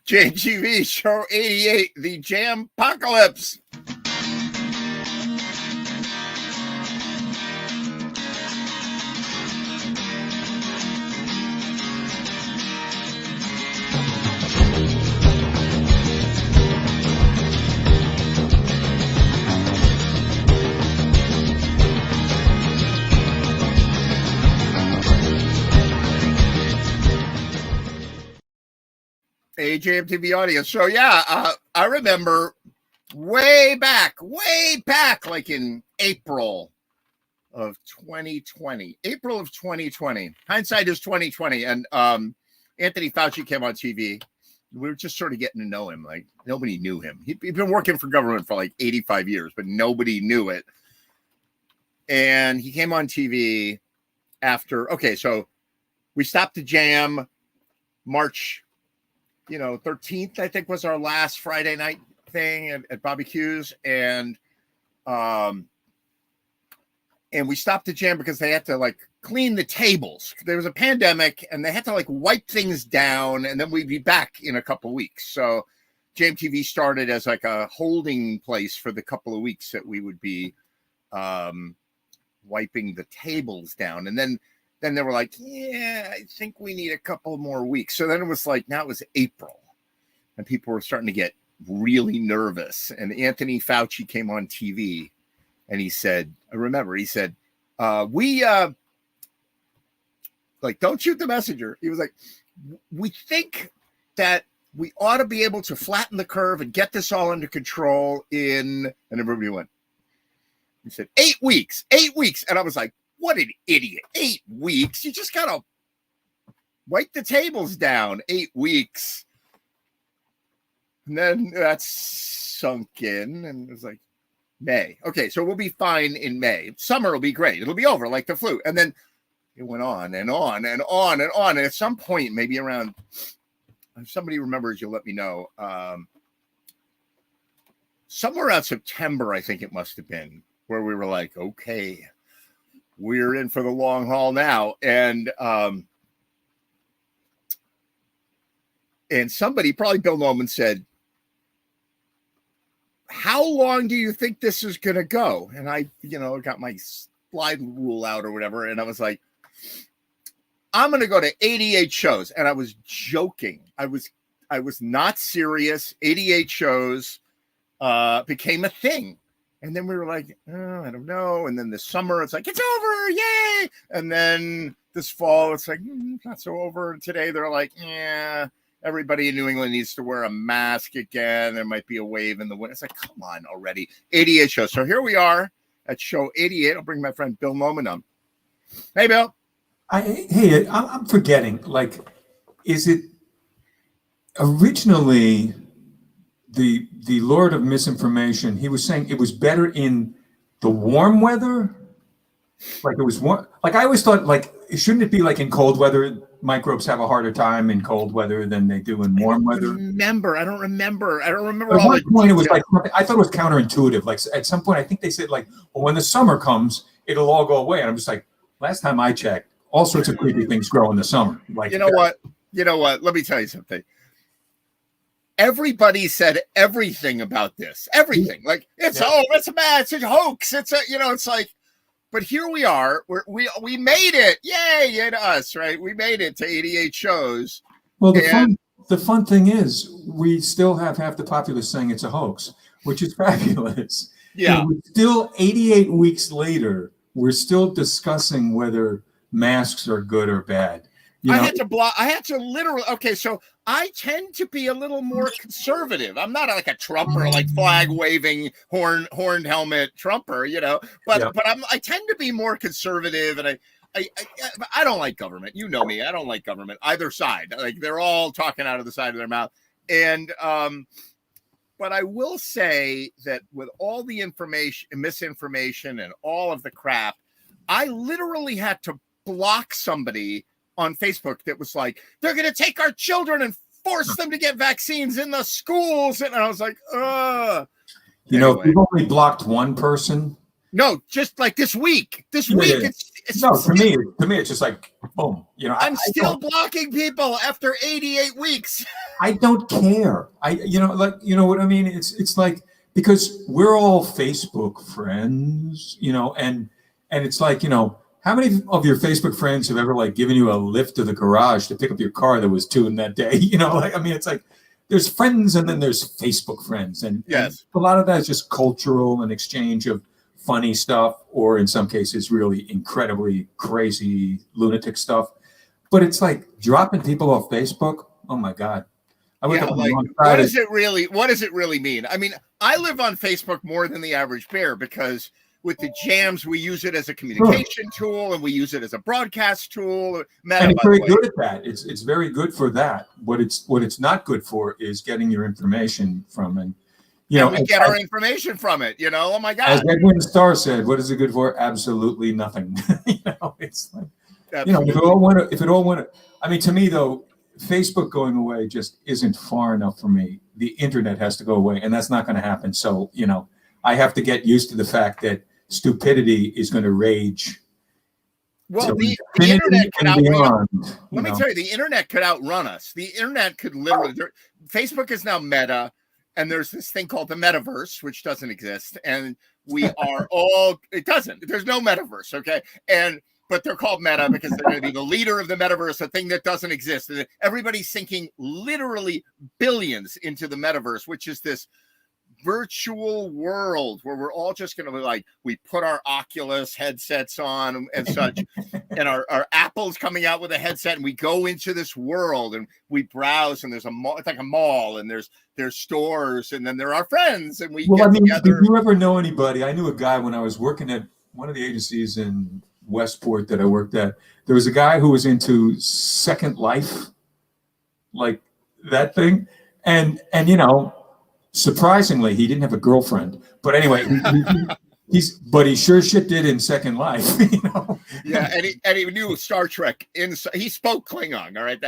JTV Show 88, the Jam Apocalypse. A JMTV audience. So yeah, I remember way back, like in April of 2020. April of 2020. Hindsight is 2020. And Anthony Fauci came on TV. We were just sort of getting to know him. Like nobody knew him. He'd been working for government for like 85 years, but nobody knew it. And he came on TV after. Okay, so we stopped the jam March 13th, I think, was our last Friday night thing at Bobby Q's. And we stopped the jam because they had to like clean the tables. There was a pandemic and they had to like wipe things down, and then we'd be back in a couple of weeks. So JMTV started as like a holding place for the couple of weeks that we would be wiping the tables down. And then they were like, yeah, I think we need a couple more weeks. So then it was like, now it was April and people were starting to get really nervous. And Anthony Fauci came on TV and he said, I remember, he said, don't shoot the messenger. He was like, we think that we ought to be able to flatten the curve and get this all under control and everybody went, he said, 8 weeks. And I was like, what an idiot. 8 weeks. You just got to wipe the tables down. 8 weeks. And then that sunk in and it was like May. Okay, so we'll be fine in May. Summer will be great. It'll be over like the flu. And then it went on and on and on and on. And at some point, maybe around, if somebody remembers, you'll let me know. Somewhere around September, I think it must have been, where we were like, okay, we're in for the long haul now. And somebody, probably Bill Noman, said, how long do you think this is going to go? And I, got my slide rule out or whatever. And I was like, I'm going to go to 88 shows. And I was joking. I was not serious. 88 shows became a thing. And then we were like, oh, I don't know. And then this summer, it's like, it's over. Yay. And then this fall, it's like, it's not so over. And today, they're like, yeah, everybody in New England needs to wear a mask again. There might be a wave in the wind. It's like, come on already. 88 shows. So here we are at show 88. I'll bring my friend Bill Noman on. Hey, Bill. I'm forgetting. Like, is it originally the Lord of Misinformation? He was saying it was better in the warm weather. Like it was warm. Like I always thought, like, shouldn't it be like in cold weather? Microbes have a harder time in cold weather than they do in warm weather. I don't remember. At one point, it was like, I thought it was counterintuitive. Like at some point, I think they said like, well, when the summer comes, it'll all go away. And I'm just like, last time I checked, all sorts of creepy things grow in the summer. Like, you know what? Let me tell you something. Everybody said everything about this. Everything. Like it's a mess. It's a hoax. It's like. But here we are. We made it. Yay to us, right? We made it to 88 shows. Well, the fun thing is we still have half the populace saying it's a hoax, which is fabulous. Yeah. Still 88 weeks later, we're still discussing whether masks are good or bad. I had to literally. Okay, so I tend to be a little more conservative. I'm not like a Trumper, like flag waving, horned helmet Trumper, But I tend to be more conservative, and I don't like government. You know me. I don't like government either side. Like they're all talking out of the side of their mouth. And but I will say that with all the information, misinformation, and all of the crap, I literally had to block somebody on Facebook that was like, they're going to take our children and force them to get vaccines in the schools. And I was like, Anyway. You've only blocked one person. No, just like this week. This week, No, to me, it's just like, boom. You know, I'm still blocking people after 88 weeks. I don't care. You know, like, you know what I mean? It's like, because we're all Facebook friends, you know, and it's like, you know, how many of your Facebook friends have ever like given you a lift to the garage to pick up your car that was tuned that day? You know, like, I mean, it's like, there's friends and then there's Facebook friends. And, yes, and a lot of that is just cultural and exchange of funny stuff, or in some cases, really incredibly crazy lunatic stuff. But it's like dropping people off Facebook. Oh my God. Yeah, like, what does it really mean? I mean, I live on Facebook more than the average bear because with the jams, we use it as a communication tool and we use it as a broadcast tool. Meta, and it's very good at that. It's very good for that. What it's not good for is getting your information from, and you know, we get our information from it. You know, oh my God. As Edwin Starr said, "What is it good for? Absolutely nothing." You know, it's like, absolutely. You know, if it all went, I mean, to me though, Facebook going away just isn't far enough for me. The internet has to go away, and that's not going to happen. So, you know, I have to get used to the fact that stupidity is going to rage. Well, the internet could outrun us. Let me tell you, the internet could outrun us. The internet could literally. Facebook is now Meta, and there's this thing called the metaverse, which doesn't exist, and we are all. It doesn't. There's no metaverse, okay? But they're called Meta because they're going to be the leader of the metaverse, a thing that doesn't exist. And everybody's sinking literally billions into the metaverse, which is this virtual world where we're all just going to be like, we put our Oculus headsets on and such, and our Apple's coming out with a headset, and we go into this world and we browse, and there's a mall. It's like a mall, and there's stores, and then there are friends, and we get together. Did you ever know anybody? I knew a guy when I was working at one of the agencies in Westport that I worked at. There was a guy who was into Second Life, like that thing, and you know, surprisingly, he didn't have a girlfriend. But anyway, but he sure shit did in Second Life, you know. Yeah, and he knew Star Trek. He spoke Klingon. All right,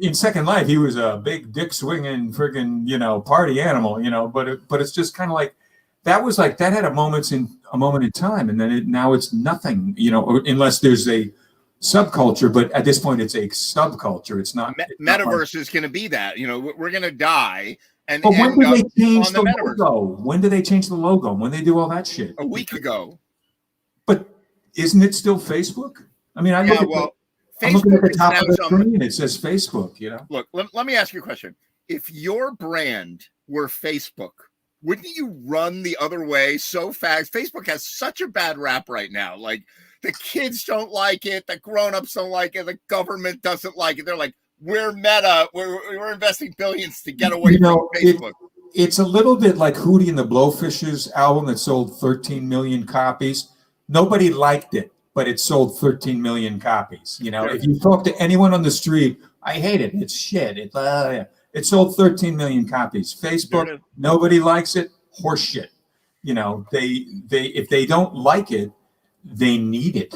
in Second Life, he was a big dick swinging friggin', you know, party animal, you know. But it's just kind of like that was like that had a moment in time, and then now it's nothing, you know, unless there's a subculture. But at this point, it's a subculture. It's not. Metaverse is going to be that. You know, we're going to die. But when did they change the logo? When did they change the logo? When they do all that shit? A week ago. But isn't it still Facebook? I mean, I'm looking at the top of the screen. It says Facebook. You know. Look, let me ask you a question. If your brand were Facebook, wouldn't you run the other way so fast? Facebook has such a bad rap right now. Like, the kids don't like it, the grown-ups don't like it, the government doesn't like it. They're like, we're Meta. We're investing billions to get away from Facebook. It's a little bit like Hootie and the Blowfish's album that sold 13 million copies. Nobody liked it, but it sold 13 million copies. You know, if you talk to anyone on the street, I hate it. It's shit. It sold 13 million copies. Facebook, nobody likes it. Horse shit. You know, they if they don't like it, they need it.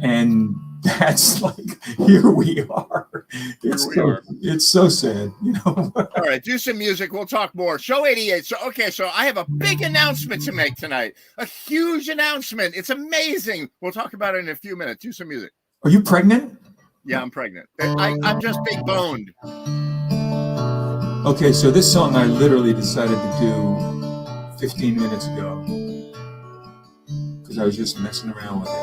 And that's like, here we are. It's so sad, you know. All right, do some music. We'll talk more. Show 88. So I have a big announcement to make tonight. A huge announcement. It's amazing. We'll talk about it in a few minutes. Do some music. Are you pregnant? Yeah, I'm pregnant. I'm just big boned. Okay, so this song I literally decided to do 15 minutes ago because I was just messing around with it.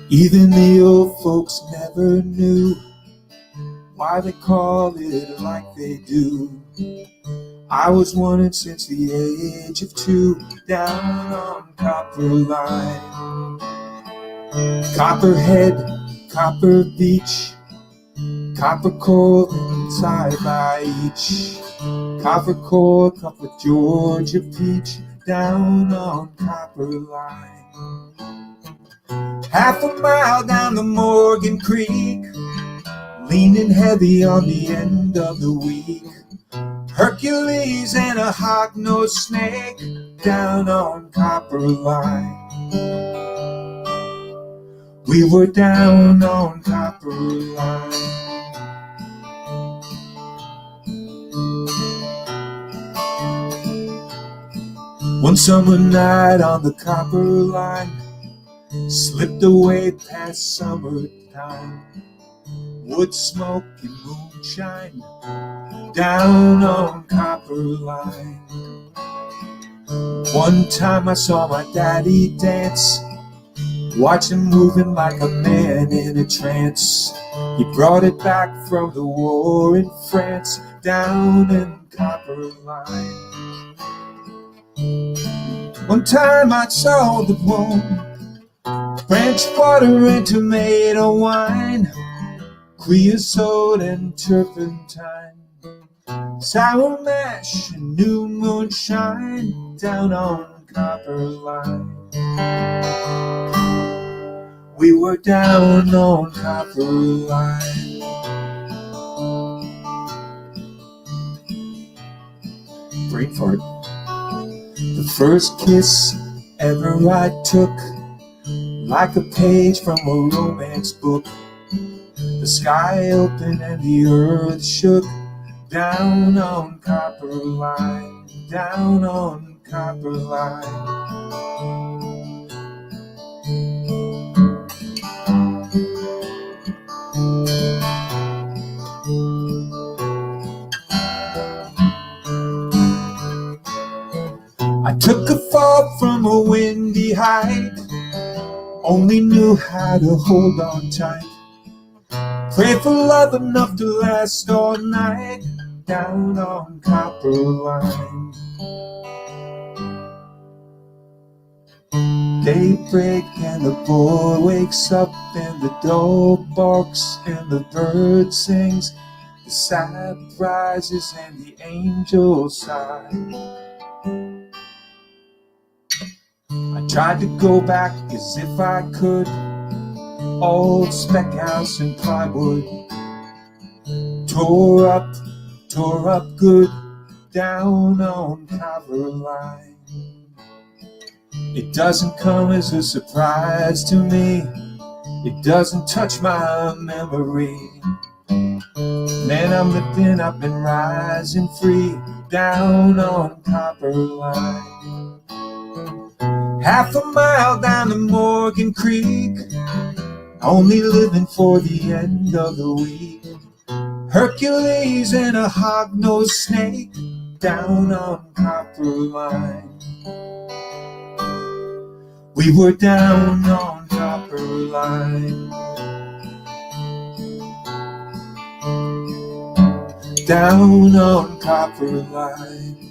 Even the old folks never knew why they call it like they do. I was wanted since the age of 2 down on Copper Line. Copperhead, Copper Beach, copper coal inside by each. Copper coal, copper Georgia peach down on Copper Line. Half a mile down the Morgan Creek, leaning heavy on the end of the week. Hercules and a hawk-nosed snake down on Copper Line. We were down on Copper Line. One summer night on the copper line, slipped away past summertime. Wood smoke and moonshine down on copper line. One time I saw my daddy dance, watch him moving like a man in a trance. He brought it back from the war in France, down in copper line. One time I saw the bloom, branch water and tomato wine, creosote and turpentine, sour mash and new moonshine, down on copper line. We were down on copper line. Brain fart. The first kiss ever I took, like a page from a romance book. The sky opened and the earth shook, down on copper line, down on copper line. I took a fall from a windy height, only knew how to hold on tight. Prayed for love enough to last all night, down on copper line. Daybreak and the boy wakes up and the dog barks and the bird sings. The sap rises and the angels sigh. I tried to go back as if I could, old spec house and plywood, tore up good, down on copper line. It doesn't come as a surprise to me, it doesn't touch my memory. Man, I'm lifting up and rising free, down on copper line. Half a mile down to Morgan Creek, only living for the end of the week. Hercules and a hog-nosed snake, down on copper line. We were down on copper line. Down on copper line.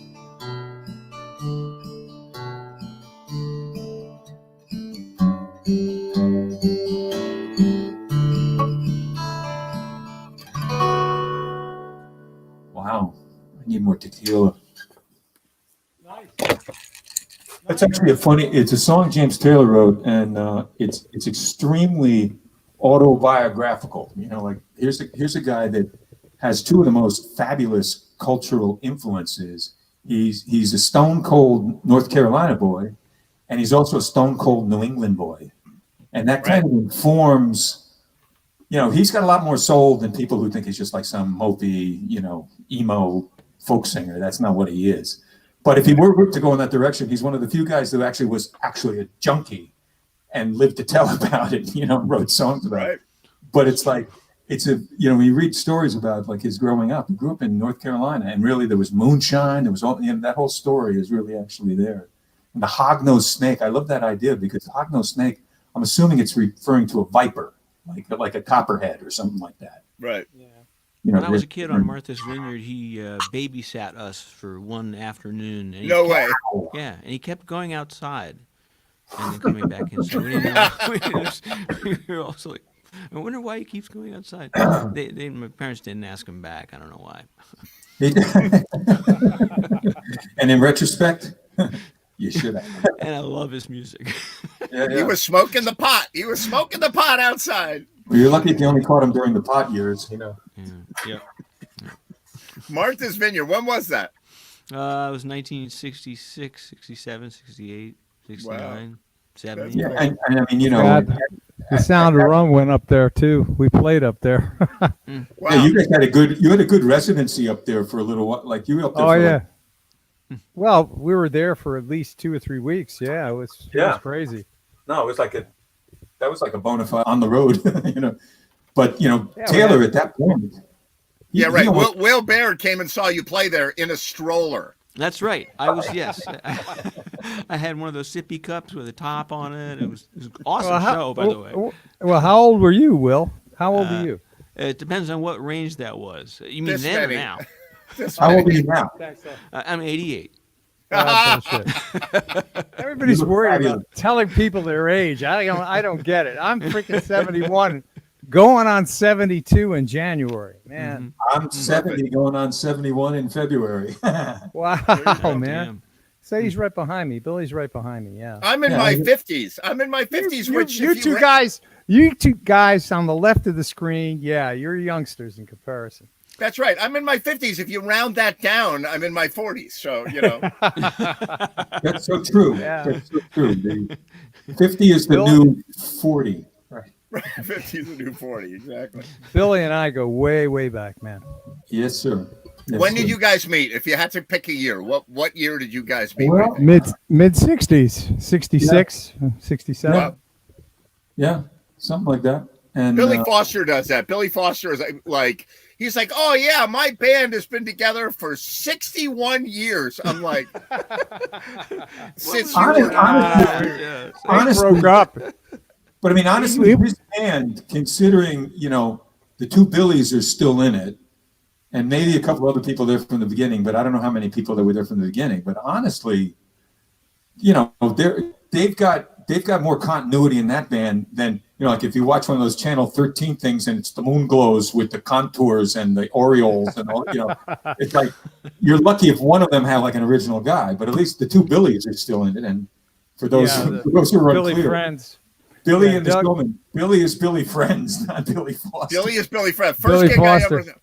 Wow, I need more tequila. Nice. That's actually it's a song James Taylor wrote, and it's extremely autobiographical. You know, like here's a guy that has two of the most fabulous cultural influences. He's a stone cold North Carolina boy, and he's also a stone cold New England boy, and that kind of informs. You know, he's got a lot more soul than people who think he's just like some mopey, you know, emo folk singer. That's not what he is. But if he were to go in that direction, he's one of the few guys who actually was a junkie and lived to tell about it, you know, wrote songs about it. But it's like, when you read stories about like his growing up, he grew up in North Carolina, and really there was moonshine, there was all, you know, that whole story is really actually there. And the hog-nosed snake, I love that idea, because hog-nosed snake, I'm assuming it's referring to a viper, like a copperhead or something like that. Right. Yeah. You know, When I was a kid on Martha's Vineyard, he babysat us for one afternoon. And No way. Yeah, and he kept going outside and then coming back inside. We didn't know. We were also like, I wonder why he keeps going outside. My parents didn't ask him back. I don't know why. And in retrospect, you should have. And I love his music. Yeah. He was smoking the pot. He was smoking the pot outside. Well, you're lucky if you only caught him during the pot years, you know. Yeah. Martha's Vineyard. When was that? It was 1966, 67, 68, 69, 70. Yeah, and I mean, you know, God, the Sound of Rum went up there too. We played up there. Wow. yeah, you guys had a good residency up there for a little while. Like you were up there. Oh for yeah. like Well, we were there for at least 2 or 3 weeks. Yeah, it was crazy. No, it was like that was like a bona fide on the road, you know. But Yeah, Taylor at that point. Yeah, right. Will Baird came and saw you play there in a stroller. That's right. I was I had one of those sippy cups with a top on it. It was an awesome show, by the way. Well, how old were you, Will? How old are you? It depends on what range that was. You mean This then many. or now? How old are you now? I'm 88. Bullshit. Everybody's worried about telling people their age. I don't get it. I'm freaking 71, going on 72 in January. Man, I'm 70, going on 71 in February. wow, man. So he's right behind me. Billy's right behind me. Yeah. I'm in my 50s. I'm in my 50s. You two guys on the left of the screen. Yeah, you're youngsters in comparison. That's right. I'm in my 50s. If you round that down, I'm in my 40s. So, That's so true. Yeah. That's so true. 50 is the new 40. Right. 50 is the new 40. Exactly. Billy and I go way, way back, man. Yes, sir. Yes, When sir. did you guys meet? If you had to pick a year, what year did you guys meet? Well, Mid 60s, 66, 67. Wow. Yeah, something like that. And Billy Foster does that. Billy Foster is like, he's like, oh yeah, my band has been together for 61 years. I'm like, since you were honestly, broke up. But I mean, honestly, his band, considering the two Billies are still in it, and maybe a couple other people there from the beginning, but I don't know how many people that were there from the beginning. But honestly, they've got more continuity in that band than like if you watch one of those Channel 13 things and it's the moon glows with the contours and the Orioles and all, it's like you're lucky if one of them had like an original guy, but at least the two Billies are still in it. And for those who are Billy unclear, Friends. Billy Yeah, and this woman, Billy is Billy Friends, not Billy Foster. Billy is Billy Fred. First Billy gig Foster.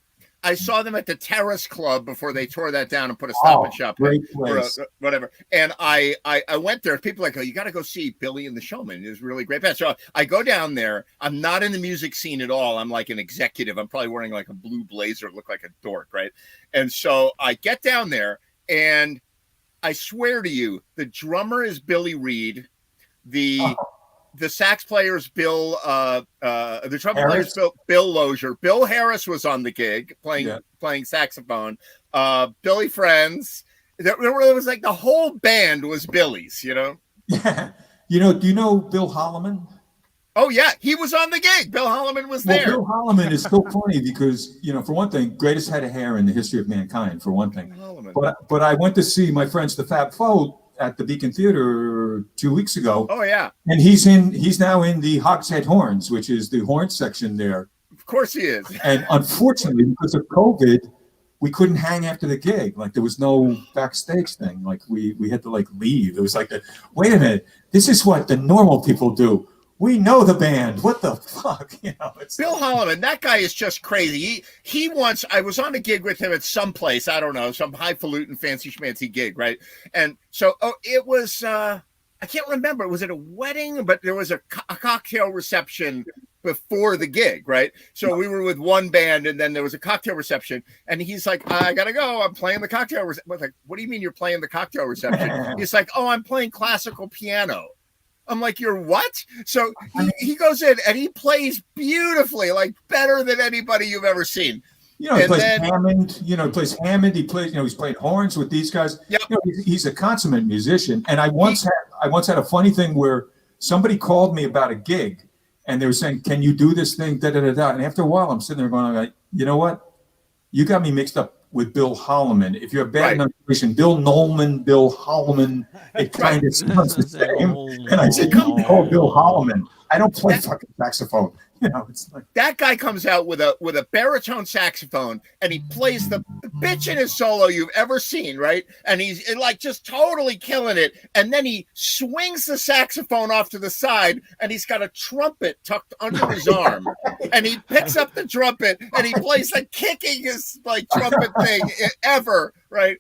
I saw them at the Terrace Club before they tore that down and put a Stop and Shop great or place. whatever. And I went there. People are like, oh, you got to go see Billy and the Showman. It was really great. So I go down there. I'm not in the music scene at all. I'm like an executive. I'm probably wearing like a blue blazer, look like a dork, right? And so I get down there, and I swear to you, the drummer is Billy Reed. The sax player is Bill. The trumpet player is Bill Lozier. Bill Harris was on the gig playing saxophone. Billy Friends. There was like the whole band was Billy's. Yeah. Do you know Bill Holloman? Oh yeah, he was on the gig. Bill Holloman was there. Bill Holloman is so funny because for one thing, greatest head of hair in the history of mankind. For one thing, but I went to see my friends the Fab Four at the Beacon Theater 2 weeks ago. Oh yeah, and he's now in the Hogshead Horns, which is the horn section there. Of course he is. And unfortunately, because of COVID, we couldn't hang after the gig. Like there was no backstage thing. Like we had to leave. It was like wait a minute, this is what the normal people do. We know the band. What the fuck? It's Bill Holloman, that guy is just crazy. He once, I was on a gig with him at some place, I don't know, some highfalutin fancy schmancy gig, right? And so it was, I can't remember, was it a wedding? But there was a cocktail reception before the gig, right? So we were with one band, and then there was a cocktail reception, and he's like, I gotta go, I'm playing the cocktail reception. I was like, what do you mean you're playing the cocktail reception? He's like, oh, I'm playing classical piano. I'm like, you're what? So he goes in and he plays beautifully, like better than anybody you've ever seen. He plays Hammond. He plays Hammond. He plays. He's played horns with these guys. Yep. He's a consummate musician. And I once had a funny thing where somebody called me about a gig, and they were saying, "Can you do this thing?" Da da da da. And after a while, I'm sitting there going, like, you know what? You got me mixed up with Bill Holloman. If you're a bad pronunciation, Bill Nolman, Bill Holloman, it kind of sounds the same. And I said, come call Bill Holloman. I don't play fucking saxophone. It's like that guy comes out with a baritone saxophone, and he plays the bitchinest solo you've ever seen, right? And he's like just totally killing it. And then he swings the saxophone off to the side, and he's got a trumpet tucked under his arm. And he picks up the trumpet, and he plays the kickingest trumpet thing ever, right?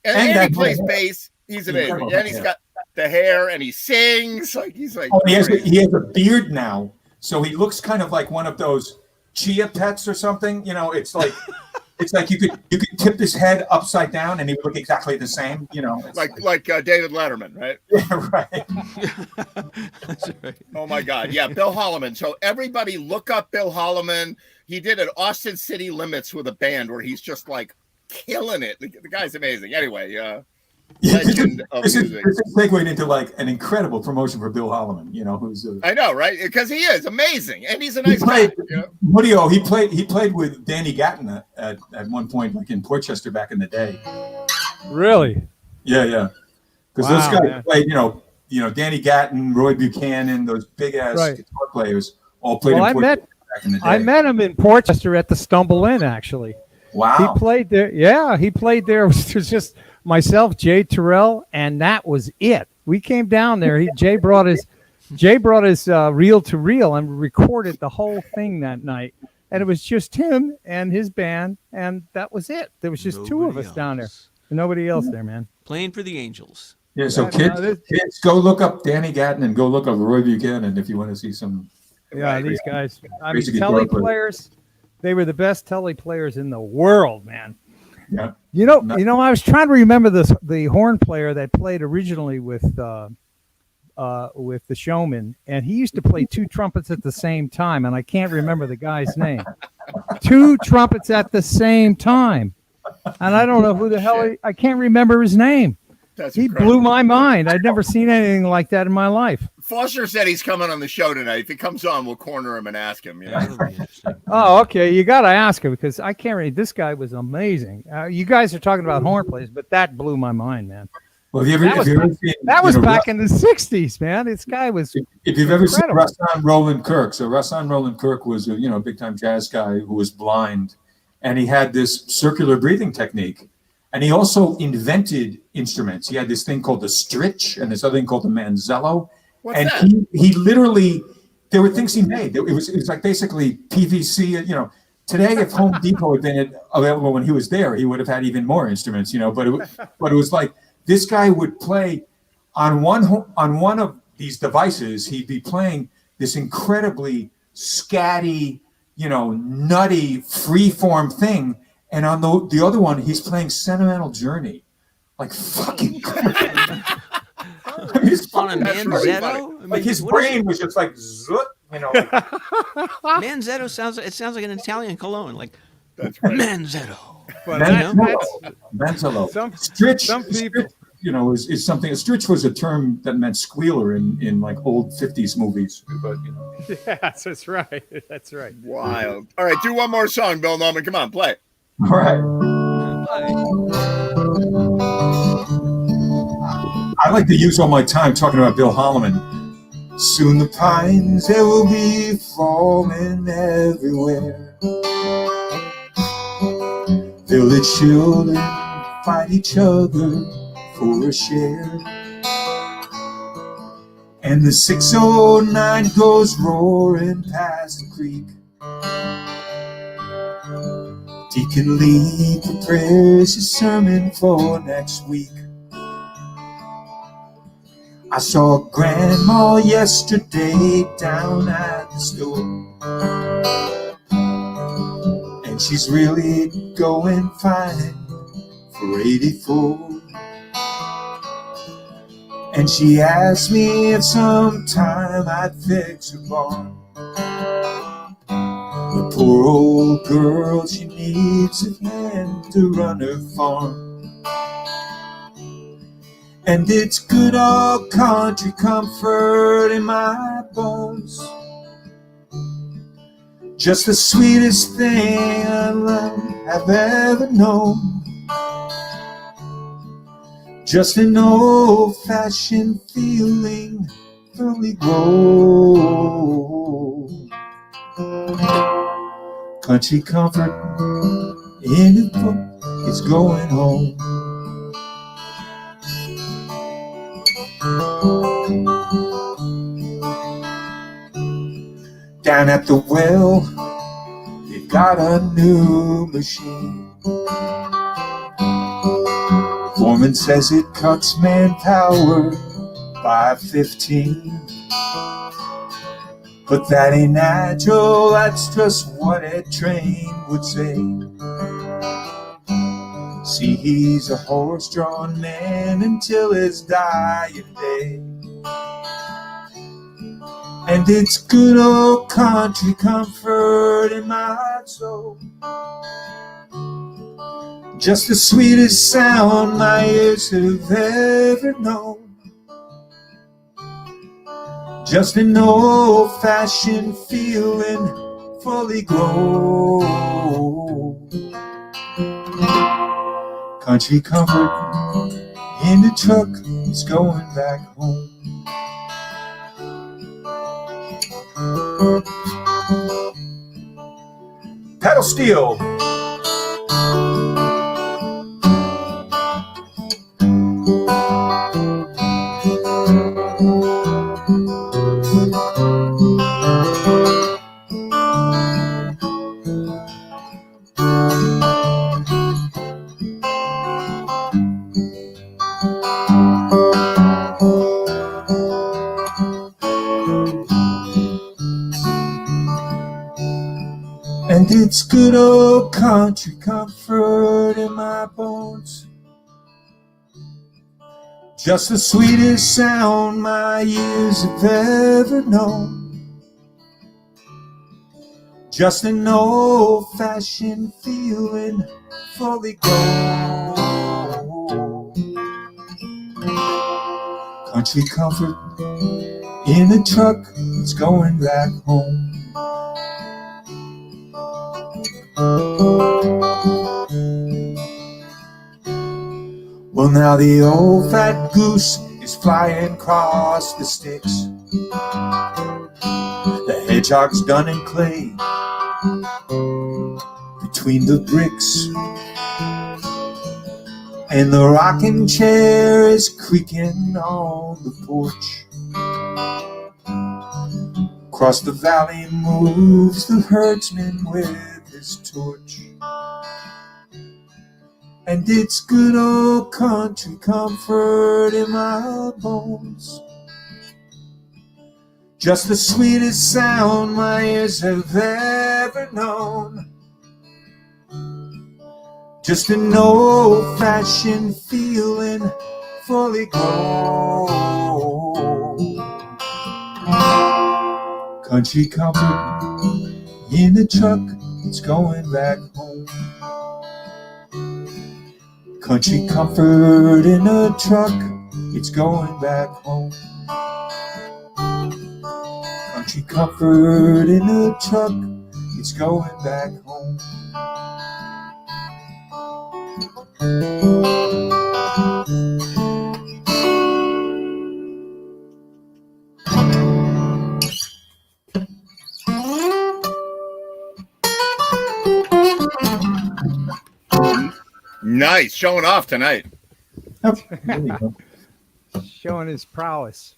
And he plays bass. He's amazing. And he's got the hair, and he sings he's like. Oh, he has a beard now. So he looks kind of like one of those chia pets or something. It's like it's like you could tip his head upside down and he would look exactly the same. You know, it's like David Letterman, right? yeah, right. That's right. Oh my God, yeah, Bill Holloman. So everybody, look up Bill Holloman. He did an Austin City Limits with a band where he's just like killing it. The guy's amazing. Anyway, legend of music. This is segueing into like an incredible promotion for Bill Holloman. You know, who's I know, right? Because he is amazing, and he's a nice guy. You know? Mudio, he played with Danny Gatton at one point, like in Portchester back in the day. Really? Yeah. Because those guys played, you know, Danny Gatton, Roy Buchanan, those big ass guitar players all played in Portchester back in the day. I met him in Portchester at the Stumble Inn, actually. Wow. He played there. Yeah, he played there. It was just myself, Jay Terrell, and that was it. We came down there. Jay brought his reel to reel and recorded the whole thing that night. And it was just him and his band, and that was it. There was just two of us down there. Nobody else there, man. Playing for the Angels. Yeah, so kids, go look up Danny Gatton and go look up Roy Buchanan if you want to see some. Yeah, these guys. I mean, telly players. They were the best telly players in the world, man. Yeah. You know, I was trying to remember the horn player that played originally with the Showman, and he used to play two trumpets at the same time, and I can't remember the guy's name. Two trumpets at the same time, and I don't know who the hell I can't remember his name. He blew my mind. I'd never seen anything like that in my life. Foster said he's coming on the show tonight. If he comes on, we'll corner him and ask him. You know? Oh, okay. You got to ask him because I can't read. This guy was amazing. You guys are talking about horn players, but that blew my mind, man. Well, that was back in the 60s, man. This guy was If you've ever seen Russan Roland Kirk, so Russan Roland Kirk was a big time jazz guy who was blind, and he had this circular breathing technique. And he also invented instruments. He had this thing called the stritch and this other thing called the manzello. What's and that? he literally, there were things he made. It was like basically PVC. Today if Home Depot had been available when he was there, he would have had even more instruments. But it was like this guy would play on one of these devices. He'd be playing this incredibly scatty, nutty, freeform thing. And on the other one, he's playing Sentimental Journey. Like fucking on a manzetto? Like his brain was just like zoot, Manzetto sounds like an Italian cologne, like that's right. Manzetto. Manzello. Stritch, some people, is something. A stritch was a term that meant squealer in like old 50s movies. But Yes, that's right. That's right. Wild. All right, do one more song, Bill Norman. Come on, play. All right. I like to use all my time talking about Bill Holloman. Soon the pines, they will be falling everywhere. Village children fight each other for a share. And the 609 goes roaring past the creek. Deacon Lee prepares his sermon for next week. I saw Grandma yesterday down at the store, and she's really going fine for 84. And she asked me if sometime I'd fix her barn. The poor old girl, she needs a hand to run her farm. And it's good old country comfort in my bones. Just the sweetest thing I've ever known. Just an old-fashioned feeling firmly grown. Country comfort in a book is going home. Down at the well, they've got a new machine. Foreman says it cuts manpower by 15. But that ain't agile, that's just what a train would say. See, he's a horse-drawn man until his dying day. And it's good old country comfort in my soul. Just the sweetest sound my ears have ever known. Just an old-fashioned feeling fully grown. Country comfort in the truck is going back home. Pedal steel. And it's good old country comfort in my bones. Just the sweetest sound my ears have ever known. Just an old-fashioned feeling fully grown. Country comfort in a truck, it's going back home. Well, now the old fat goose is flying across the sticks. The hedgehog's done in clay between the bricks. And the rocking chair is creaking on the porch. Across the valley moves the herdsman with his torch. And it's good old country comfort in my bones. Just the sweetest sound my ears have ever known. Just an old-fashioned feeling fully grown. Country comfort in the truck, it's going back home. Country comfort in a truck, it's going back home. Country comfort in a truck, it's going back home. Nice, showing off tonight. Yep, there you go. Showing his prowess.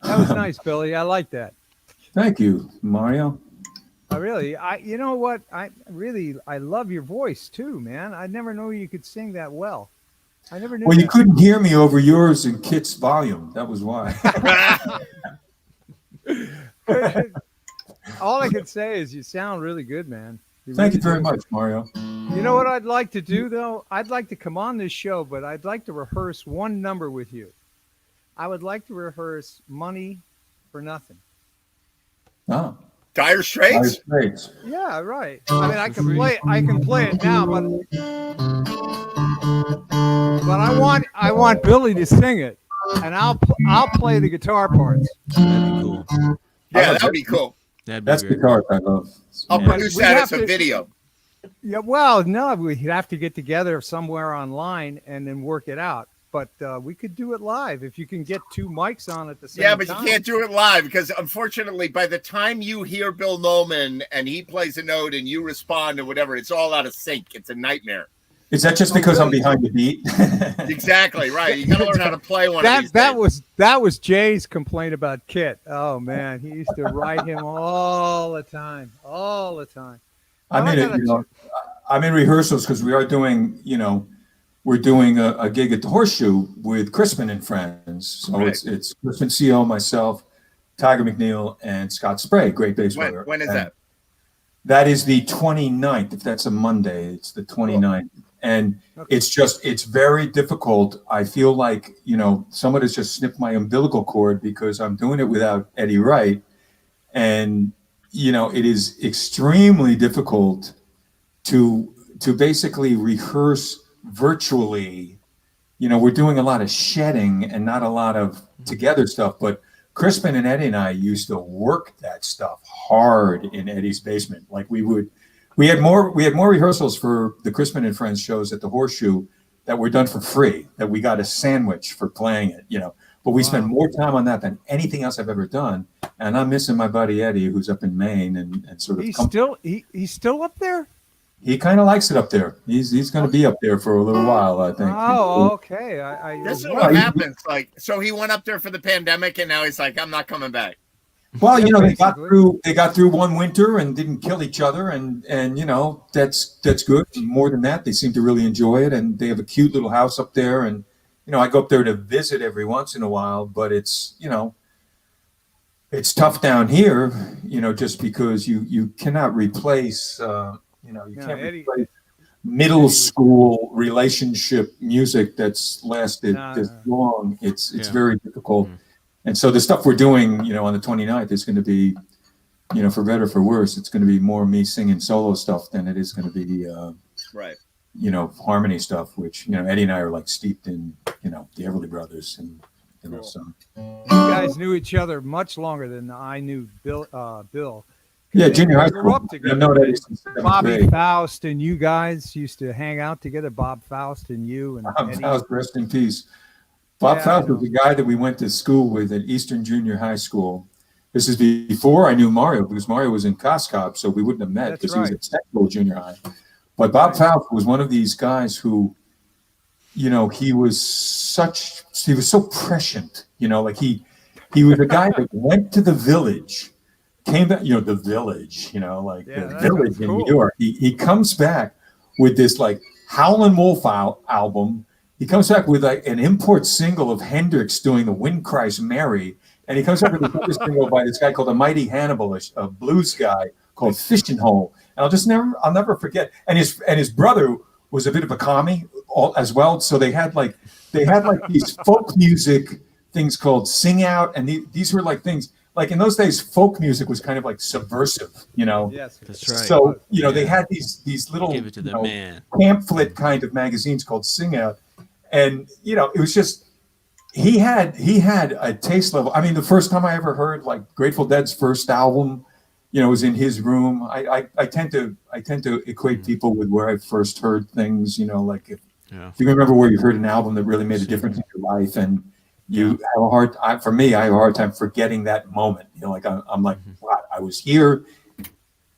That was nice, Billy. I like that. Thank you, Mario. You know what? I love your voice too, man. I never knew you could sing that well. I never knew. Well, you that. couldn't hear me over yours and Kit's volume. That was why. All I can say is you sound really good, man. Thank you very much, Mario. You know what I'd like to do, though? I'd like to come on this show, but I'd like to rehearse one number with you. I would like to rehearse Money for Nothing. Oh. Dire Straits? Yeah, right. I mean, I can play it now, but I want Billy to sing it, and I'll play the guitar parts. That'd be cool. Yeah, that'd be cool. That's the part I love. I'll produce that as a video. Yeah, well, no, we'd have to get together somewhere online and then work it out. But we could do it live if you can get two mics on at the same time. Yeah, but you can't do it live because, unfortunately, by the time you hear Bill Nolan and he plays a note and you respond or whatever, it's all out of sync. It's a nightmare. Is that just because I'm behind the beat? Exactly right. You got to learn how to play one of these things. That was Jay's complaint about Kit. Oh man, he used to write him all the time. I'm in rehearsals because we are doing, we're doing a gig at the Horseshoe with Crispin and Friends. So right. it's Crispin CO, myself, Tiger McNeil, and Scott Spray, great bass player. When is that? That is the 29th. If that's a Monday, it's the 29th. And Okay. it's very difficult. I feel like, someone has just snipped my umbilical cord because I'm doing it without Eddie Wright. And, it is extremely difficult to basically rehearse virtually. We're doing a lot of shedding and not a lot of together stuff, but Crispin and Eddie and I used to work that stuff hard in Eddie's basement. Like we had more rehearsals for the Crispin and Friends shows at the Horseshoe that were done for free, that we got a sandwich for playing it, but we spent more time on that than anything else I've ever done. And I'm missing my buddy Eddie, who's up in Maine and sort of he's still up there. He kind of likes it up there. He's going to be up there for a little while, I think. Oh, okay. This is what happens. Like, so he went up there for the pandemic, and now he's like, I'm not coming back. Well, they got through one winter and didn't kill each other, and that's good. And more than that, they seem to really enjoy it, and they have a cute little house up there. And I go up there to visit every once in a while, but it's it's tough down here, just because you cannot replace. You can't replace middle school relationship music that's lasted this long. It's very difficult. And so the stuff we're doing, on the 29th is going to be, for better or for worse, it's going to be more me singing solo stuff than it is going to be, right. Harmony stuff, which, Eddie and I are like steeped in, the Everly Brothers and, so. You guys knew each other much longer than I knew Bill. Yeah, junior high school. I've known Eddie since Bobby Faust and you guys used to hang out together. Bob Faust and you and Bob Eddie. Faust, rest in peace. Bob Faust was the guy that we went to school with at Eastern Junior High School. This is before I knew Mario, because Mario was in Coscob, so we wouldn't have met because he was at Central Junior High. But Bob Faust was one of these guys who, he was so prescient. Like he was a guy that went to the Village. Came back, the Village, the Village in New York. He comes back with this like Howlin' Wolf album. He comes back with like an import single of Hendrix doing the Wind Cries Mary, and he comes back with another single by this guy called the Mighty Hannibal, a blues guy called Fishing Hole. And I'll never forget. And his brother was a bit of a commie as well. So they had like these folk music things called Sing Out, and these were like things. Like in those days, folk music was kind of like subversive, Yes, that's right. So they had these little Give it to the man. pamphlet kind of magazines called Sing Out, and it was just he had a taste level. I mean, the first time I ever heard like Grateful Dead's first album, was in his room. I tend to equate people with where I first heard things. Like if you remember where you heard an album that really made a difference in your life, and you have a hard time. For me, I have a hard time forgetting that moment. Like I'm like, wow, I was here. It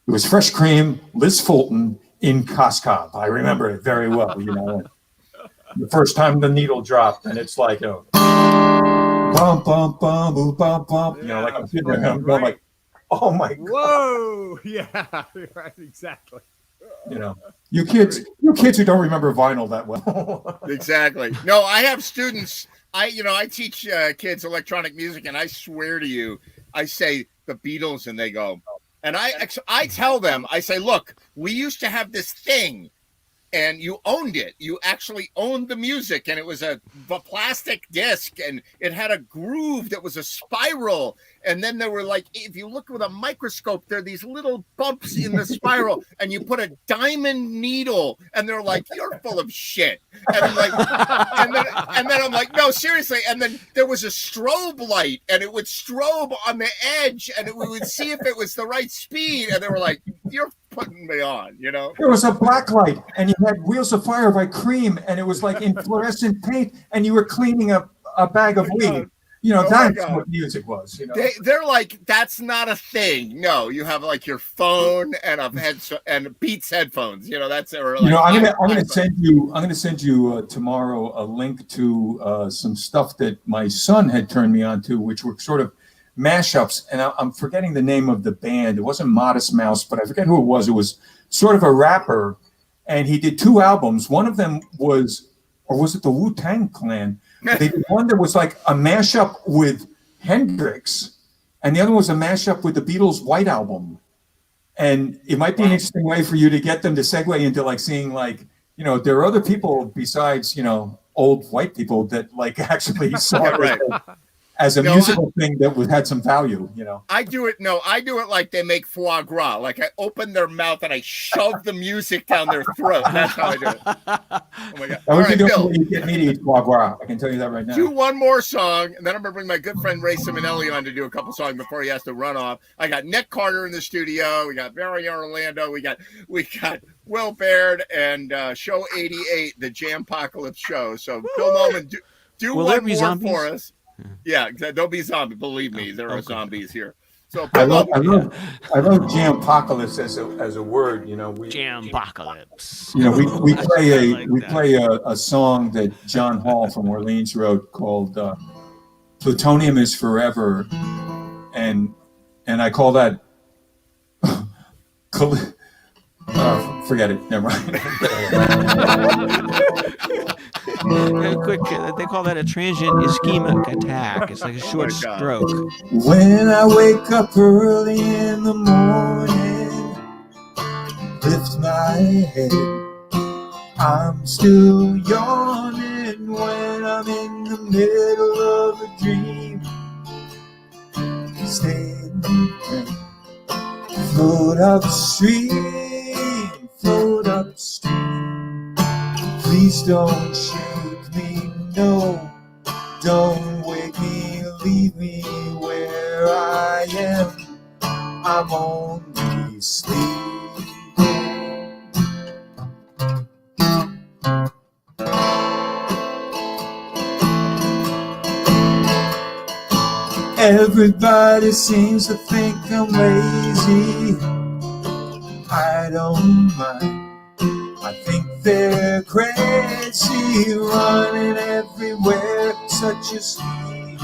was Fresh Cream, Liz Fulton in Coscob. I remember it very well. The first time the needle dropped, and it's like, bum bum bum boom bum bum. Like I'm sitting there, and I'm going like, oh my god. Whoa! Yeah, right, exactly. You kids who don't remember vinyl that well. Exactly. No, I have students. I teach kids electronic music, and I swear to you, I say the Beatles, and they go, and I tell them, I say, look, we used to have this thing, and you owned it. You actually owned the music, and it was a plastic disc, and it had a groove that was a spiral. And then there were like, if you look with a microscope, there are these little bumps in the spiral, and you put a diamond needle, and they're like, "You're full of shit." And I'm like, and then I'm like, "No, seriously." And then there was a strobe light, and it would strobe on the edge, and we would see if it was the right speed. And they were like, "You're putting me on," There was a black light, and you had Wheels of Fire by Cream, and it was like in fluorescent paint, and you were cleaning a bag of weed. That's what music was. They're like, that's not a thing. No, you have like your phone and and Beats headphones. That's or like, I'm gonna send you tomorrow a link to some stuff that my son had turned me on to, which were sort of mashups. And I'm forgetting the name of the band. It wasn't Modest Mouse, but I forget who it was. It was sort of a rapper, and he did 2 albums. One of them was it the Wu-Tang Clan? They did one that was like a mashup with Hendrix, and the other one was a mashup with the Beatles' White Album. And it might be an interesting way for you to get them to segue into like seeing like you know, there are other people besides, you know, old white people that like actually saw Yeah, it right. as a No, musical thing that had some value, you know. I do it like they make foie gras. Like I open their mouth and I shove the music down their throat. That's how I do it. Oh my God. That All would be right, the Bill, only way you get me to eat foie gras. I can tell you that right now. do one more song, and then I'm gonna bring my good friend Ray Simonelli on to do a couple songs before he has to run off. I got Nick Carter in the studio. We got Barry Orlando. We got Will Baird and Show 88, the Jam-pocalypse show. So Bill Nolan, do Will one there be more zombies? for us. Yeah, there'll be zombies. Believe me, there are okay. zombies here. So I Bill love Nolan, I love jam-pocalypse as a word. You know, Jam-pocalypse. we like that. play a song that John Hall from Orleans wrote called "Plutonium is Forever," and I call that forget it. Never mind. Quick, they call that a transient ischemic attack. It's like a short my God. stroke. When I wake up early in the morning, lift my head, I'm still yawning. When I'm in the middle of a dream, stay in float upstream, float upstream. Please don't shake me, no, don't wake me, leave me where I am. I'm only sleeping. Everybody seems to think I'm lazy. I don't mind. I think they're crazy, running everywhere, such a speed,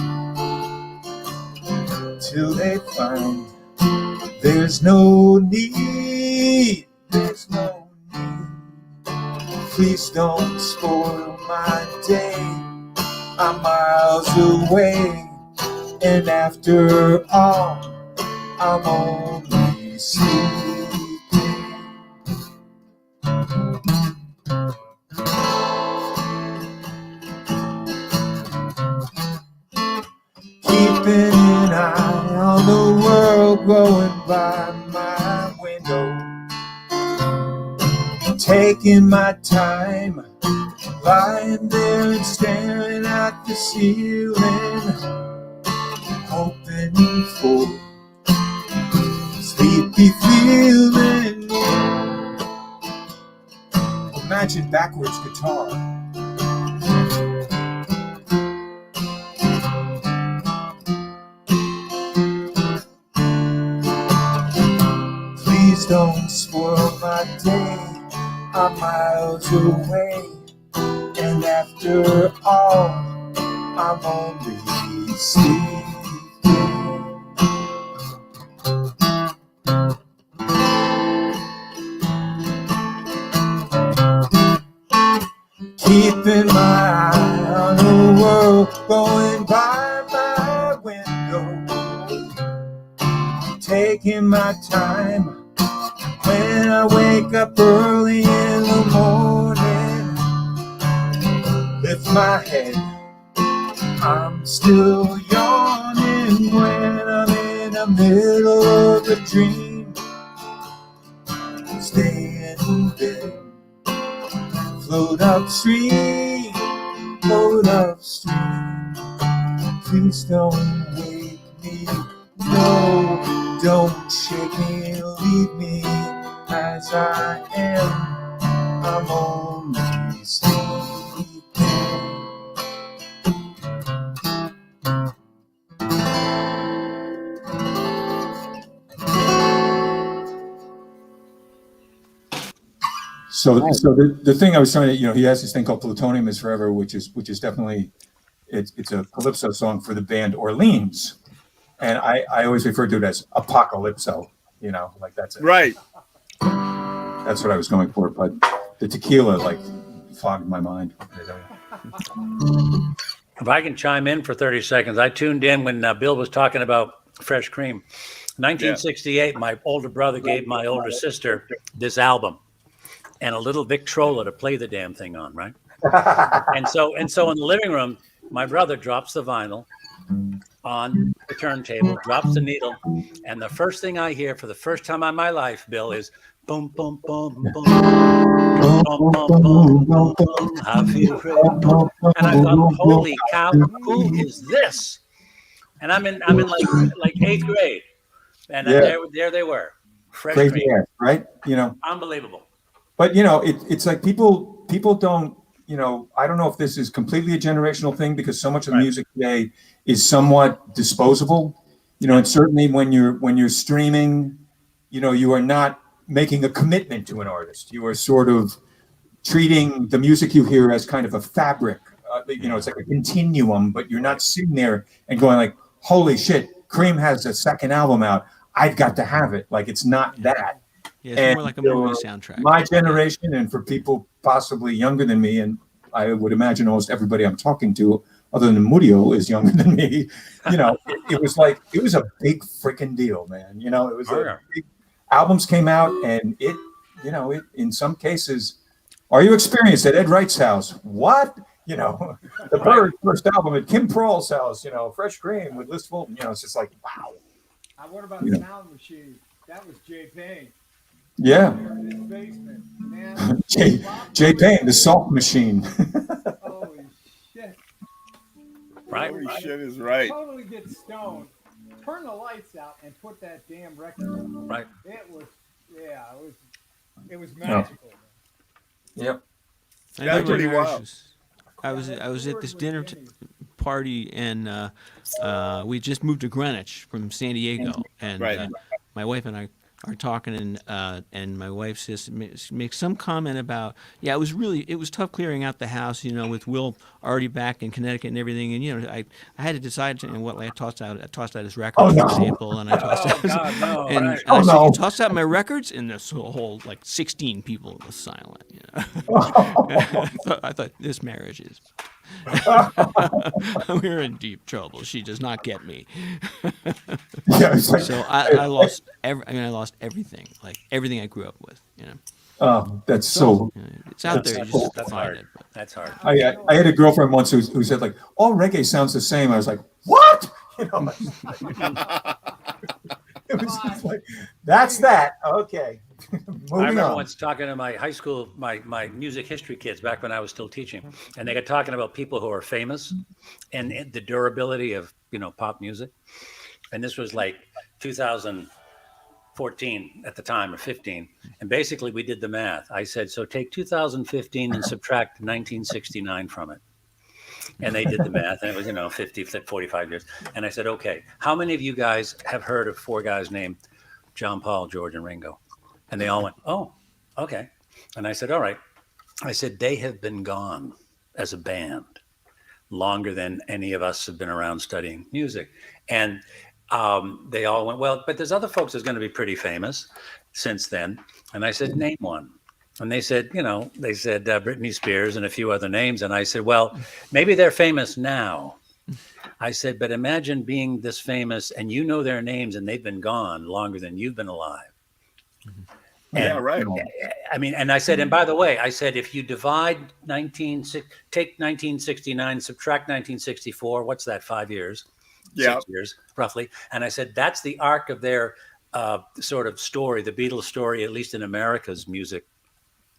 till they find there's no need, there's no need. Please don't spoil my day, I'm miles away, and after all, I'm only sleeping. Keeping an eye on the world going by my window, taking my time, lying there and staring at the ceiling, hoping for sleepy feeling. Imagine backwards guitar. Please don't spoil my day, I'm miles away, and after all, I'm only sleeping. Keeping my eye on the world going by my window, taking my time. When I wake up early in the morning, lift my head, I'm still yawning. When I'm in the middle of a dream, stay in bed, float upstream, float upstream. Please don't wake me, no, don't shake me, leave me as I am. I'm only sleeping. So the thing I was trying to, you know, he has this thing called "Plutonium is Forever," which is definitely it's a calypso song for the band Orleans, and I always refer to it as apocalypso. You know, like that's it. Right. That's what I was going for, but the tequila like fogged my mind. If I can chime in for 30 seconds, I tuned in when Bill was talking about fresh cream. 1968, my older brother gave my older sister this album. and a little Victrola to play the damn thing on, right? and so in the living room, my brother drops the vinyl on the turntable, drops the needle, and the first thing I hear for the first time in my life, Bill, is boom, boom, boom, boom, boom, boom, boom, boom, boom, have you heard? And I thought, holy cow, who is this? And I'm in like 8th grade, and there they were, fresh Crazy cream, ass, right? unbelievable. But it's like people don't, I don't know if this is completely a generational thing, because so much of the music today is somewhat disposable, and certainly when you're streaming, you are not making a commitment to an artist. You are sort of treating the music you hear as kind of a fabric. It's like a continuum, but you're not sitting there and going like, holy shit, Cream has a second album out, I've got to have it. Like, it's not that. Yeah, it's more like a movie soundtrack. My generation, and for people possibly younger than me, and I would imagine almost everybody I'm talking to, other than Murillo, is younger than me. It was like, it was a big freaking deal, man. It was big, albums came out, and it in some cases, are you experienced at Ed Wright's house? What? The Byrds' first album at Kim Prawl's house. Fresh Cream with Liz Fulton. It's just like, wow. What about the Sound Machine? That was Jay Payne. Yeah. In his basement, man. Jay Payne, the salt machine. Holy shit. Right. Holy shit is right. Totally get stoned. Turn the lights out and put that damn record on. Right. It was magical. Yep. That's pretty wild. I was at this dinner party, and we just moved to Greenwich from San Diego, and my wife and I are talking, and my wife says, makes some comment about, it was tough clearing out the house, with Will already back in Connecticut and everything, and I had to decide, I tossed out his records, for example, and I tossed out, I said, you tossed out my records, and this whole 16 people was silent. I thought this marriage is. We're in deep trouble. She does not get me. So I lost everything, like everything I grew up with. Oh, that's so. It's out there. You just That's find hard. it. But. That's hard. I had a girlfriend once who said like, all reggae sounds the same. I was like, what? It was just like, that's that. Okay. I remember once talking to my high school, my music history kids back when I was still teaching, and they got talking about people who are famous and the durability of, pop music. And this was like 2014 at the time, or 15. And basically we did the math. I said, so take 2015 and subtract 1969 from it. And they did the math, and it was, 45 years. And I said, okay, how many of you guys have heard of four guys named John, Paul, George, and Ringo? And they all went, oh, okay. And I said, all right. I said, they have been gone as a band longer than any of us have been around studying music. And they all went, well, but there's other folks that's going to be pretty famous since then. And I said, name one. And they said, Britney Spears and a few other names. And I said, well, maybe they're famous now. I said, but imagine being this famous and their names and they've been gone longer than you've been alive. Yeah, right. I mean, and I said, and by the way, I said, if you divide take 1969, subtract 1964, what's that, 5 years? Yeah. 6 years, roughly. And I said, that's the arc of their sort of story, the Beatles story, at least in America's music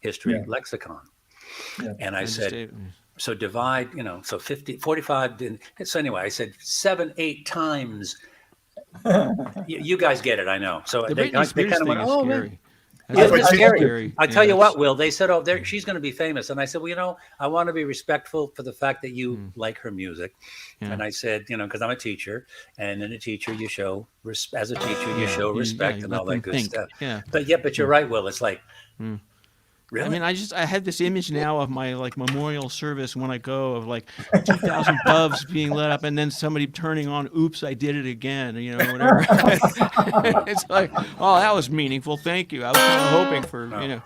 history lexicon. Yeah. And I said, so divide, so 45. So anyway, I said 7-8 times. You guys get it, I know. So the they Britney Spears kind of went, thing is man. scary. It's scary. Scary. I tell you what, Will, they said, she's going to be famous. And I said, well, I want to be respectful for the fact that you like her music. Yeah. And I said, because I'm a teacher, and in a teacher, you show, as a teacher, you show respect and all that good stuff. Yeah. But you're right, Will. It's like, really? I mean, I had this image now of my memorial service when I go of 2,000 doves being lit up and then somebody turning on, oops, I did it again, whatever. It's like, oh, that was meaningful. Thank you. I was kind of hoping for, a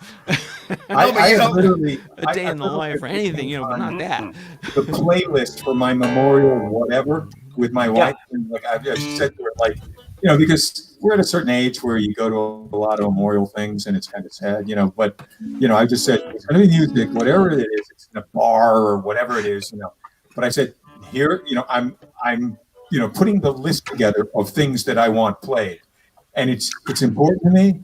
day in the life or anything, but not that. The playlist for my memorial whatever with my wife, and I just said to her, because we're at a certain age where you go to a lot of memorial things and it's kind of sad, but, I just said, it's going to be music, whatever it is, it's in a bar or whatever it is, but I said, here, I'm putting the list together of things that I want played. And it's important to me.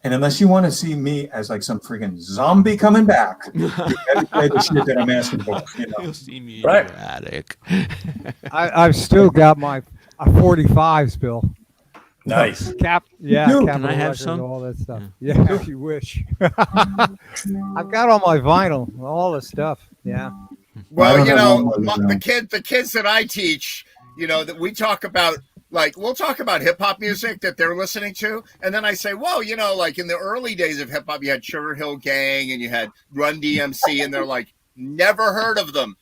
And unless you want to see me as like some freaking zombie coming back, you better play the shit that I'm asking for. You'll see me Right. in your attic. I've still got my 45s, Bill. Nice. Cap, yeah. do. Capitol Can I have Records, some? all that stuff. Yeah, if you wish. I've got all my vinyl, all the stuff. Yeah. Well, I don't have one of those, the kids that I teach, that we talk about, like, we'll talk about hip hop music that they're listening to. And then I say, well, like in the early days of hip hop, you had Sugar Hill Gang and you had Run DMC, and they're like, never heard of them.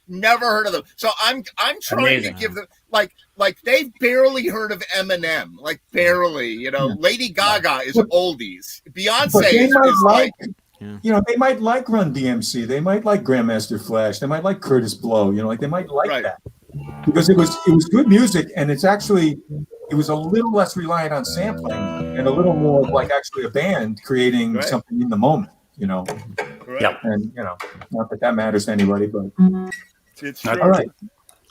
So I'm trying Amazing. to give them like they've barely heard of Eminem, like barely, Lady Gaga is oldies. Beyonce But they is might like, they might like Run DMC. They might like Grandmaster Flash. They might like Curtis Blow. They might like Right. that because it was good music, and it was a little less reliant on sampling and a little more like actually a band creating Right. something in the moment. correct. Yep. And not that matters to anybody, but It's All true. all right.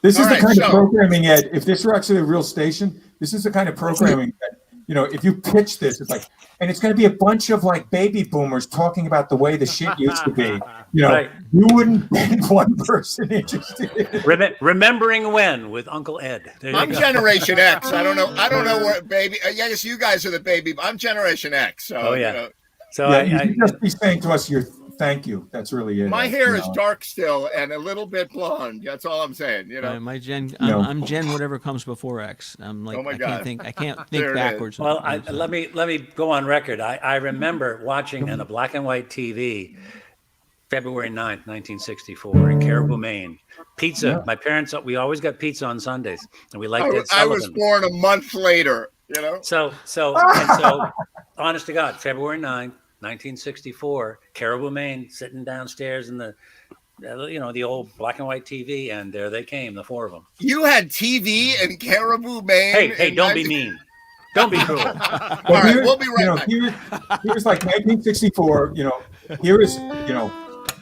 This is All the right, kind of so- programming, Ed. If this were actually a real station, this is the kind of programming that, if you pitch this, it's like, and it's going to be a bunch of like baby boomers talking about the way the shit used to be. Right. You wouldn't be one person interested. Remembering when with Uncle Ed. There you I'm go. Generation X. I don't know where baby. I guess you guys are the baby. I'm Generation X. So, Oh, yeah. So Yeah, I, you I should just be saying to us, thank you. That's really it. my hair is dark still and a little bit blonde. That's all I'm saying. My Gen, No. I'm Gen whatever comes before X. I'm like, Oh my I God. can't think There it is. backwards. well, let me go on record. I remember watching on a black and white TV, February 9th, 1964, in Caribou, Maine. Pizza. Yeah. My parents, we always got pizza on Sundays, and we liked Ed I Sullivan. was born a month later. So, honest to God, February 9th, 1964, Caribou, Maine, sitting downstairs in the old black and white TV, and there they came, the four of them. You had TV in Caribou, Maine. Hey, don't be mean. Don't be cruel. All right, we'll be right back. Here's like 1964. Here is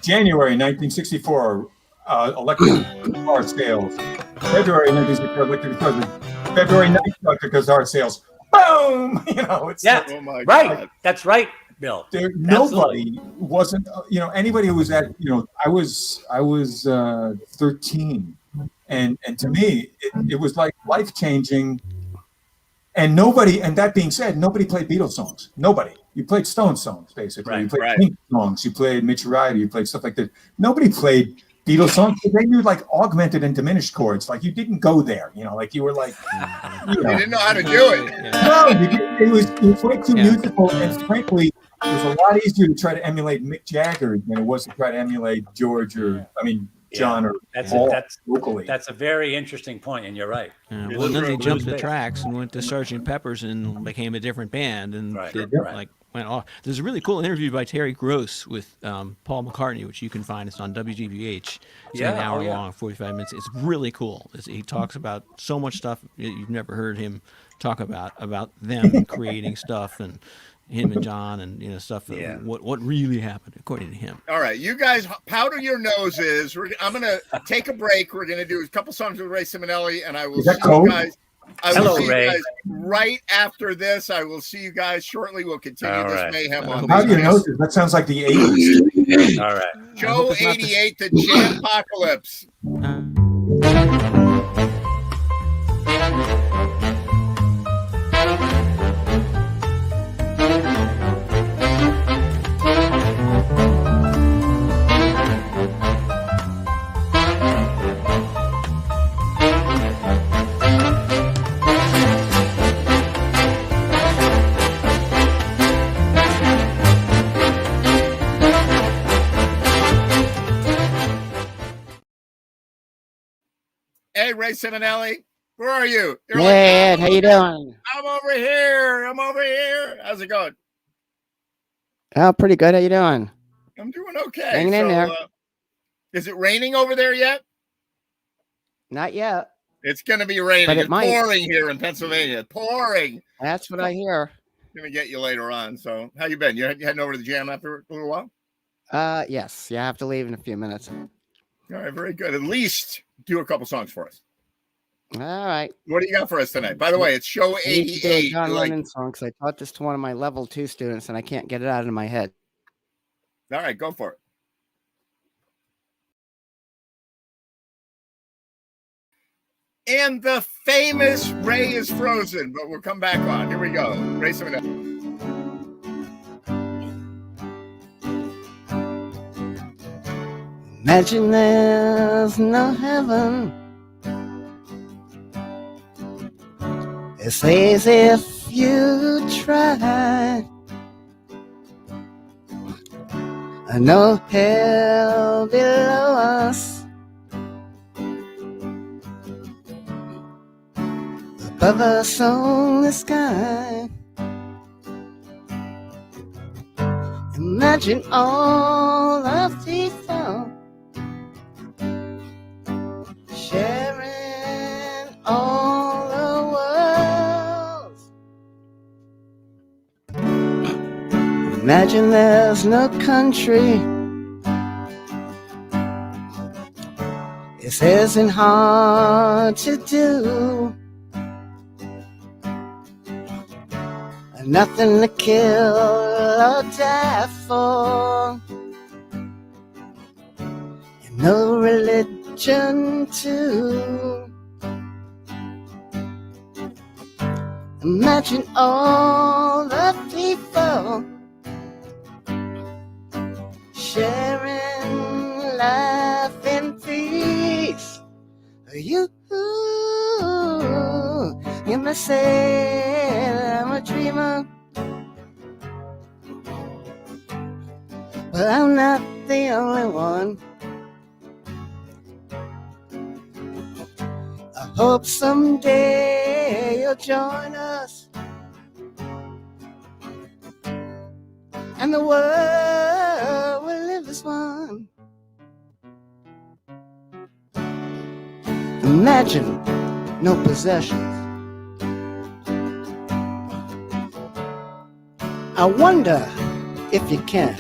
January 1964. Electric car sales. February 1964. Electric cars. February 9th. Electric car sales. Boom. It's Yeah. Oh my Right. God. That's right, Bill. nobody wasn't. Anybody who was at. I was 13, and to me it was like life changing. And that being said, nobody played Beatles songs. Nobody. You played Stone songs, basically. Right, You played right. Pink songs. You played Mitch Ryder. You played stuff like that. Nobody played Beatles songs. They knew like augmented and diminished chords. Like you didn't go there. Like you were like, You didn't know how to do it. no, it was way too Yeah. musical. And frankly, it was a lot easier to try to emulate Mick Jagger than it was to try to emulate George John or Paul locally. That's a very interesting point, and you're right. Yeah, It well, was then they real jumped the blues-based. tracks and went to Sgt. Pepper's and became a different band and Right. did Right. went off. There's a really cool interview by Terry Gross with Paul McCartney, which you can find. It's on WGBH. It's an hour long, 45 minutes. It's really cool. He talks about so much stuff you've never heard him talk about them creating stuff and him and John and stuff. Yeah. What really happened according to him. All right, you guys powder your noses. I'm gonna take a break. We're gonna do a couple songs with Ray Simonelli, and I will Is see that cold? you guys. I will Hello, see Ray. you guys right after this. I will see you guys shortly. We'll continue All this right. mayhem on How do you this. know this? That sounds like the 80s. All right. Joe it's not the- 88, the Jam Apocalypse. Hey, Ray Simonelli, where are you? You're like, Hey, Ed, how you doing? I'm over here. I'm over here. How's it going? Oh, pretty good. How you doing? I'm doing okay. Hanging in there. Is it raining over there yet? Not yet. It's going to be raining. But it It's might. pouring here in Pennsylvania. Pouring. That's what I hear. Going to get you later on. So, how you been? You heading over to the jam after a little while? Yes. Yeah, I have to leave in a few minutes. All right, very good. At least do a couple songs for us. All right. What do you got for us tonight? By the way, it's show I need to do a 88. John You're like, Lennon song because I taught this to one of my level 2 students and I can't get it out of my head. all right, go for it. And the famous Ray is frozen, but we'll come back on. Here we go. Ray Simonelli. Imagine there's no heaven. It's as if you tried. No hell below us. Above us on the sky. Imagine all the people sharing all the world. Imagine there's no country. This isn't hard to do. Nothing to kill or die for. And no religion too. Imagine all the people sharing life in peace. You must say that I'm a dreamer, but I'm not the only one. I hope someday you'll join us, and the world will live as one. Imagine no possessions. I wonder if you can.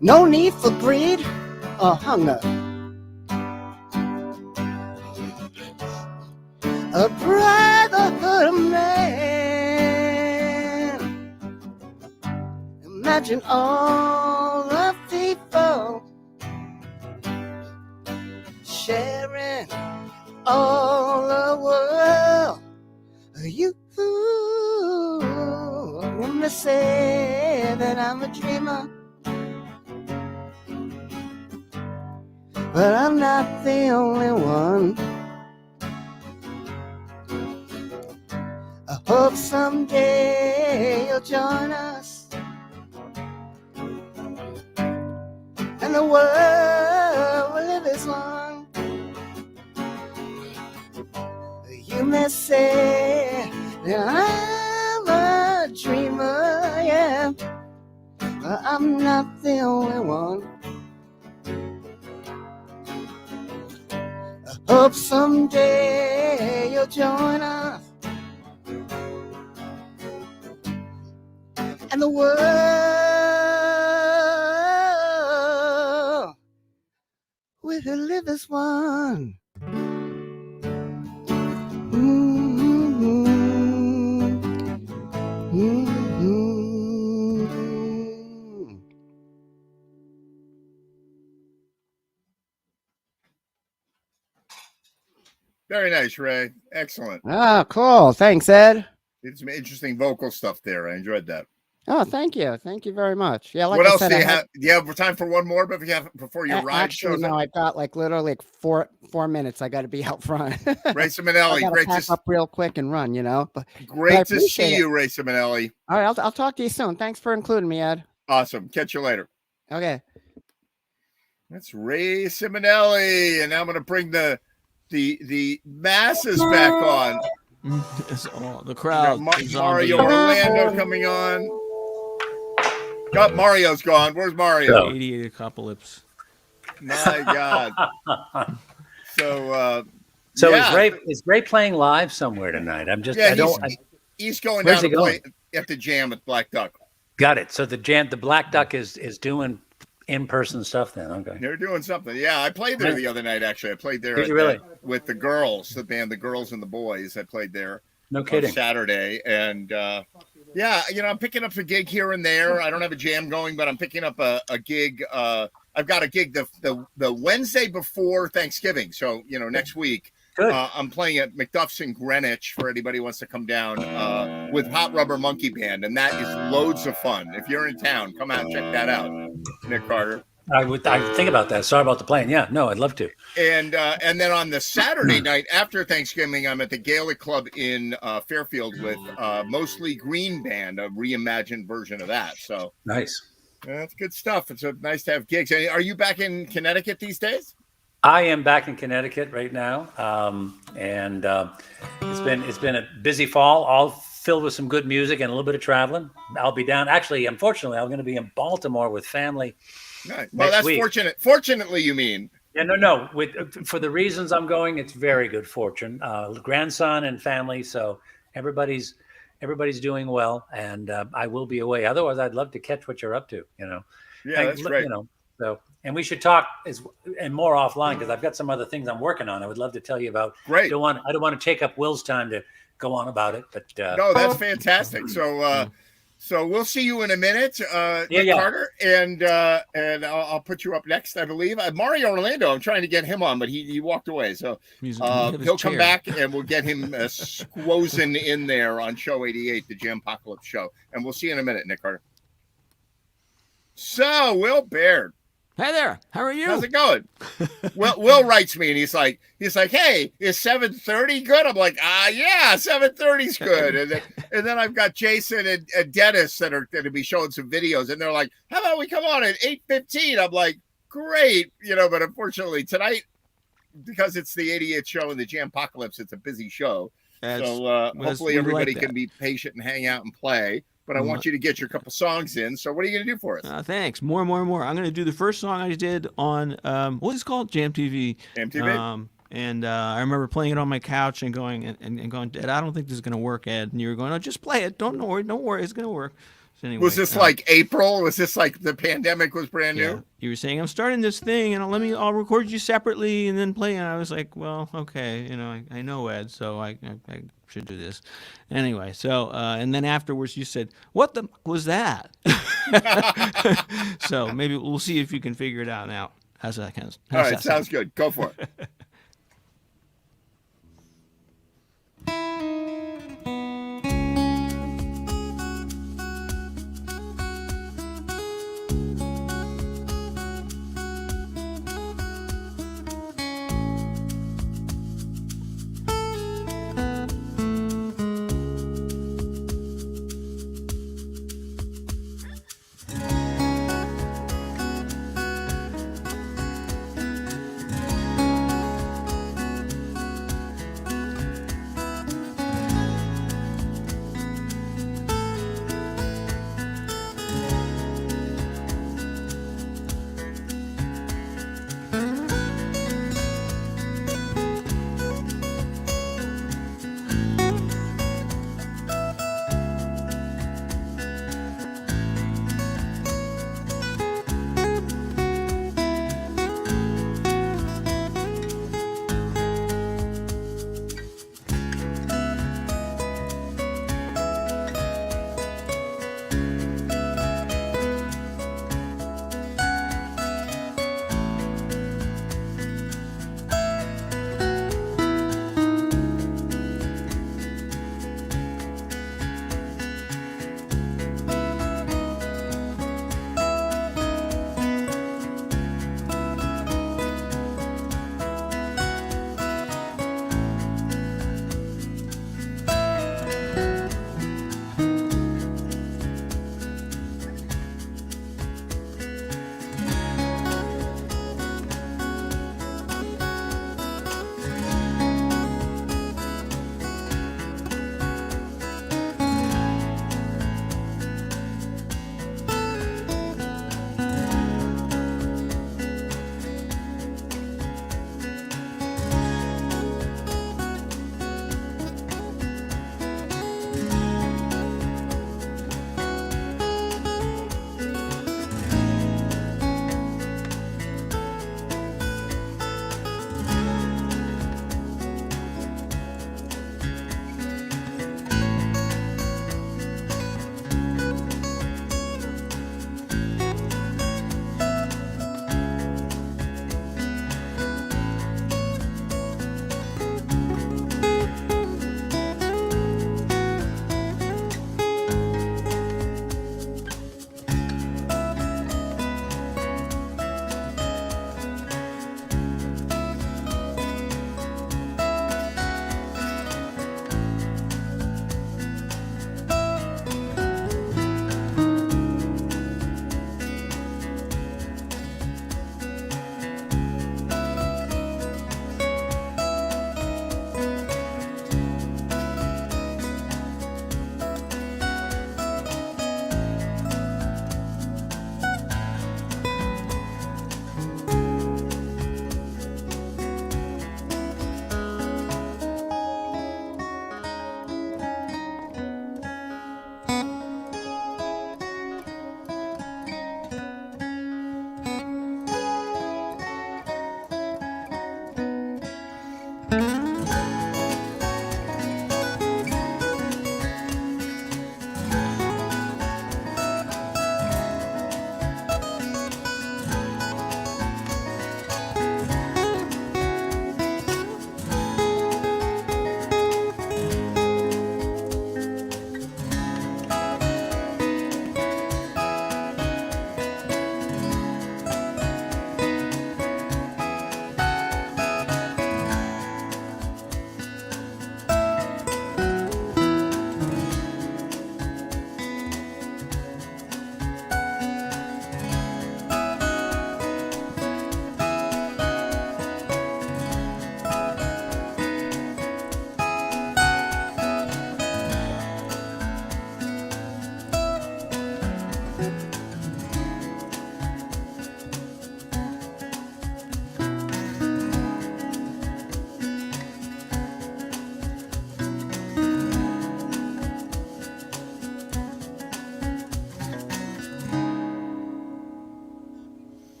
No need for greed or hunger. A brotherhood of man. Imagine all the people sharing all the world. You wanna say that I'm a dreamer, but I'm not the only one. I hope someday you'll join us, and the world will live as one. You may say that I'm a dreamer, yeah, but I'm not the only one. I hope someday you'll join us, and the world will live as one. Very nice, Ray. Excellent. Ah, cool. Thanks, Ed. Did some interesting vocal stuff there. I enjoyed that. Oh, thank you. Thank you very much. Yeah, like What I else said, do you I had- have? Do you have time for one more? But before your ride Actually, shows no, up? I've got like literally like four minutes. I got to be out front. Ray I Simonelli, got to great pack to up real quick and run, you know. But I great to appreciate see it. you, Ray Simonelli. All right, I'll talk to you soon. Thanks for including me, Ed. Awesome. Catch you later. Okay. That's Ray Simonelli, and now I'm going to bring the masses back on. It's all, the We crowd. got is Mario on Orlando coming on. Got Mario's gone. Where's Mario? So- the 88 apocalypse. My God. So, So yeah. is Ray playing live somewhere tonight? Yeah, he's going Where's down he to play at the Jam at Black Duck. got it. So the Black Duck is doing in-person stuff then. Okay. They're doing something. Yeah, I played there the other night, actually. I played there Did you really? with the girls, the band, the Girls and the Boys. I played there No kidding. on Saturday. And, yeah, I'm picking up a gig here and there. I don't have a jam going, but I'm picking up a gig. I've got a gig the Wednesday before Thanksgiving. So, next week. Good. I'm playing at McDuff's in Greenwich for anybody who wants to come down with Hot Rubber Monkey Band, and that is loads of fun. If you're in town, come out and check that out, Nick Carter. I think about that. Sorry about the plane. Yeah, no, I'd love to. And then on the Saturday night after Thanksgiving, I'm at the Gaelic Club in Fairfield with Mostly Green Band, a reimagined version of that. So nice. That's good stuff. It's nice to have gigs. Are you back in Connecticut these days? I am back in Connecticut right now, and it's been a busy fall, all filled with some good music and a little bit of traveling. I'll be down. Actually, unfortunately, I'm going to be in Baltimore with family. Nice. Well, that's week. fortunate. Fortunately, you mean? Yeah, no. For the reasons I'm going, it's very good fortune. Grandson and family, so everybody's doing well, and I will be away. Otherwise, I'd love to catch what you're up to. Yeah, that's great. So. And we should talk and more offline because I've got some other things I'm working on. I would love to tell you about. Great. I don't want to take up Will's time to go on about it, but no, that's fantastic. So we'll see you in a minute, Nick Carter, and I'll put you up next, I believe. Mario Orlando, I'm trying to get him on, but he walked away. So he'll come back and we'll get him squozing in there on Show 88, the Jam-pocalypse show, and we'll see you in a minute, Nick Carter. So Will Baird. Hey there, how are you? How's it going? Will writes me and he's like, hey, is 7:30 good? I'm like, yeah, 7:30's good. And then I've got Jason and Dennis that are going to be showing some videos, and they're like, how about we come on at 8:15? I'm like, great, but unfortunately tonight, because it's the 88th show in the Jam-pocalypse, it's a busy show. So hopefully everybody can be patient and hang out and play. But I want you to get your couple songs in. So what are you going to do for us? Thanks. More. I'm going to do the first song I did on, what is it called? Jam TV. Jam TV. And I remember playing it on my couch and going, Ed, I don't think this is going to work, Ed. And you were going, no, just play it. Don't worry. It's going to work. So anyway, was this like April? Was this like the pandemic was brand new? You were saying, I'm starting this thing, and I'll record you separately and then play. And I was like, well, okay. I know Ed, so I should do this. Anyway, so, and then afterwards you said, what the was that? So maybe we'll see if you can figure it out now. How's that? All right, sounds good. Go for it.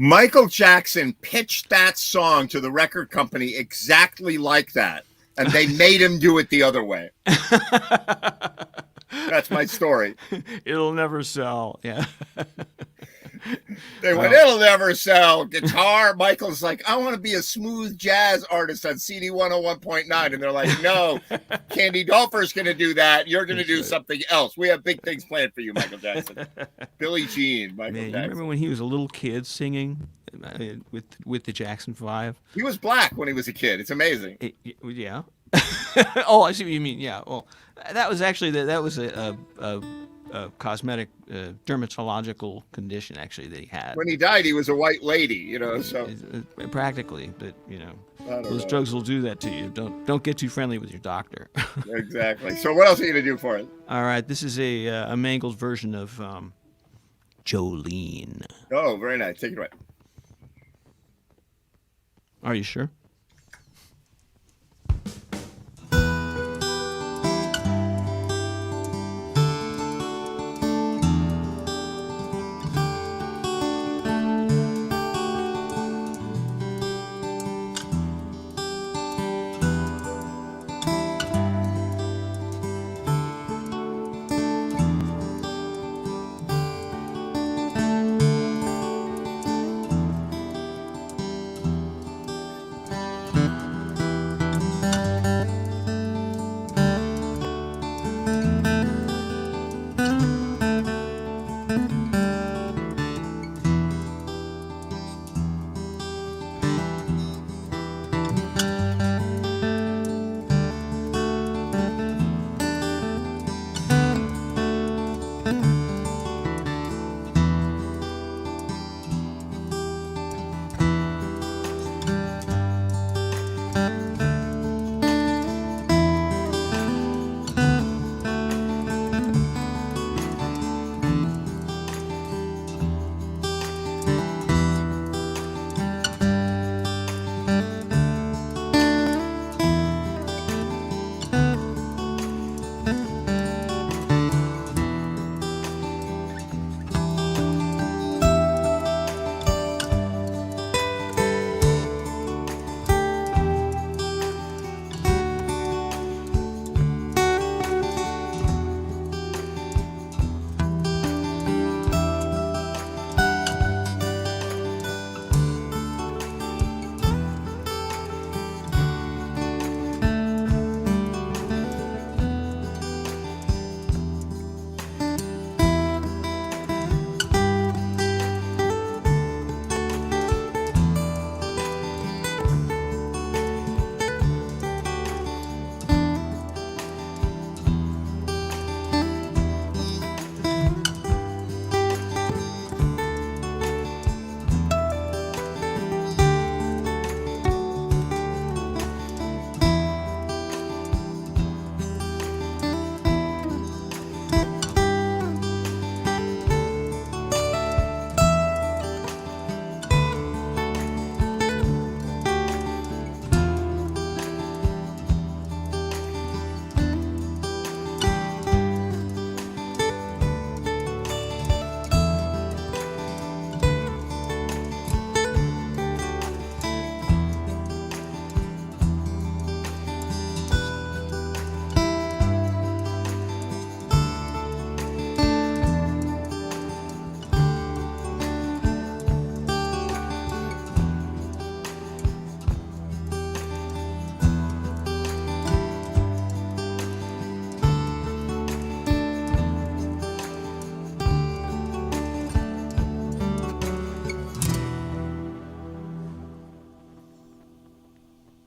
Michael Jackson pitched that song to the record company exactly like that, and they made him do it the other way. That's my story. It'll never sell. Yeah. They went, it'll never sell. Guitar. Michael's like, I want to be a smooth jazz artist on CD 101.9. And they're like, no, Candy Dolfer's going to do that. You're going to do something else. We have big things planned for you, Michael Jackson. Billie Jean, Michael Man, Jackson. you remember when he was a little kid singing with the Jackson 5? He was black when he was a kid. It's amazing. Yeah. Oh, I see what you mean. Yeah. Well, that was actually that was a cosmetic dermatological condition actually that he had. When he died, he was a white lady, you know. So practically, but you know, those know. drugs will do that to you. Don't get too friendly with your doctor. Exactly. So what else are you gonna do for it? All right, this is a mangled version of Jolene. Oh, very nice. Take it away. Are you sure?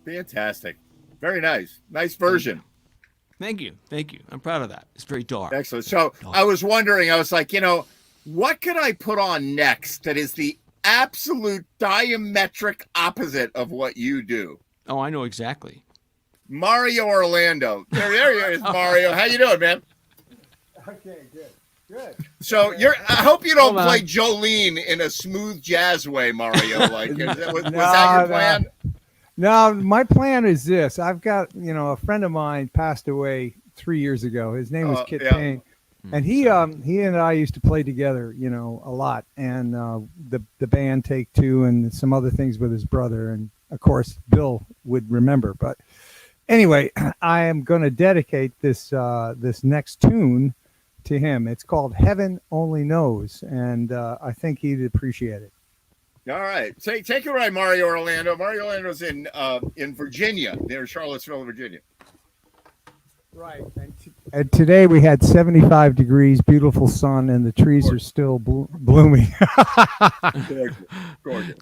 Fantastic. Very nice. Nice version. Thank you. I'm proud of that. It's very dark. Excellent. So I was wondering, I was like, what could I put on next that is the absolute diametric opposite of what you do? Oh, I know exactly. Mario Orlando. There he is, Mario. How you doing, man? Okay, good. So I hope you don't play Jolene in a smooth jazz way, Mario. Like, was that your plan? No, my plan is this. I've got, a friend of mine passed away 3 years ago. His name was Kit Payne. And he and I used to play together, you know, a lot, and the band Take Two and some other things with his brother, and of course Bill would remember. But anyway, I am going to dedicate this this next tune to him. It's called "Heaven Only Knows," and I think he'd appreciate it. All right, take it away, Mario Orlando. Mario Orlando's in Virginia, near Charlottesville, Virginia. Right. And today we had 75 degrees, beautiful sun, and the trees are still blooming. Gorgeous.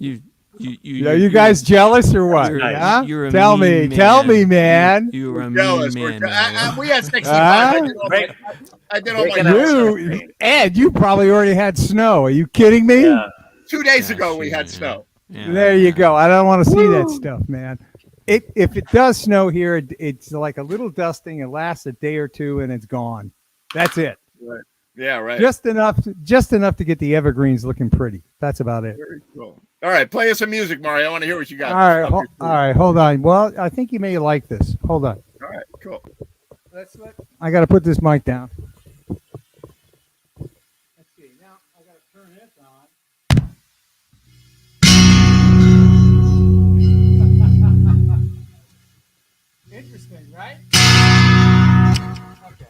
You guys jealous or what? Nice. You're a Tell mean me, man. You're a Jealous. mean man. We had 65. I did all Breaking my out. You, Ed, you probably already had snow. Are you kidding me? Yeah. 2 days ago. Gosh, We had yeah. snow. Yeah. There you go. I don't want to see that stuff, man. If it does snow here, it's like a little dusting. It lasts a day or two, and it's gone. That's it. Right. Yeah, right. Just enough to get the evergreens looking pretty. That's about it. Very cool. All right, play us some music, Mario. I want to hear what you got. All right, hold on. Well, I think you may like this. Hold on. All right, cool. I got to put this mic down. Let's see. Now I got to turn this on. Interesting, right? Okay.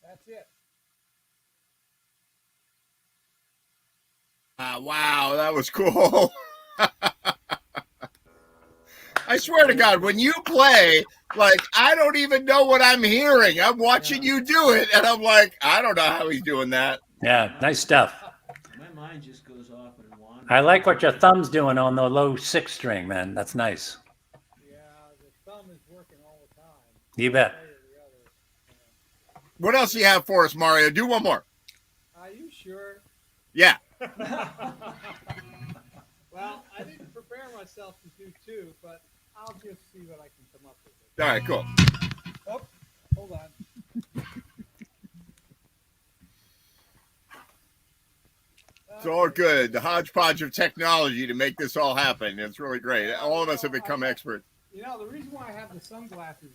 That's it. Wow, that was cool. I swear to God, when you play, like, I don't even know what I'm hearing. I'm watching you do it, and I'm like, I don't know how he's doing that. Yeah, nice stuff. My mind just goes off and wanders. I like what your thumb's doing on the low 6 string, man. That's nice. Yeah, the thumb is working all the time. You bet. What else do you have for us, Mario? Do one more. Are you sure? Yeah. Well, I didn't prepare myself to do two, but I'll just see what I can come up with. All right, cool. Oh, hold on. It's all good. The hodgepodge of technology to make this all happen. It's really great. All of us have become experts. You know, the reason why I have the sunglasses.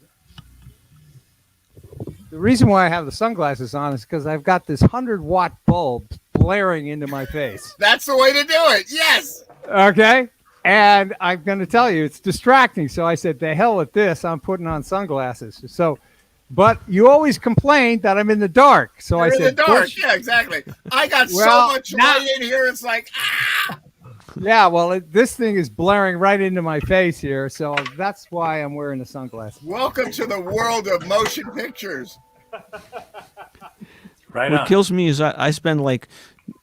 The reason why I have the sunglasses on is because I've got this 100-watt bulb blaring into my face. That's the way to do it. Yes. Okay. And I'm going to tell you, it's distracting. So I said, the hell with this. I'm putting on sunglasses. So, but you always complain that I'm in the dark. So You're I said, in the dark. "Bush." Yeah, exactly. I got Well, so much now- light in here. It's like, ah. Yeah, well, this thing is blaring right into my face here. So that's why I'm wearing the sunglasses. Welcome to the world of motion pictures. Right What on. kills me is I spend like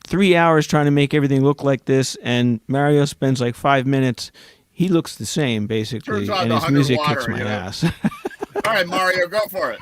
3 hours trying to make everything look like this, and Mario spends like 5 minutes. He looks the same basically, Turns on and the his music 100 kicks water, my you know? ass. All right, Mario, go for it.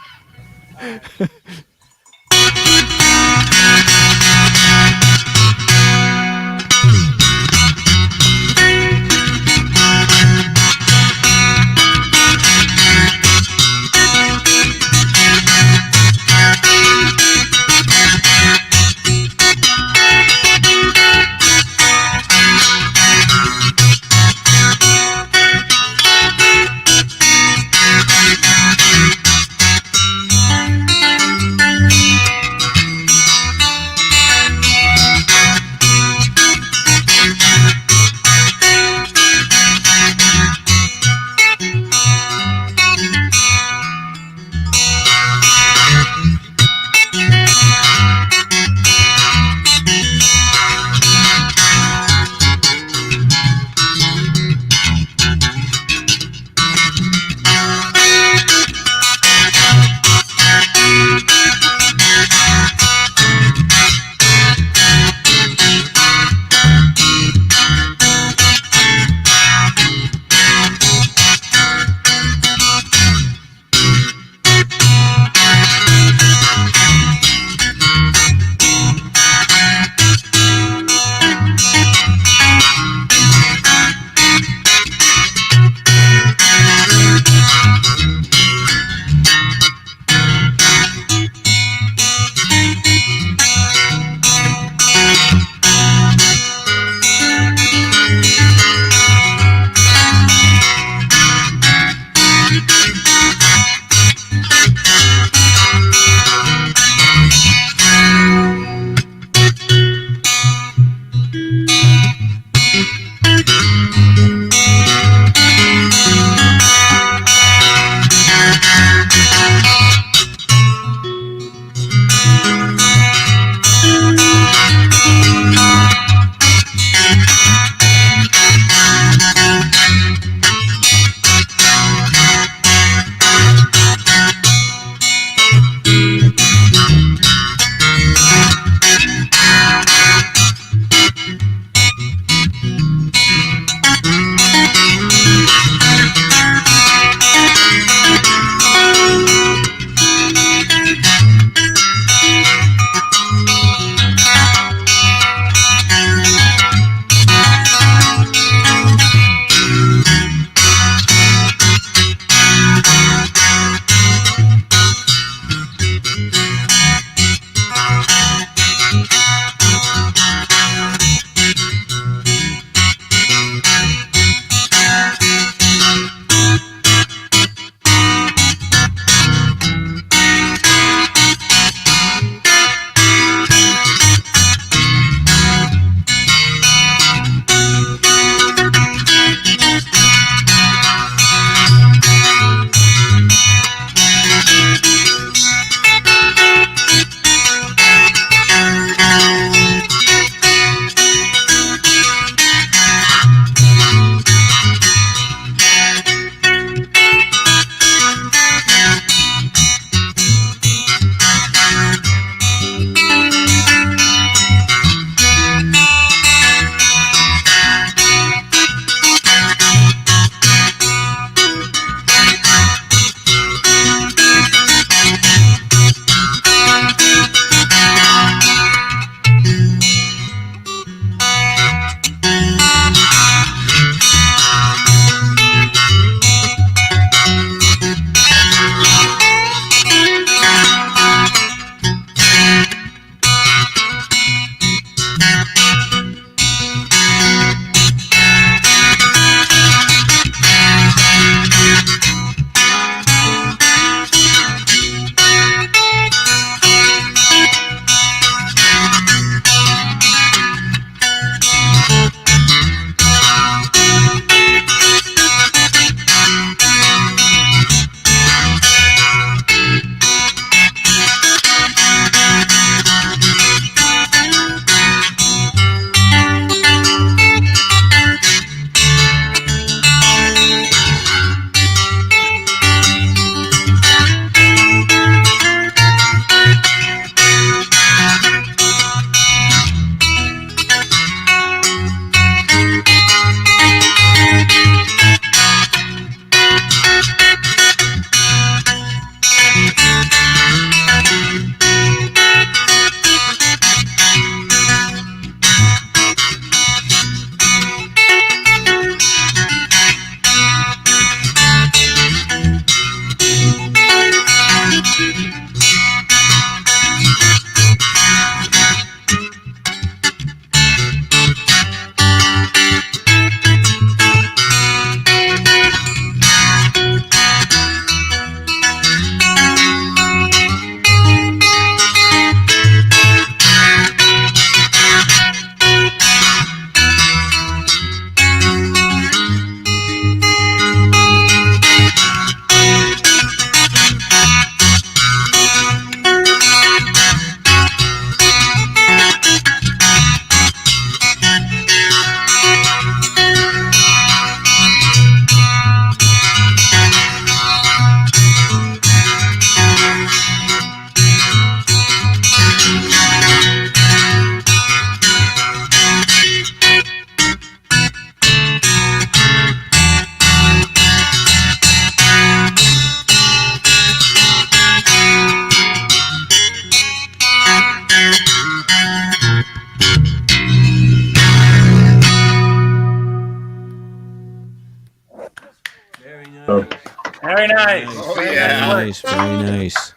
Very nice. Oh, Very yeah. nice work. Very nice.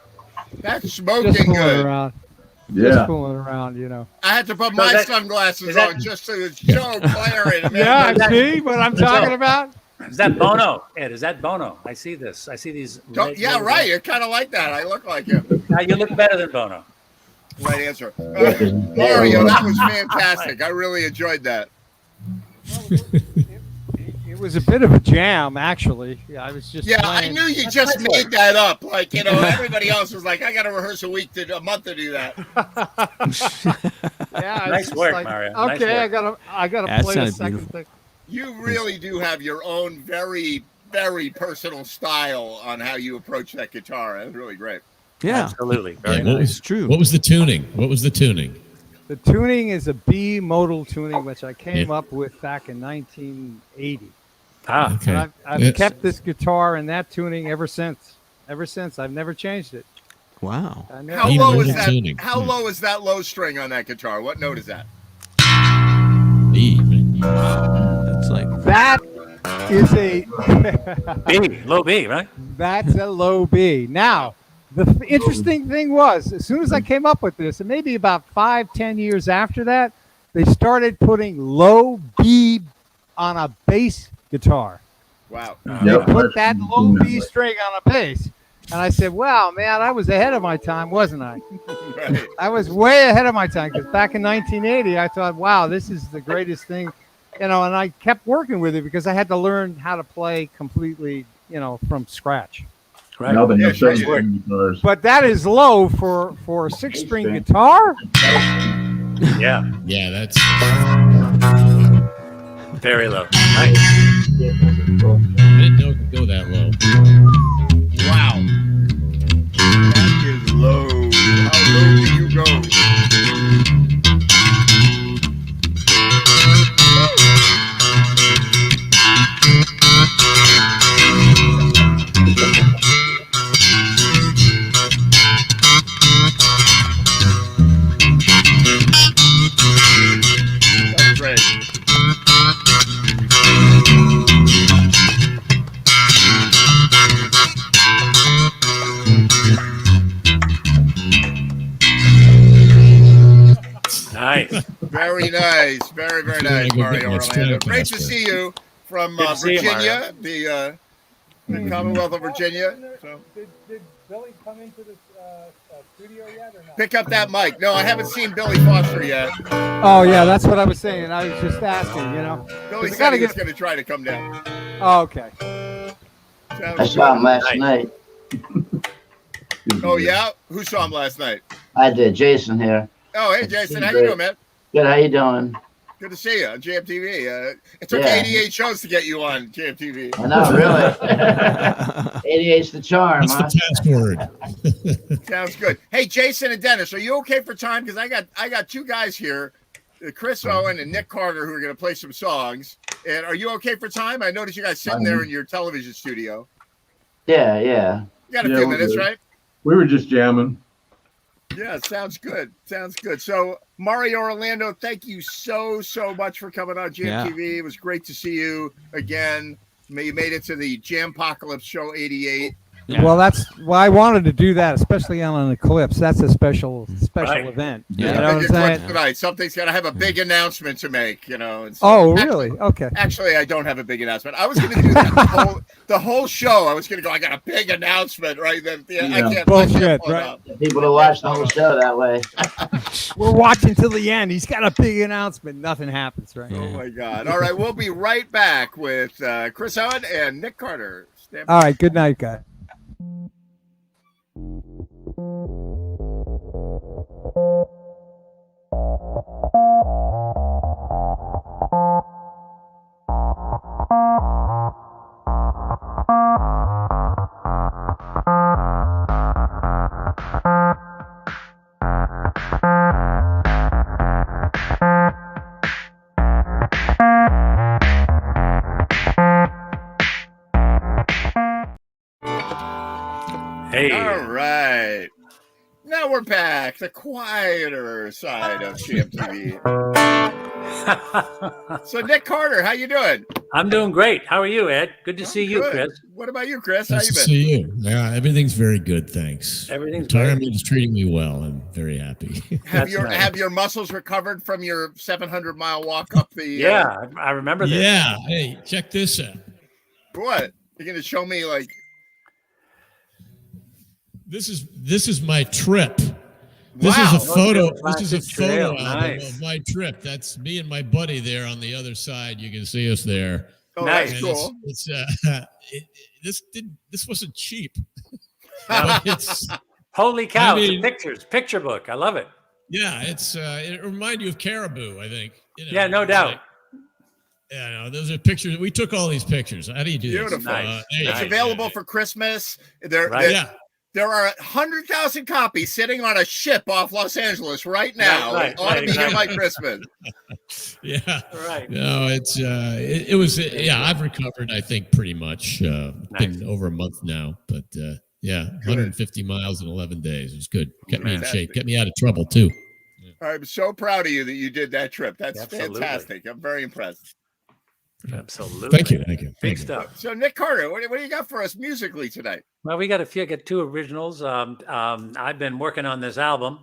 That's Just smoking fooling good. around. Yeah. Just fooling around, you know. I had to put So my that- sunglasses is that- on just so it's Joe glaring. And Yeah, that- see what I'm talking about? Is that Bono? Ed, is that Bono? I see this. I see these. Yeah, right. You're kind of like that. I look like him. Now you look better than Bono. Right answer. Mario, that was fantastic. I really enjoyed that. It was a bit of a jam, actually. Yeah, I was just Yeah, I playing. knew you just made that up. Like, you know, everybody else was like, I got to rehearse a month to do that. Yeah, Nice it's work, like, Mario. Nice Okay, work. I gotta That play the sounded second beautiful. thing. You really do have your own very, very personal style on how you approach that guitar. That's really great. Yeah, Absolutely. Yeah, Very what nice. was true. What was the tuning? What was the tuning? The tuning is a B modal tuning, which I came Yeah. up with back in 1980. Ah, Okay. And I've Yes. kept this guitar in that tuning ever since. Ever since, I've never changed it. Wow. I never How Even low with is the that? tuning. How low is that low string on that guitar? What note is that? E, man. That's like That is a B, low B, right? that's a low B. Now, the interesting thing was, as soon as I came up with this, and maybe about 5-10 years after that, they started putting low B on a bass guitar. Wow. They put that low B string on a bass. And I said, wow, man, I was ahead of my time, wasn't I? Right. I was way ahead of my time because back in 1980, I thought, wow, this is the greatest thing, you know, and I kept working with it because I had to learn how to play completely, you know, from scratch. Right. Now they Yeah, have sure, seven guitars. But that is low for a six-string guitar. Yeah, Yeah, that's very low. Nice. I didn't know it could go that low. Wow. That is low. How low do you go? That's great. Nice. Very nice. Very, very nice, If you wanna Mario go get that Orlando. Great to Stratocaster. see you from Good to see you, Virginia, the Commonwealth of Virginia. So Did Billy come into the studio yet or not? pick up that mic. No, I haven't seen Billy Foster yet. Oh, yeah, that's what I was saying. I was just asking, you know. Billy I said gotta he was get- going to try to come down. Oh, okay. Sounds I saw him good. last Nice. night. Oh, yeah? Who saw him last night? I did. Jason here. Oh, hey, Jason. How you Great. doing, man? Good. How you doing? Good to see you on JMTV. It took Yeah. 88 shows to get you on JMTV. I know, really. 88's the charm, What's huh? the password? Sounds good. Hey, Jason and Dennis, are you okay for time? Because I got two guys here, Chris Owen and Nick Carter, who are going to play some songs. And are you okay for time? I noticed you guys sitting there in your television studio. Yeah, yeah. You got a Yeah, few we're minutes, good. right? We were just jamming. Yeah, sounds good. Sounds good. So, Mario Orlando, thank you so much for coming on GMTV. It was great to see you again. You made it to the Jampocalypse Show 88. Yeah. Well, that's why I wanted to do that, especially on an eclipse. That's a special Right. event. Yeah. You know what I'm Eclipse saying? tonight. Something's got to have a big announcement to make, you know. And so, Oh, really? Okay. Actually, I don't have a big announcement. I was going to do that the whole show. I was going to go, I got a big announcement, right? Then I can't Bullshit, pull it right? out. People to watch the whole show that way. We're watching till the end. He's got a big announcement. Nothing happens, right? Oh, my God. All right. We'll be right back with Chris Owen and Nick Carter. Stand by. All right. Good night, guys. Hey. All right. Now we're back. The quieter side of GMTV. So Nick Carter, how you doing? I'm doing great. How are you, Ed? Good to see you, Good. Chris. What about you, Chris? How Nice you to been? see you. Yeah, everything's very good, thanks. Everything's Retirement great. is treating me well. I'm very happy. That's nice. Have your muscles recovered from your 700-mile walk up the? Yeah, I remember this. Yeah. Hey, check this out. What? You're gonna show me like? This is my trip. This Wow. is a photo. This is a Classic trail. photo album Nice. of my trip. That's me and my buddy there on the other side. You can see us there. Oh, Nice. that's And cool. this wasn't cheap. No. But it's Holy cow! I mean- It's a picture book. I love it. yeah. It's it reminds you of Caribou, I think. You know, Yeah, no it's doubt. like- yeah, no, those are pictures. We took all these pictures. How do you do Beautiful. this? Nice. There you It's Nice. go. available for Christmas. Right. Yeah. There are 100,000 copies sitting on a ship off Los Angeles right now. Right, It ought to be here by exactly. Christmas. Yeah. Right. No, it's it was yeah. I've recovered. I think pretty much. Been over a month now, but yeah, 150 miles in 11 days. It was good. Kept me in shape. Kept me out of trouble too. I'm so proud of you that you did that trip. That's Absolutely. fantastic. I'm very impressed. Absolutely. Thank you. Thank you. Big Thank you. stuff. So Nick Carter, what do you got for us musically tonight? Well, we got I got two originals. I've been working on this album,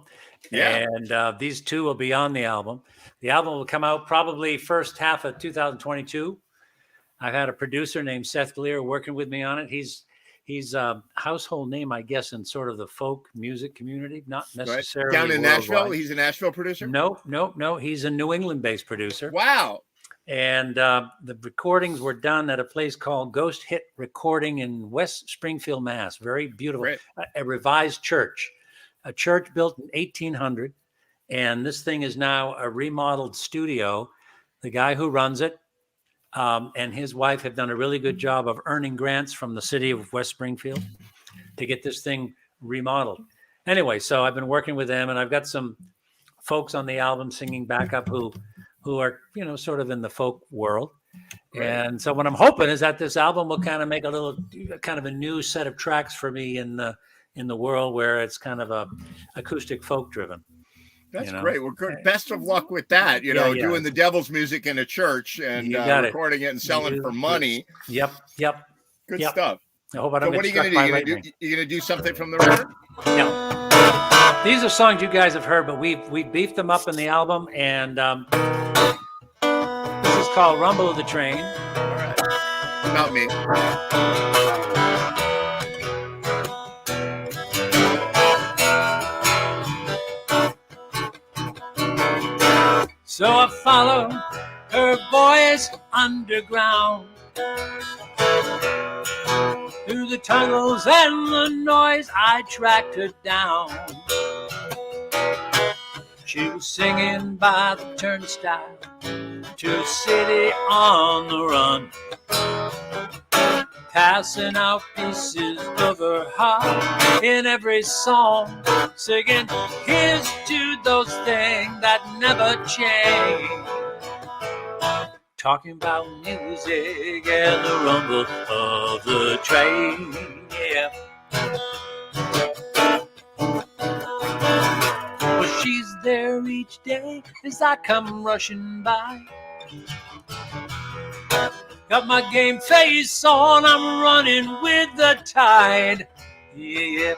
Yeah. and these two will be on the album. The album will come out probably first half of 2022. I've had a producer named Seth Gleer working with me on it. He's a household name, I guess, in sort of the folk music community, not Right. necessarily Down in Nashville. worldwide. He's a Nashville producer. No. He's a New England-based producer. Wow. And the recordings were done at a place called Ghost Hit Recording in West Springfield, Mass. Very beautiful. Great. A revised church, a church built in 1800. And this thing is now a remodeled studio. The guy who runs it and his wife have done a really good job of earning grants from the city of West Springfield to get this thing remodeled. Anyway, so I've been working with them, and I've got some folks on the album singing backup who are, sort of in the folk world. Right. And so what I'm hoping is that this album will kind of make a new set of tracks for me in the world where it's kind of a acoustic folk driven. That's You know? great. Well, good. Best of luck with that. Yeah. Doing the devil's music in a church and You got it. recording it and selling it for money. Yep. Good Yep. stuff. I hope I So don't what are get you struck gonna by do? lightning. You gonna do something from the record? Yeah. These are songs you guys have heard, but we beefed them up in the album, and this is called "Rumble of the Train." All right. About me. So I follow her voice underground through the tunnels and the noise. I tracked her down. She was singing by the turnstile to a city on the run, passing out pieces of her heart in every song, singing, here's to those things that never change. Talking about music and the rumble of the train, yeah. Well, she's there each day as I come rushing by. Got my game face on, I'm running with the tide. Yeah,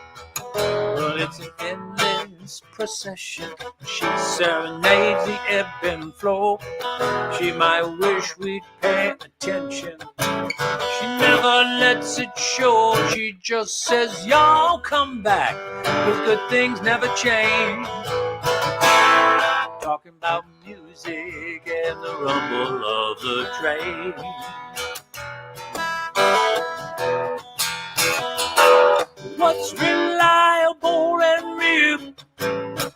well, it's an endless procession. She serenades the ebb and flow. She might wish we'd pay attention. She never lets it show. She just says, y'all come back, 'cause good things never change. Talking about music and the rumble of the train. What's reliable and real?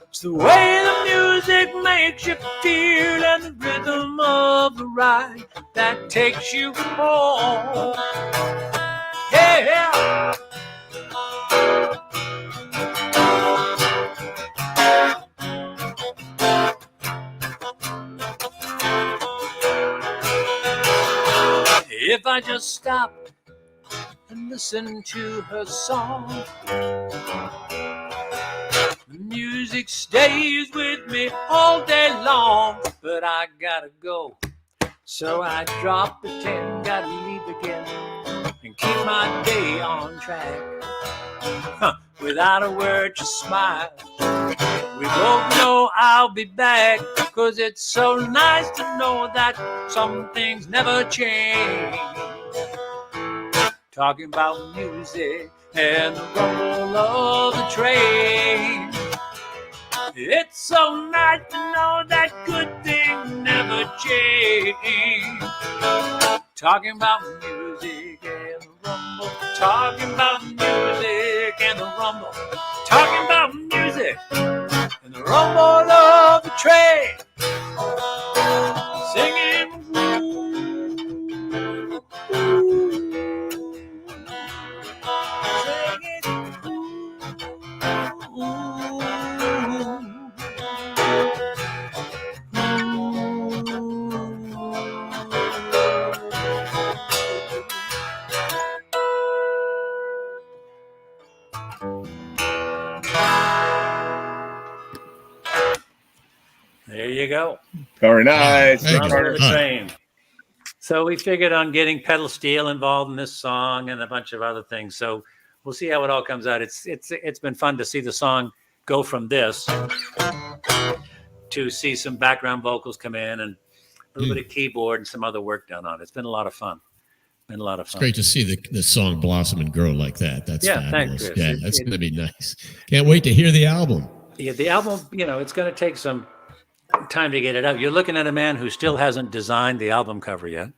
It's the way the music makes you feel, and the rhythm of the ride that takes you home. Yeah. If I just stop and listen to her song, The music stays with me all day long, but I gotta go. So I drop the 10, gotta leave again, and keep my day on track. Without a word, just smile. We both know I'll be back, 'cause it's so nice to know that some things never change. Talking about music and the rumble of the train. It's so nice to know that good things never change. Talking about music and the rumble. Talking about music and the rumble. Talking about music and the rumble of the train. Singing. There you go. Very nice. Thank you. Rumble of the Huh. train. So we figured on getting pedal steel involved in this song and a bunch of other things. So we'll see how it all comes out. It's been fun to see the song go from this to see some background vocals come in and a little bit of keyboard and some other work done on it. It's been a lot of fun. Been a lot of It's fun. great to see the song blossom and grow like that. That's Yeah, thanks, fabulous. Chris. Yeah, that's going to be nice. Can't wait to hear the album. Yeah, the album, it's going to take some time to get it out. You're looking at a man who still hasn't designed the album cover yet.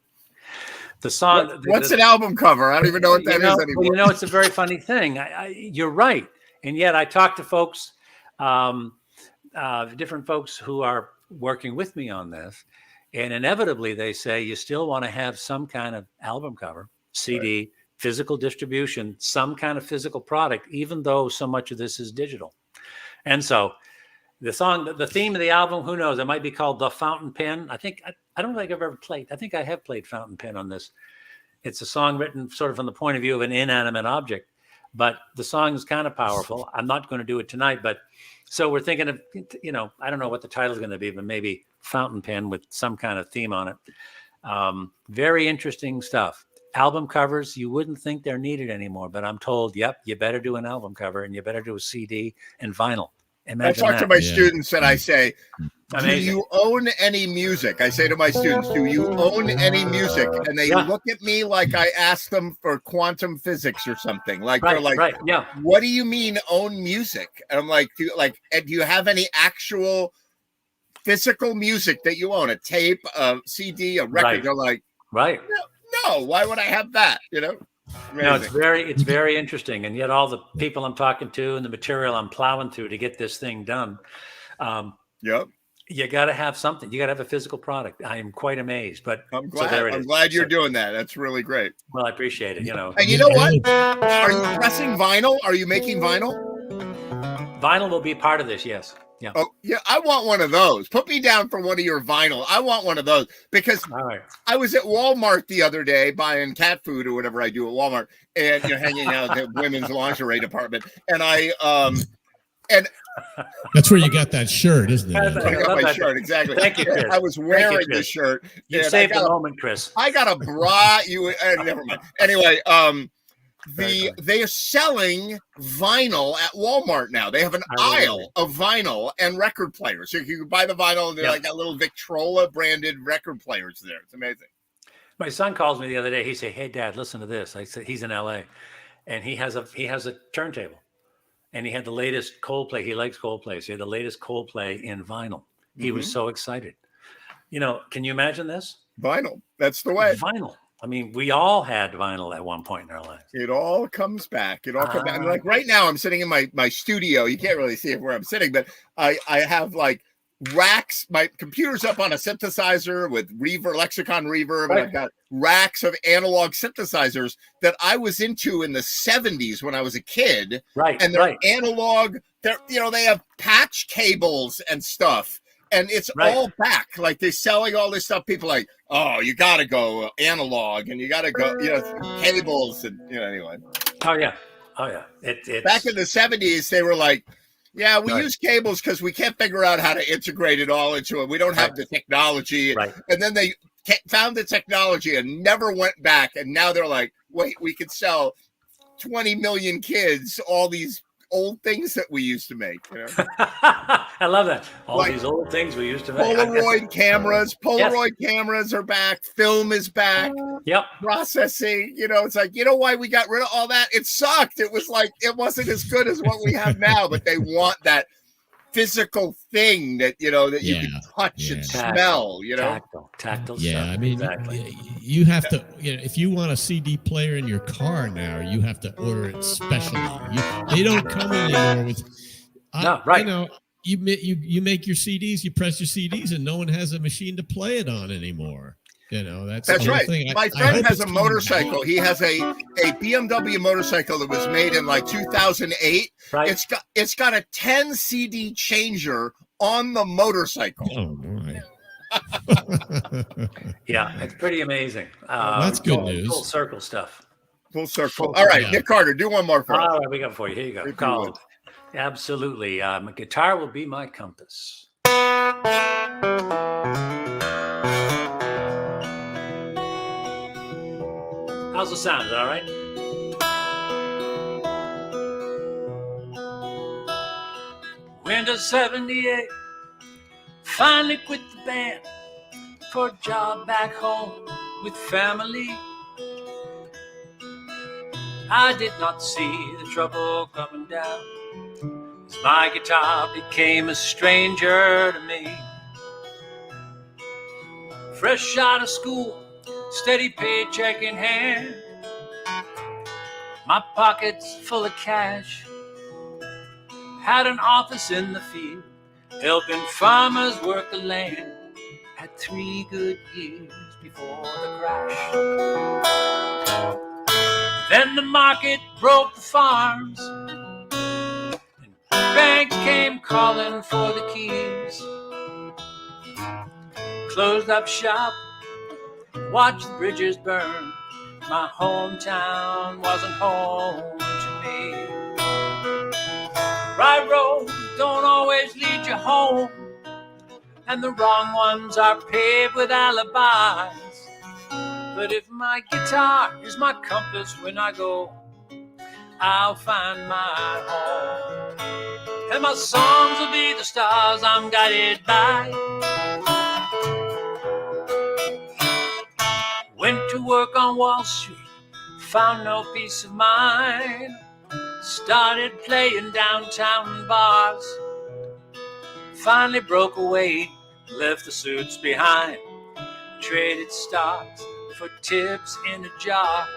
The song. What's an album cover? I don't even know what that is anymore. Well, it's a very funny thing. You're right, and yet I talk to folks, different folks who are working with me on this, and inevitably they say you still want to have some kind of album cover, CD, right, physical distribution, some kind of physical product, even though so much of this is digital. And so the song, the theme of the album, who knows? It might be called The Fountain Pen. I don't think I've ever played. I think I have played Fountain Pen on this. It's a song written sort of from the point of view of an inanimate object, but the song is kind of powerful. I'm not going to do it tonight, but so we're thinking of, I don't know what the title is going to be, but maybe Fountain Pen with some kind of theme on it. Very interesting stuff. Album covers, you wouldn't think they're needed anymore, but I'm told, yep, you better do an album cover and you better do a CD and vinyl. Imagine I talk that. to my students and I say, Amazing. do you own any music? I say to my students, do you own any music? And they look at me like I asked them for quantum physics or something. Like they're like, yeah. What do you mean own music? And I'm like, do you have any actual physical music that you own? A tape, a CD, a record? Right. They're like, right. No, why would I have that? No, it's very interesting, and yet all the people I'm talking to and the material I'm plowing through to get this thing done. Yep. You got to have something. You got to have a physical product. I am quite amazed, but I'm glad you're doing that. That's really great. Well, I appreciate it. And you know what? Are you pressing vinyl? Are you making vinyl? Vinyl will be part of this. Yes. Yeah. Oh, yeah. I want one of those. Put me down for one of your vinyl. I want one of those because I was at Walmart the other day buying cat food or whatever I do at Walmart, and hanging out at the women's lingerie department. And and that's where you got that shirt, isn't it? I got my shirt, exactly. Thank you, Chris. I was wearing the shirt. You saved the moment, Chris. I got a bra. Never mind. Anyway, they are selling vinyl at Walmart now. They have an aisle of vinyl and record players. So you can buy the vinyl and they're like that little Victrola branded record players there. It's amazing. My son calls me the other day. He said, "Hey, Dad, listen to this." I said, he's in LA, and he has a turntable, and he had the latest Coldplay. He likes Coldplay, so he had the latest Coldplay in vinyl. He was so excited. Can you imagine this? Vinyl. That's the way. Vinyl. I mean, we all had vinyl at one point in our lives. It all comes back. It all comes back. I mean, like right now, I'm sitting in my studio. You can't really see it where I'm sitting, but I have like racks. My computer's up on a synthesizer with lexicon reverb, and I've got racks of analog synthesizers that I was into in the 70s when I was a kid. Right. And they're analog. They have patch cables and stuff. And it's all back. Like they're selling all this stuff. People are like, oh, you got to go analog and you got to go, cables and, anyway. Oh, yeah. Back in the 70s, they were like, Yeah, we Right. use cables because we can't figure out how to integrate it all into it. We don't have the technology. Right. And then they found the technology and never went back. And now they're like, wait, we could sell 20 million kids all these old things that we used to make. You know? I love that. All Like these old things we used to make. Polaroid cameras are back. Film is back. Yep. Processing, it's like, why we got rid of all that? It sucked. It was like, it wasn't as good as what we have now, but they want that physical thing that, that you can touch and smell, Tactile Yeah, stuff. I mean, exactly. you have to, if you want a CD player in your car now, you have to order it specially. They don't come anymore with, No, right. You make your CDs, you press your CDs, and no one has a machine to play it on anymore. That's the whole right. thing. My friend has a motorcycle. He has a BMW motorcycle that was made in like 2008. Right. It's got a 10 CD changer on the motorcycle. Oh my. Yeah, it's pretty amazing. That's good news. Full circle stuff. Full circle. All right, Nick Carter, do one more for us. All right, we got for you. Here you go. Called. Absolutely. My guitar will be my compass. How's the sound? Is that all right? Winter 78. Finally quit the band for a job back home with family. I did not see the trouble coming down as my guitar became a stranger to me. Fresh out of school, steady paycheck in hand, my pockets full of cash. Had an office in the field, helping farmers work the land. Had 3 good years before the crash. Then the market broke the farms, and banks came calling for the keys. Closed up shop, watched the bridges burn. My hometown wasn't home to me. Right roads don't always lead you home, and the wrong ones are paved with alibis. But if my guitar is my compass when I go, I'll find my home. And my songs will be the stars I'm guided by. Went to work on Wall Street, found no peace of mind. Started playing downtown bars. Finally broke away, left the suits behind. Traded stocks for tips in a jar.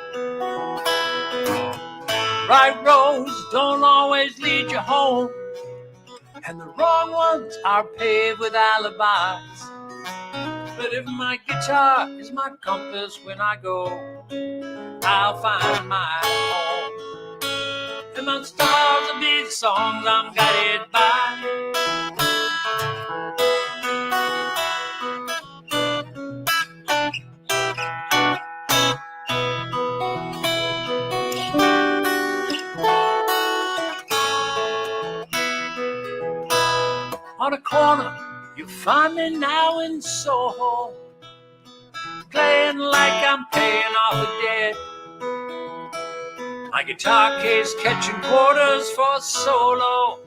Right roads don't always lead you home, and the wrong ones are paved with alibis. But if my guitar is my compass when I go, I'll find my home. And my stars will be the songs I'm guided by. On a corner, you find me now in Soho, playing like I'm paying off the debt. My guitar case catching quarters for a solo,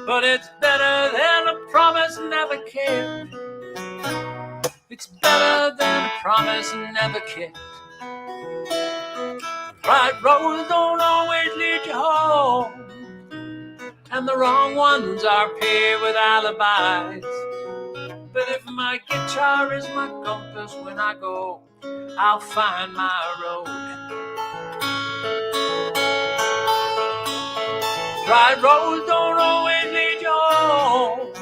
but it's better than a promise never kept. It's better than a promise never kept. Right roads don't always lead you home, and the wrong ones are paved with alibis. But if my guitar is my compass when I go, I'll find my road. Right roads don't always lead you home,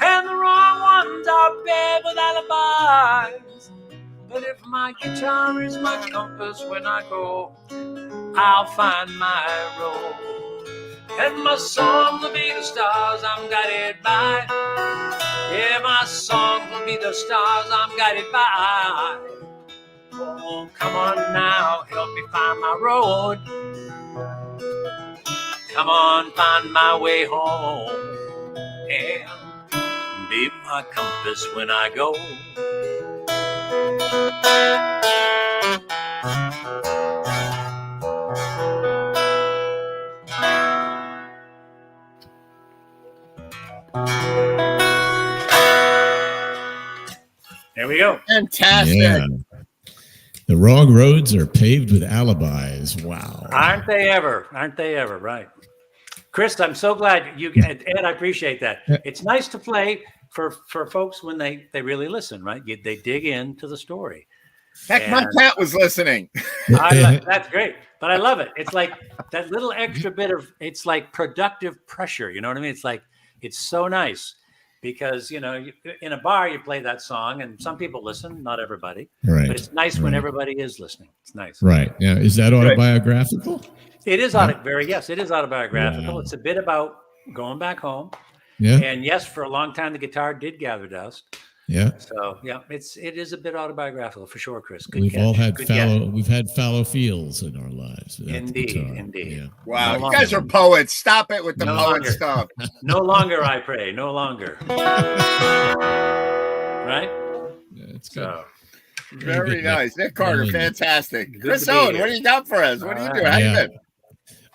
and the wrong ones are paved with alibis. But if my guitar is my compass when I go, I'll find my road. And my songs will be the stars I'm guided by. Yeah, my songs will be the stars I'm guided by. Oh, come on now, help me find my road. come on, find my way home, and be my compass when I go. There we go. Fantastic. Yeah. The wrong roads are paved with alibis. Wow. Aren't they ever? Aren't they ever? Right. Chris, I'm so glad you, Ed, I appreciate that. It's nice to play for folks when they really listen, right? They dig into the story. Heck, my cat was listening. That's great. But I love it. It's like that little extra bit of, it's like productive pressure. You know what I mean? It's like, it's so nice. Because, you know, in a bar, you play that song and some people listen, not everybody. Right. But it's nice when everybody is listening. It's nice. Right. Yeah. Is that autobiographical? It is yes, it is autobiographical. Wow. It's a bit about going back home. Yeah. And yes, for a long time, the guitar did gather dust. Yeah. So yeah, it is a bit autobiographical for sure, Chris. Good We've catch. all had Good we've had fallow fields in our lives. Indeed. Yeah. Wow, you guys are poets. Stop it with the poet stuff. No longer I pray. No longer. Right? That's good. So, very nice. Nick Carter, fantastic. Good Chris to be Owen, here. what do you got for us? What do you do? How you been?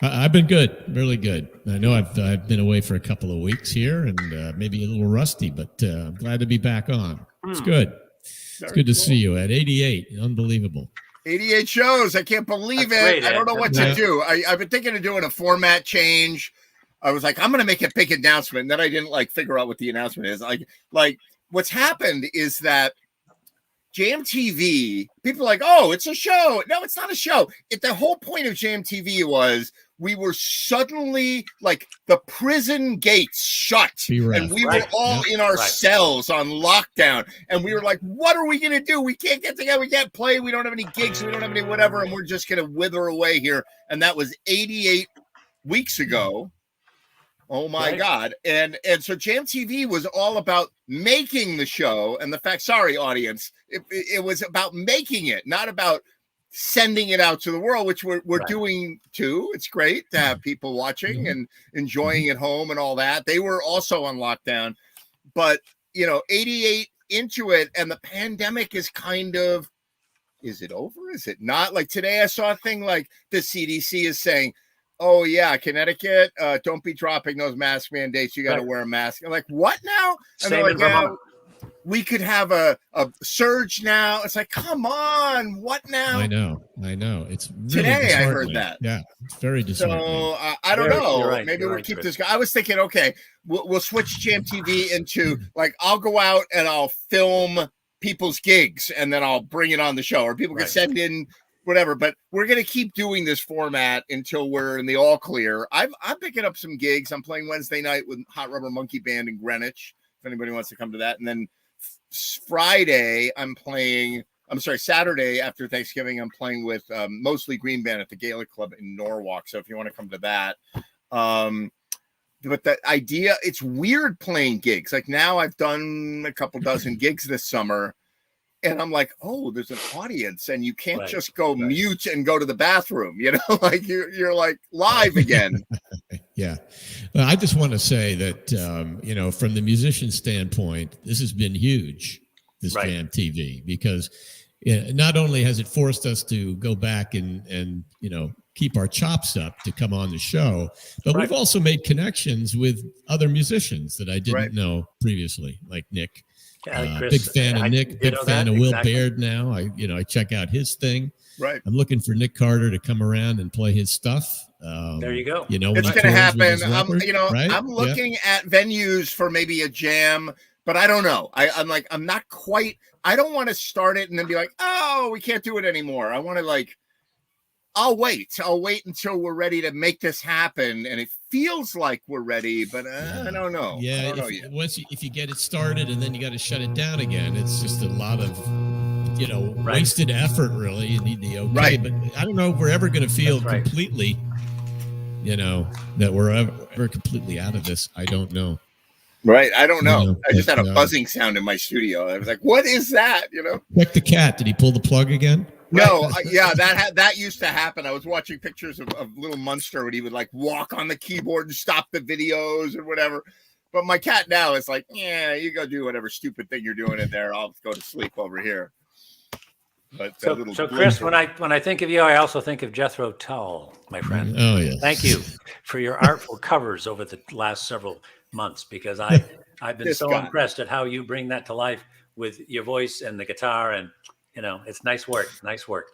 I've been good, really good. I know I've been away for a couple of weeks here and maybe a little rusty, but I'm glad to be back on. It's good. It's good to see you at 88. Unbelievable. 88 shows. I can't believe That's it. great, I don't know Ed. what to do. I've been thinking of doing a format change. I was like, I'm going to make a big announcement. And then I didn't figure out what the announcement is. Like what's happened is that JMTV, people are like, oh, it's a show. No, it's not a show. The whole point of JMTV was we were suddenly like the prison gates shut and we were all in our cells on lockdown. And we were like, what are we going to do? We can't get together. We can't play. We don't have any gigs. We don't have any whatever. And we're just going to wither away here. And that was 88 weeks ago. Oh my God. And so Jam TV was all about making the show and the fact, sorry, audience, it was about making it, not about sending it out to the world, which we're doing too. It's great to have people watching and enjoying at home and all that. They were also on lockdown, but 88 into it. And the pandemic is kind of, is it over? Is it not? Like today I saw a thing like the CDC is saying, oh yeah, Connecticut, don't be dropping those mask mandates. You got to wear a mask. I'm like, what now? And they're like, we could have a surge now. It's like, come on, what now? I know. It's really today I heard that. Yeah, it's very disheartening. So I don't know. Maybe we'll keep this going. I was thinking, okay, we'll switch Jam TV into like I'll go out and I'll film people's gigs and then I'll bring it on the show, or people can send in whatever, but we're going to keep doing this format until we're in the all clear. I'm picking up some gigs. I'm playing Wednesday night with Hot Rubber Monkey Band in Greenwich, if anybody wants to come to that. And then Saturday after Thanksgiving, I'm playing with Mostly Green Band at the Gaelic Club in Norwalk. So if you want to come to that, but the idea, it's weird playing gigs. Like now I've done a couple dozen gigs this summer. And I'm like, oh, there's an audience, and you can't just go mute and go to the bathroom, like you're like live again. Yeah. Well, I just want to say that, from the musician standpoint, this has been huge, this Jam TV, because not only has it forced us to go back and keep our chops up to come on the show, but we've also made connections with other musicians that I didn't know previously, like Nick. Big fan of Nick, big fan of Will Baird now. I check out his thing. Right. I'm looking for Nick Carter to come around and play his stuff. There you go. It's going to happen. I'm looking at venues for maybe a jam, but I don't know. I'm not quite, I don't want to start it and then be like, oh, we can't do it anymore. I want to I'll wait until we're ready to make this happen. And it feels like we're ready, but I don't know. Yeah. If you get it started and then you got to shut it down again, it's just a lot of, wasted effort, really. You need the okay. But I don't know if we're ever going to feel completely, that we're ever completely out of this. I don't know. Right. I don't know. I just had a buzzing sound in my studio. I was like, what is that? Check the cat. Did he pull the plug again? No, that used to happen. I was watching pictures of little Munster when he would like walk on the keyboard and stop the videos or whatever. But my cat now is like, yeah, you go do whatever stupid thing you're doing in there. I'll go to sleep over here. But so Chris, when I think of you, I also think of Jethro Tull, my friend. Oh yeah. Thank you for your artful covers over the last several months, because I've been so impressed at how you bring that to life with your voice and the guitar, and it's nice work. Nice work.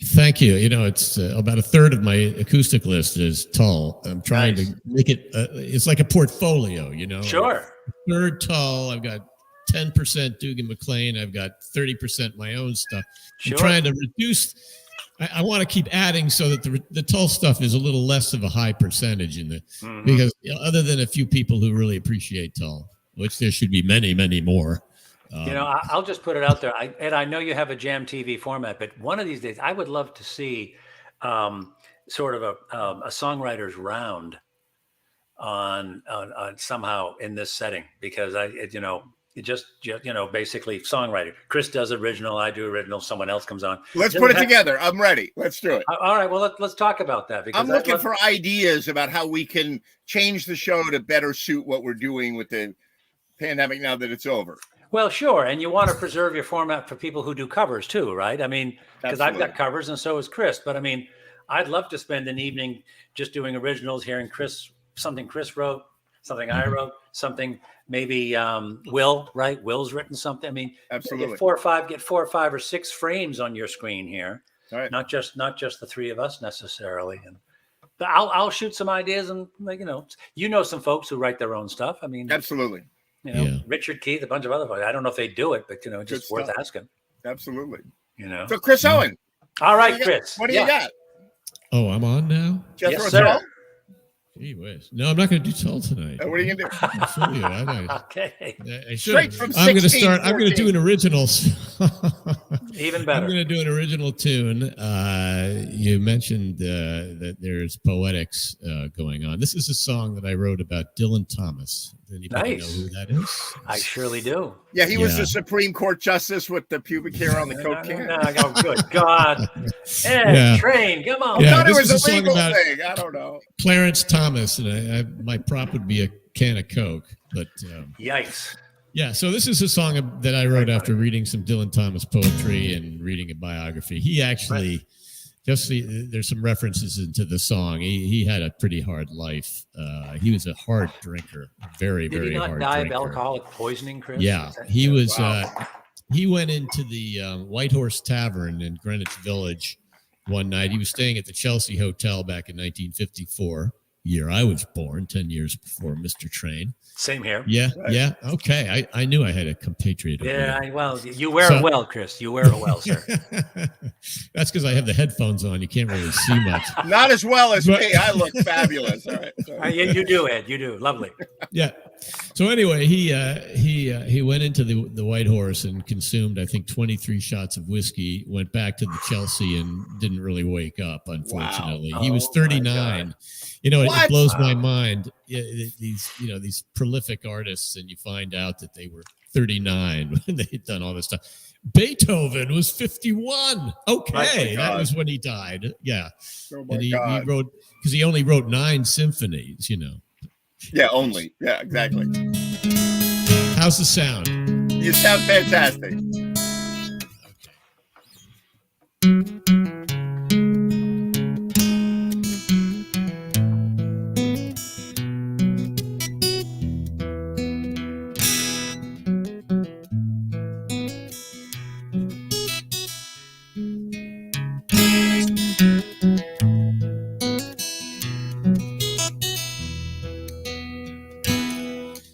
Thank you. It's about a third of my acoustic list is Tull. I'm trying to make it. It's like a portfolio. Sure. Third Tull. I've got 10% Dugan McLean. I've got 30% my own stuff. Sure. I'm trying to reduce. I want to keep adding so that the Tull stuff is a little less of a high percentage in because other than a few people who really appreciate Tull, which there should be many, many more. I'll just put it out there. I know you have a Jam TV format, but one of these days I would love to see sort of a songwriter's round on somehow in this setting, because basically songwriting. Chris does original, I do original, someone else comes on. Let's put it together. I'm ready. Let's do it. All right. Well, let's talk about that, because I'm looking for ideas about how we can change the show to better suit what we're doing with the pandemic now that it's over. Well, sure. And you want to preserve your format for people who do covers too, right? I mean, because I've got covers and so is Chris. But I mean, I'd love to spend an evening just doing originals, hearing something Chris wrote, something I wrote, something maybe Will, right? Will's written something. I mean, absolutely. Get four or five or six frames on your screen here. All right. Not just the three of us necessarily. But I'll shoot some ideas, and some folks who write their own stuff. I mean, absolutely. Richard Keith, a bunch of other folks. I don't know if they do it, but just worth asking. Absolutely. So Chris Owen. All right, Chris. What do you got? Oh, I'm on now. Yes, sir. Gee whiz. No, I'm not going to do Tull tonight. What are you going to do? Okay. I should. I'm going to start. I'm going to do an original. Even better. I'm going to do an original tune. You mentioned that there's poetics going on. This is a song that I wrote about Dylan Thomas. Anybody know who that is? I surely do. Yeah, he was the Supreme Court justice with the pubic hair on the coat can. Oh, good God. Train, come on. I thought it was a legal thing. I don't know. Clarence Thomas, and my prop would be a can of Coke. But yikes. Yeah, so this is a song that I wrote after reading some Dylan Thomas poetry and reading a biography. He actually... there's some references into the song. He had a pretty hard life. He was a hard drinker, very, very hard drinker. Did he not die of alcoholic poisoning, Chris? Yeah, he was. He went into the White Horse Tavern in Greenwich Village one night. He was staying at the Chelsea Hotel back in 1954, year I was born, 10 years before Mr. Train. Same here. Yeah, yeah. Okay, I knew I had a compatriot. Yeah, well, you wear it well, Chris. You wear it well, sir. That's because I have the headphones on. You can't really see much. Not as well as me. I look fabulous. All right. You do, Ed. You do. Lovely. Yeah. So anyway, he went into the White Horse and consumed, I think, 23 shots of whiskey. Went back to the Chelsea and didn't really wake up. Unfortunately, he was 39. It blows my mind. These prolific artists, and you find out that they were 39 when they had done all this stuff. Beethoven was 51. Okay, that was when he died. Yeah, and he wrote, because he only wrote 9 symphonies. Yeah, only. Yeah, exactly. How's the sound? You sound fantastic.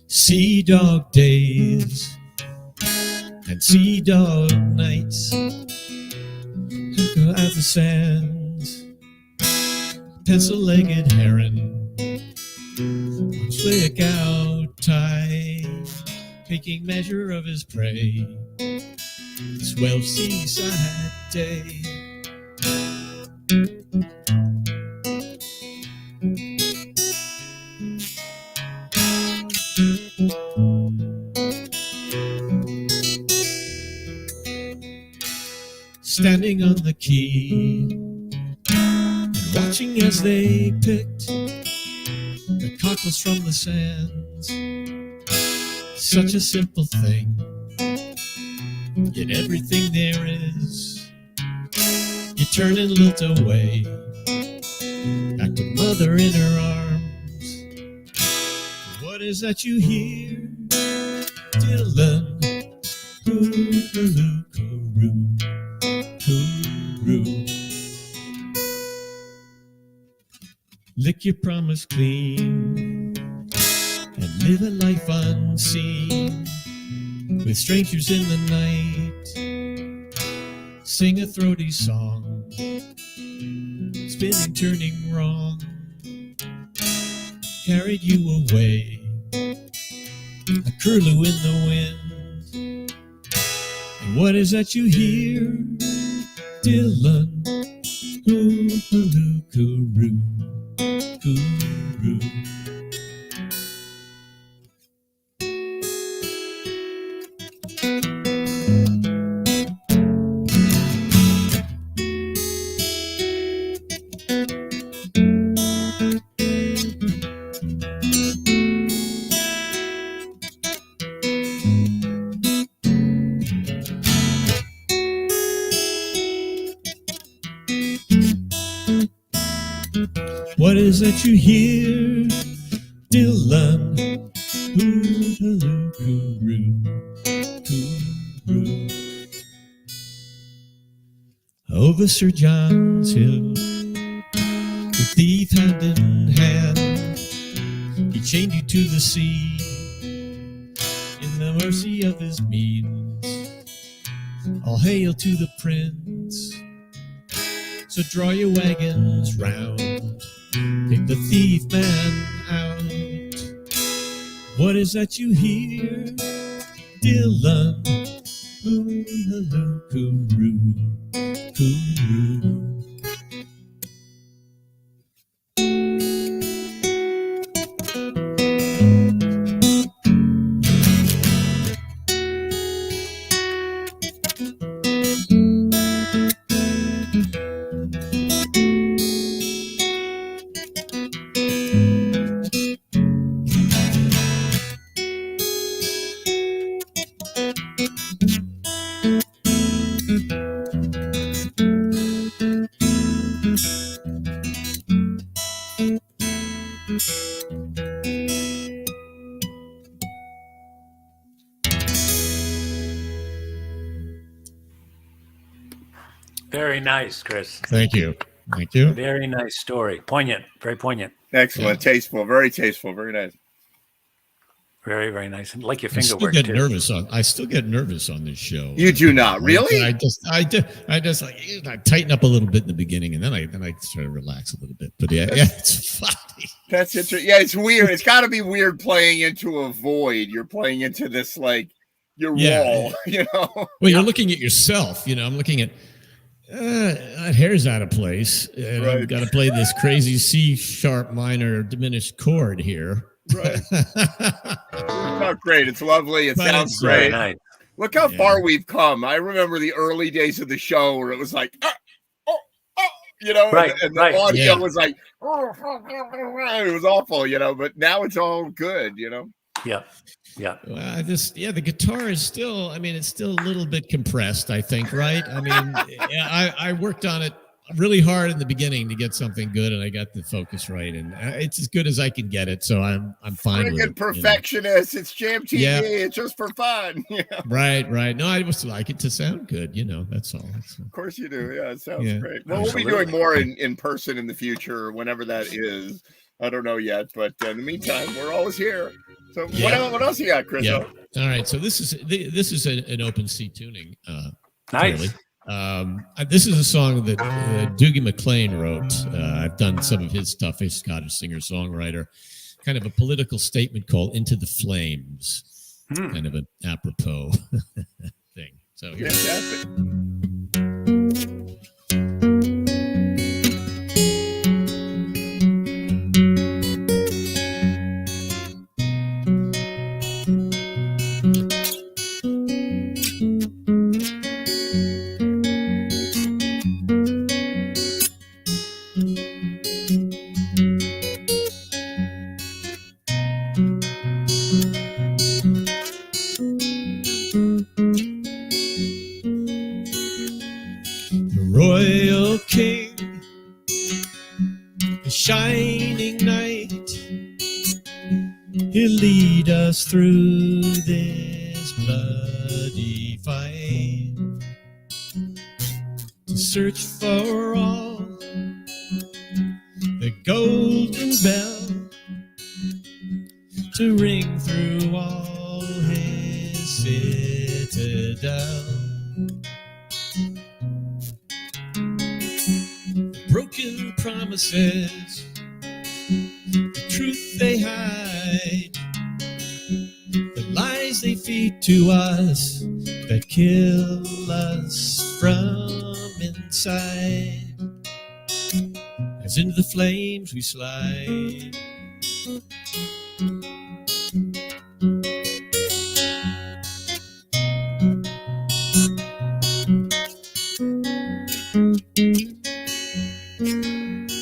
Sea dog days and sea dog nights, look at the sands, pencil-legged heron, flick out tide, taking measure of his prey, swell seaside day. standing on the quay and watching as they picked the cockles from the sands. Such a simple thing, yet everything there is. You turn and lilt away, back to mother in her arms. What is that you hear, Dylan? Hoo-hoo, coo-roo, coo-roo. Lick your promise clean and live a life unseen with strangers in the night. Sing a throaty song, spinning, turning wrong, carried you away, a curlew in the wind. And what is that you hear, Dylan? Hoo-hoo, coo-roo, coo-roo. What is that you hear, Dylan? Hoo-hoo, coo-roo, coo-roo. Over Sir John's Hill, the thief hand in hand, he chained you to the sea in the mercy of his means. All hail to the prince, so draw your wagons round, take the thief man out. What is that you hear, Dylan? Hoo-hoo, coo-roo, coo-roo. Very nice, Chris. Thank you. Thank you. Very nice story. Poignant. Very poignant. Excellent, tasteful, very nice. Very, very nice. And like your I finger still work get too. nervous on this show. You do not, really? I just like I tighten up a little bit in the beginning, and then I sort of relax a little bit. But yeah, it's funny. That's interesting. Yeah, it's weird. It's got to be weird playing into a void. You're playing into this like your wall, you know. Well, you're looking at yourself. You know, I'm looking at that hair's out of place, and I've got to play this crazy C sharp minor diminished chord here. Right. It's great. It's lovely. It sounds Very great. nice. Look how far we've come. I remember the early days of the show where it was like, you know, Right, and the right. audio was like, it was awful, you know, but now it's all good, you know. Yeah. Yeah. Well, the guitar is still, I mean, it's still a little bit compressed, I think, right? I mean, I worked on it really hard in the beginning to get something good, and I got the focus right, and it's as good as I can get it, so I'm fine with it. Perfectionist. You know? It's Jam TV. Yeah. It's just for fun. Yeah. Right. No, I just like it to sound good, you know, that's all. Of course you do. Yeah, it sounds great. Well, Absolutely. we'll be doing more in person in the future, whenever that is. I don't know yet, but in the meantime, we're always here. So what else you got, Chris? Yeah. All right. So this is an open C tuning. Nice. Really. This is a song that Doogie McLean wrote. I've done some of his stuff. He's a Scottish singer-songwriter. Kind of a political statement called "Into the Flames." Kind of an apropos thing. So here's Fantastic. He'll lead us through this bloody fight to search for all the golden bell to ring through all his citadel. Broken promises, the truth they hide, the lies they feed to us that kill us from inside. As into the flames we slide.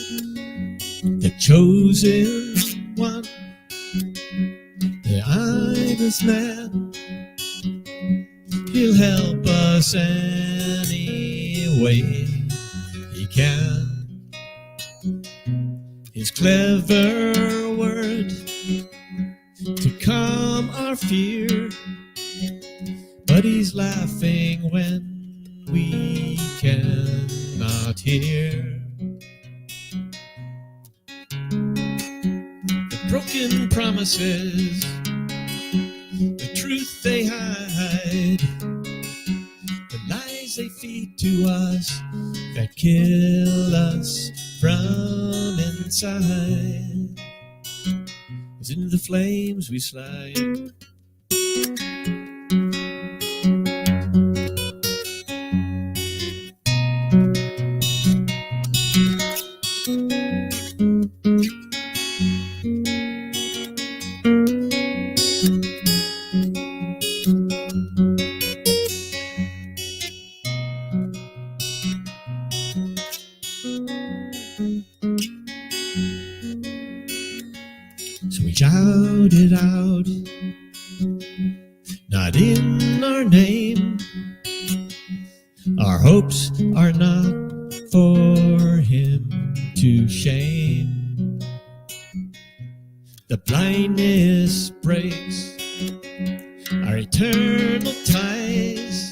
The chosen one, the honest man, he'll help us any way he can. His clever word to calm our fear, but he's laughing when we cannot hear. The broken promises, the truth they hide, the lies they feed to us that kill us from inside. As into the flames we slide. So we shout it out, not in our name. Our hopes are not for him to shame. The blindness breaks our eternal ties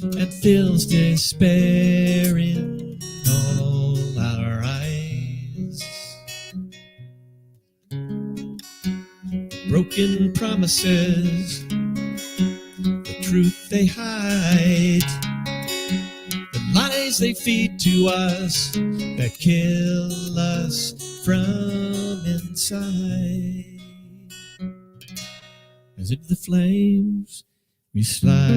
and fills despair in all our eyes. Broken promises, the truth they hide, the lies they feed to us that kill us from inside. As into the flames we slide.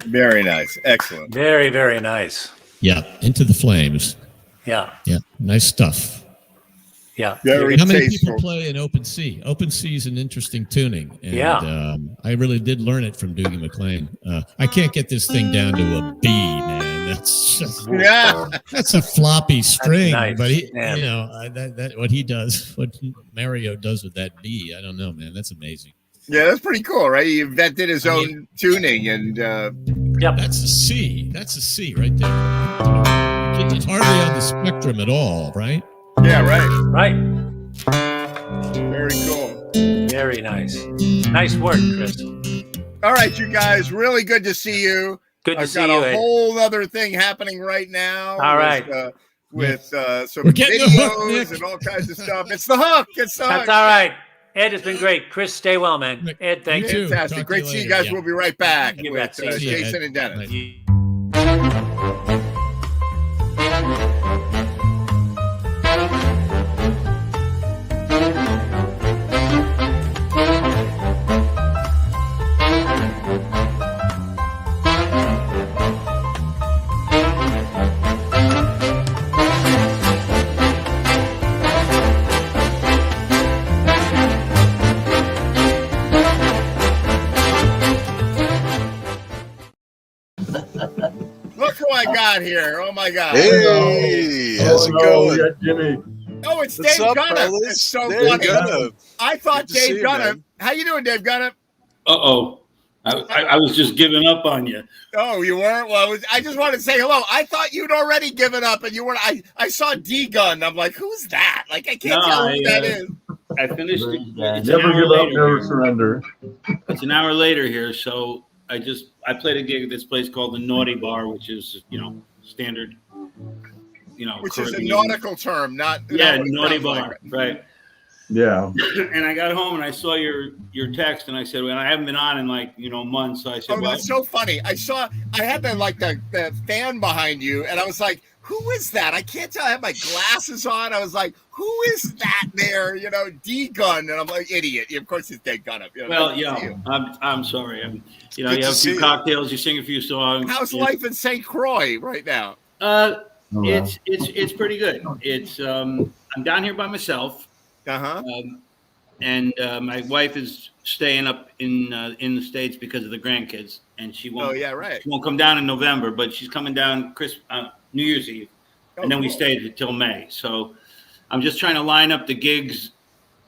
Very nice. Excellent. Very, very nice. Yeah, Into the Flames. Yeah, Yeah, nice stuff. yeah. Very How many tasteful. people play in Open Sea? Open Sea is an interesting tuning. And, Yeah. I really did learn it from Doogie McLean. I can't get this thing down to a B, man. That's just, Yeah. that's a floppy string. nice, But he, man. you know, that what he does, what Mario does with that B, I don't know, man. That's amazing. Yeah, that's pretty cool, right? He invented his own tuning, and Yep. That's a C. That's a C right there. It's hardly on the spectrum at all, right? yeah, right. Right. Very cool. Very nice. Nice work, Chris. All right, you guys, really good to see you. Good to I've see got you, a Ed. whole other thing happening right now. All right. With some We're getting the hook, videos Nick. and all kinds of stuff. It's the hook. It's the That's hook. all right. Ed, it's been great. Chris, stay well, man. Ed, thank You you. too. Fantastic. Talk to Great you to see you later. guys. Yeah. We'll be right back You with bet. See you, Jason Ed. and Dennis. Bye. I got here? Oh my God! Hey, how's it no, going? we got Jimmy. Oh, it's What's Dave up, Gunnup. fellas? It's so Dave funny. Gunnup. I thought Good to see Dave you, Gunnup. man. How you doing, Dave Gunnup? Uh-oh. I was just giving up on you. Oh, you weren't? Well, I just wanted to say hello. I thought you'd already given up, and you weren't. I saw D Gun. I'm like, who's that? Like, I can't tell who that is. I finished it. It's an Never hour give up, later never here. surrender. It's an hour later here, so I played a gig at this place called the Naughty Bar, which is, standard, Which is a Caribbean. nautical term, not Yeah, what it Naughty sounds Bar, like. right. Yeah. And I got home and I saw your text and I said, well, I haven't been on in months. So I said, Oh, well, that's so funny. I had the fan behind you, and I was like, who is that? I can't tell. I had my glasses on. I was like, who is that there? D Gun. And I'm like, idiot. Of course it's Dave Gunnup. well, I'm sorry. You have a few cocktails, you sing a few songs. How's life in St. Croix right now? It's pretty good. It's I'm down here by myself. And my wife is staying up in the States because of the grandkids, and she won't. Oh yeah, right. She won't come down in November, but she's coming down New Year's Eve, and then we stayed until May. So I'm just trying to line up the gigs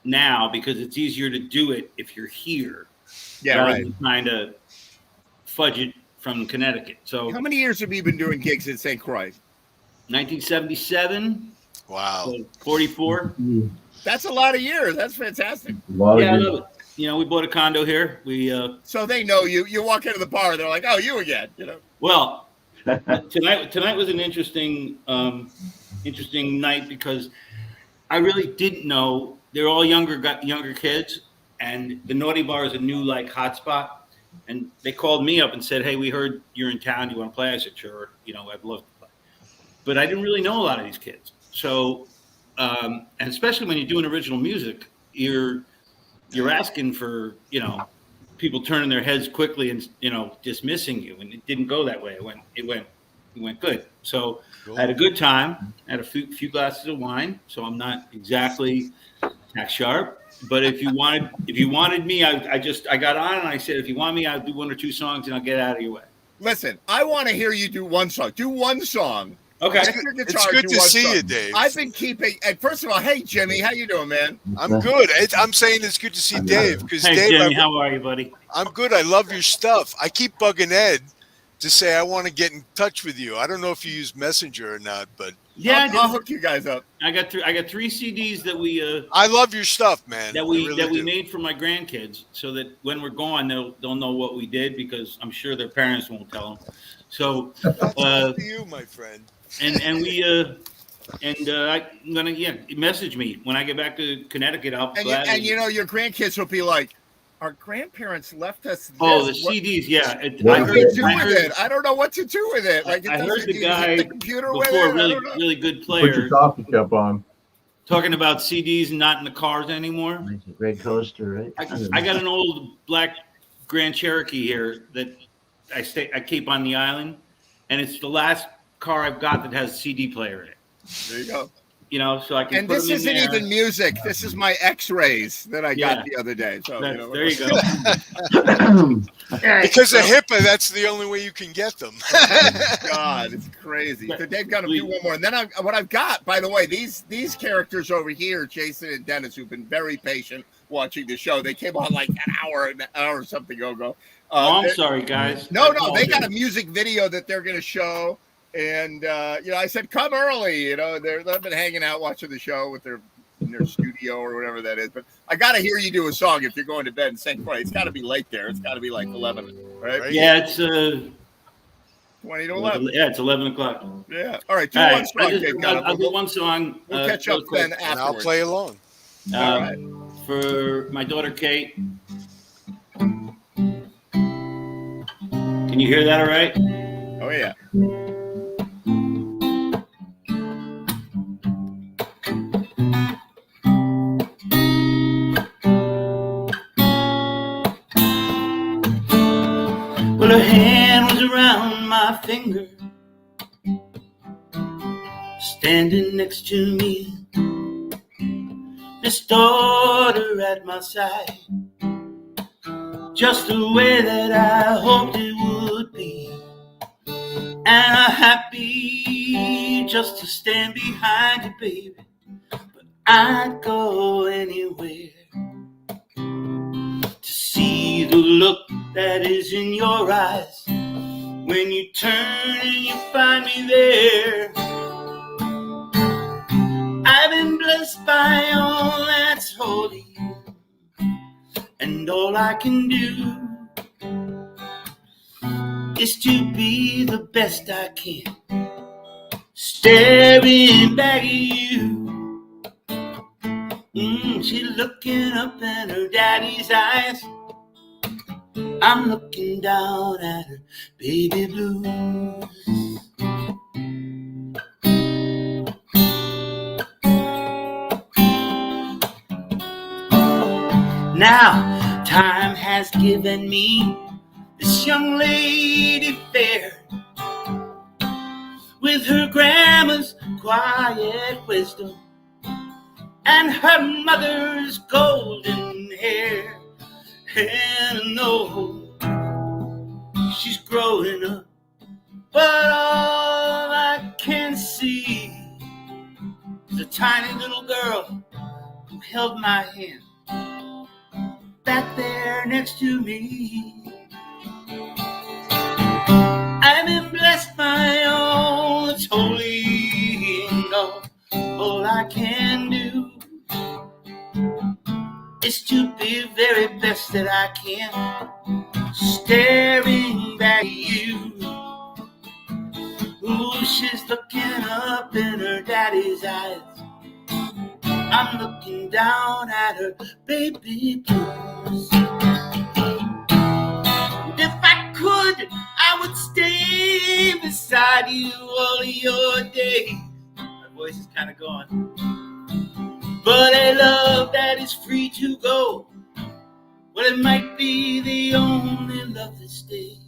now because it's easier to do it if you're here. Yeah, right. Trying to fudge it from Connecticut. So how many years have you been doing gigs in St. Croix? 1977. Wow. So 44. That's a lot of years. That's fantastic. Yeah, I love it. We bought a condo here. So they know you. You walk into the bar, they're like, "Oh, you again?" Well, tonight was an interesting night because I really didn't know. They're all younger kids, and the Naughty Bar is a new hotspot. And they called me up and said, "Hey, we heard you're in town. Do you want to play?" I said, "Sure. I'd love to play." But I didn't really know a lot of these kids, so. And especially when you're doing original music, you're asking for people turning their heads quickly and dismissing you, and it didn't go that way. It went good. So I had a good time. I had a few glasses of wine, so I'm not exactly tack sharp. But if you wanted me, I got on and I said, if you want me, I'll do one or two songs and I'll get out of your way. Listen, I want to hear you do one song. Do one song. Okay. It's good to see you, Dave. I've been keeping. And first of all, hey Jimmy, how you doing, man? I'm good. I'm saying it's good to see Dave because Hey, Dave, Jimmy, how are you, buddy? I'm good. I love your stuff. I keep bugging Ed to say I want to get in touch with you. I don't know if you use Messenger or not, but yeah, I'll hook you guys up. I got 3 CDs that we. I love your stuff, man. That we really made for my grandkids, so that when we're gone, they'll know what we did because I'm sure their parents won't tell them. So, to you, my friend. And I'm gonna message me when I get back to Connecticut. I'll and your grandkids will be like, our grandparents left us. Oh, the CDs, yeah. What do we do with it? I don't know what to do with it. Like, I heard the guy the computer before, with it? really good Put player, your coffee cup on. talking about CDs not in the cars anymore. Red Coaster, right? I got an old black Grand Cherokee here that I keep on the island, and it's the last car I've got that has a CD player in it. There you go. So I can. And put this them in isn't there. even music. This is my X-rays that I got the other day. So there you go. Because of HIPAA, that's the only way you can get them. Oh God, it's crazy. So Dave got to do one more. And then what I've got, by the way, these characters over here, Jason and Dennis, who've been very patient watching the show. They came on like an hour or something ago. I'm sorry, guys. No, they got a music video that they're going to show. And, I said, come early. They've been hanging out watching the show in their studio or whatever that is. But I got to hear you do a song if you're going to bed in St. Croix. It's got to be late there. It's got to be like 11, right? Yeah, it's 20 to 11. Yeah, it's 11 o'clock. Yeah. All right. All One song, I'll do one song. We'll catch up then afterwards. And I'll play along. All right. For my daughter, Kate. Can you hear that all right? Oh, yeah. Well, her hand was around my finger, standing next to me, this daughter at my side, just the way that I hoped it would be. And I'm happy just to stand behind you, baby. But I'd go anywhere to see the look that is in your eyes when you turn and you find me there. I've been blessed by all that's holy, and all I can do is to be the best I can, staring back at you. She's looking up in her daddy's eyes. I'm looking down at her baby blues. Now, time has given me this young lady fair, with her grandma's quiet wisdom and her mother's golden hair. And I know she's growing up, but all I can see is a tiny little girl who held my hand back there next to me. I've been blessed by all that's holy, and all I can do is to be the very best that I can, staring back at you. Ooh, she's looking up in her daddy's eyes. I'm looking down at her baby blues. If I could, I would stay beside you all of your days. My voice is kind of gone. But a love that is free to go, well, it might be the only love that stays.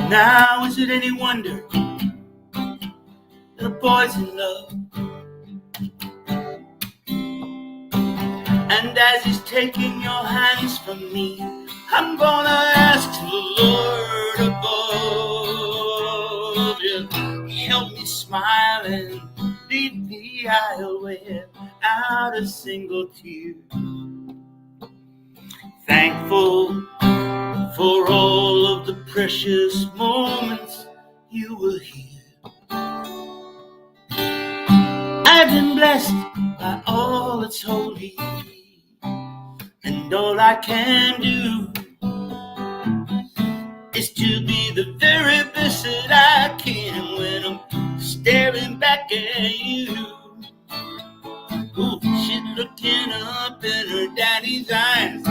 Now, is it any wonder that a boy's in love? And as he's taking your hands from me, I'm gonna ask the Lord above, yeah, help me smile and lead the aisle without a single tear. Thankful for all of the precious moments you were here. I've been blessed by all that's holy, and all I can do is to be the very best that I can when I'm staring back at you. Ooh, she's looking up in her daddy's eyes.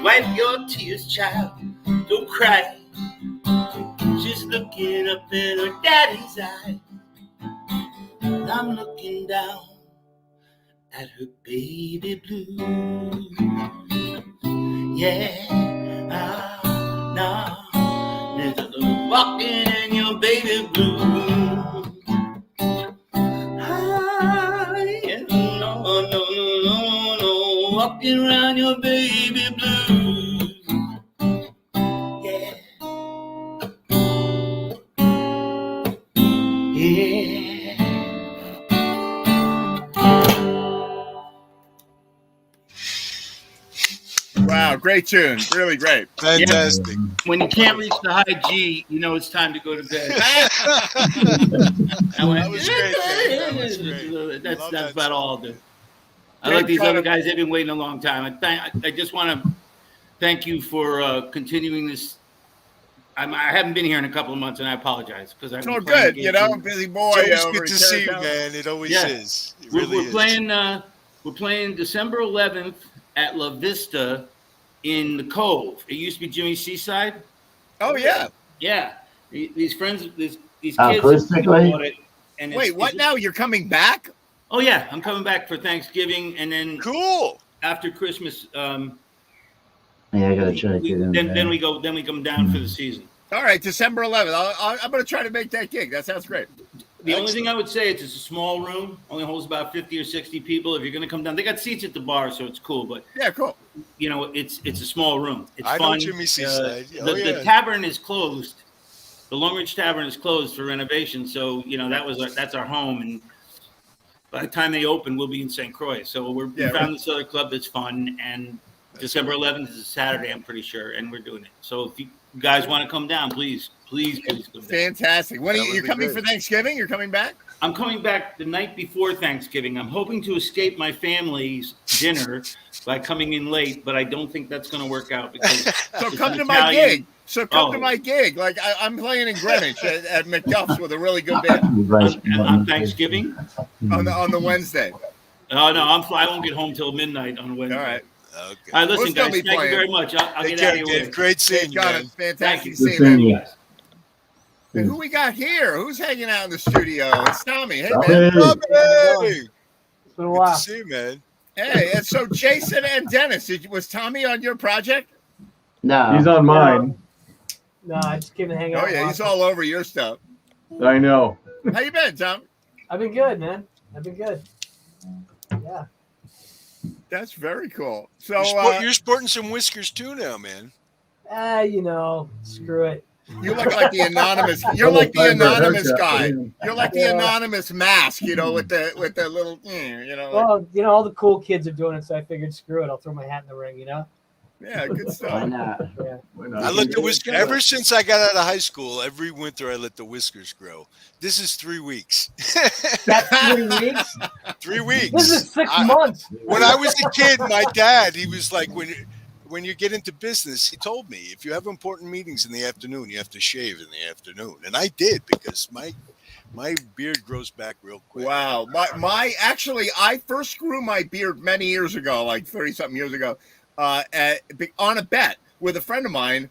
Wipe your tears, child, don't cry. She's looking up in her daddy's eyes. I'm looking down at her baby blue. Yeah, no, there's a little walking in your baby blue. Yeah, no, walking around your baby blue. Yeah, yeah. Wow, great tune. Really great. Fantastic. Yeah. When you can't reach the high G, you know it's time to go to bed. That was great, man. That was great. That's about all I'll do. I like these other guys. They've been waiting a long time. I just want to thank you for continuing this. I haven't been here in a couple of months, and I apologize because I'm good. You know, busy boy. It's always good to see you, man. It always is. It really is. We're playing December 11th at La Vista in the Cove. It used to be Jimmy's Seaside. Oh yeah, yeah. These friends, these kids bought it. And wait, what now? You're coming back? Oh yeah, I'm coming back for Thanksgiving, and then cool after Christmas. Yeah, I gotta check it. Then we come down for the season. All right, December 11th. I'm going to try to make that gig. That sounds great. The only thing I would say is it's a small room, only holds about 50 or 60 people. If you're going to come down, they got seats at the bar, so it's cool. But yeah, cool. You know, it's a small room. It's I fun. know Jimmy Seaside. The tavern is closed. The Long Ridge Tavern is closed for renovation, so you know that's our home. And by the time they open, we'll be in St. Croix. So we found this other club that's fun. And December 11th is a Saturday, I'm pretty sure, and we're doing it. So if you guys want to come down, please come down. Fantastic. When are you coming for Thanksgiving? You're coming back? I'm coming back the night before Thanksgiving. I'm hoping to escape my family's dinner by coming in late, but I don't think that's going to work out because so come to my gig. So come to my gig. Like I'm playing in Greenwich at McDuff's with a really good band on Thanksgiving. On the Wednesday. Oh no, I won't get home till midnight on Wednesday. All right. Okay. All right, listen, guys. Thank you very much. I'll get out of your way. Great seeing you. Got it. Fantastic seeing you. And who we got here? Who's hanging out in the studio? It's Tommy. Hey, man. Hey. It's been a while. Good to see you, man. Hey, and so Jason and Dennis, was Tommy on your project? No. He's on mine. No, I just came to hang out. Oh, yeah, he's all over your stuff. I know. How you been, Tom? I've been good, man. I've been good. Yeah. That's very cool. So you're sporting some whiskers too now, man. You know, screw it. You look like the anonymous. You're like the anonymous guy. You're like the anonymous mask, you know, with the little, you know. Well, you know, all the cool kids are doing it, so I figured, screw it. I'll throw my hat in the ring, you know. Yeah, good stuff. Why not? Yeah. I let the whiskers ever since I got out of high school. Every winter, I let the whiskers grow. This is 3 weeks. That's 3 weeks. 3 weeks. This is 6 months. When I was a kid, my dad, he was like, when you get into business, he told me, if you have important meetings in the afternoon, you have to shave in the afternoon, and I did because my beard grows back real quick. Wow, I first grew my beard many years ago, like 30-something years ago. On a bet with a friend of mine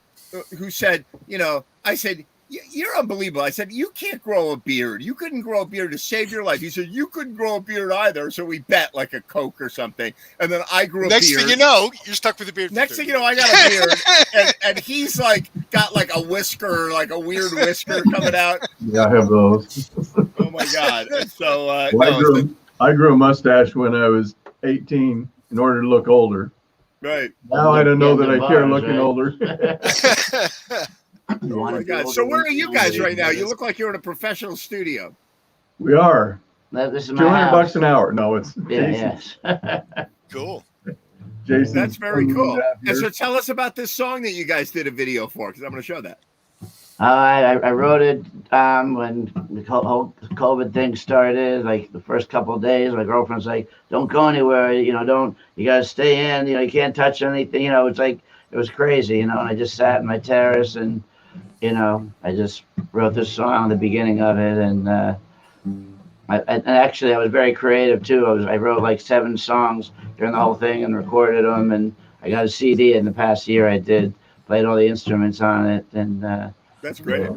who said, you know, I said, you're unbelievable. I said, you can't grow a beard. You couldn't grow a beard to save your life. He said, you couldn't grow a beard either. So we bet like a Coke or something. And then I grew a beard. Next thing you know, you're stuck with a beard. Next thing you know, I got a beard. and he's like, got like a whisker, like a weird whisker coming out. Yeah, I have those. Oh my God. And so, I grew a mustache when I was 18 in order to look older. Right. Now I don't know that I care looking older. Oh my God. So where are you guys right now? You look like you're in a professional studio. We are. This is my $200 an hour. No, it's yes. Cool. Jason. That's very cool. And so tell us about this song that you guys did a video for, because I'm going to show that. I wrote it when the whole COVID thing started, like the first couple of days. My girlfriend's like, don't go anywhere, you know, you got to stay in, you know, you can't touch anything, you know, it's like, it was crazy, you know, and I just sat in my terrace and, you know, I just wrote this song, the beginning of it, and actually I was very creative too. I wrote like 7 songs during the whole thing and recorded them, and I got a CD in the past year. I played all the instruments on it, and that's great.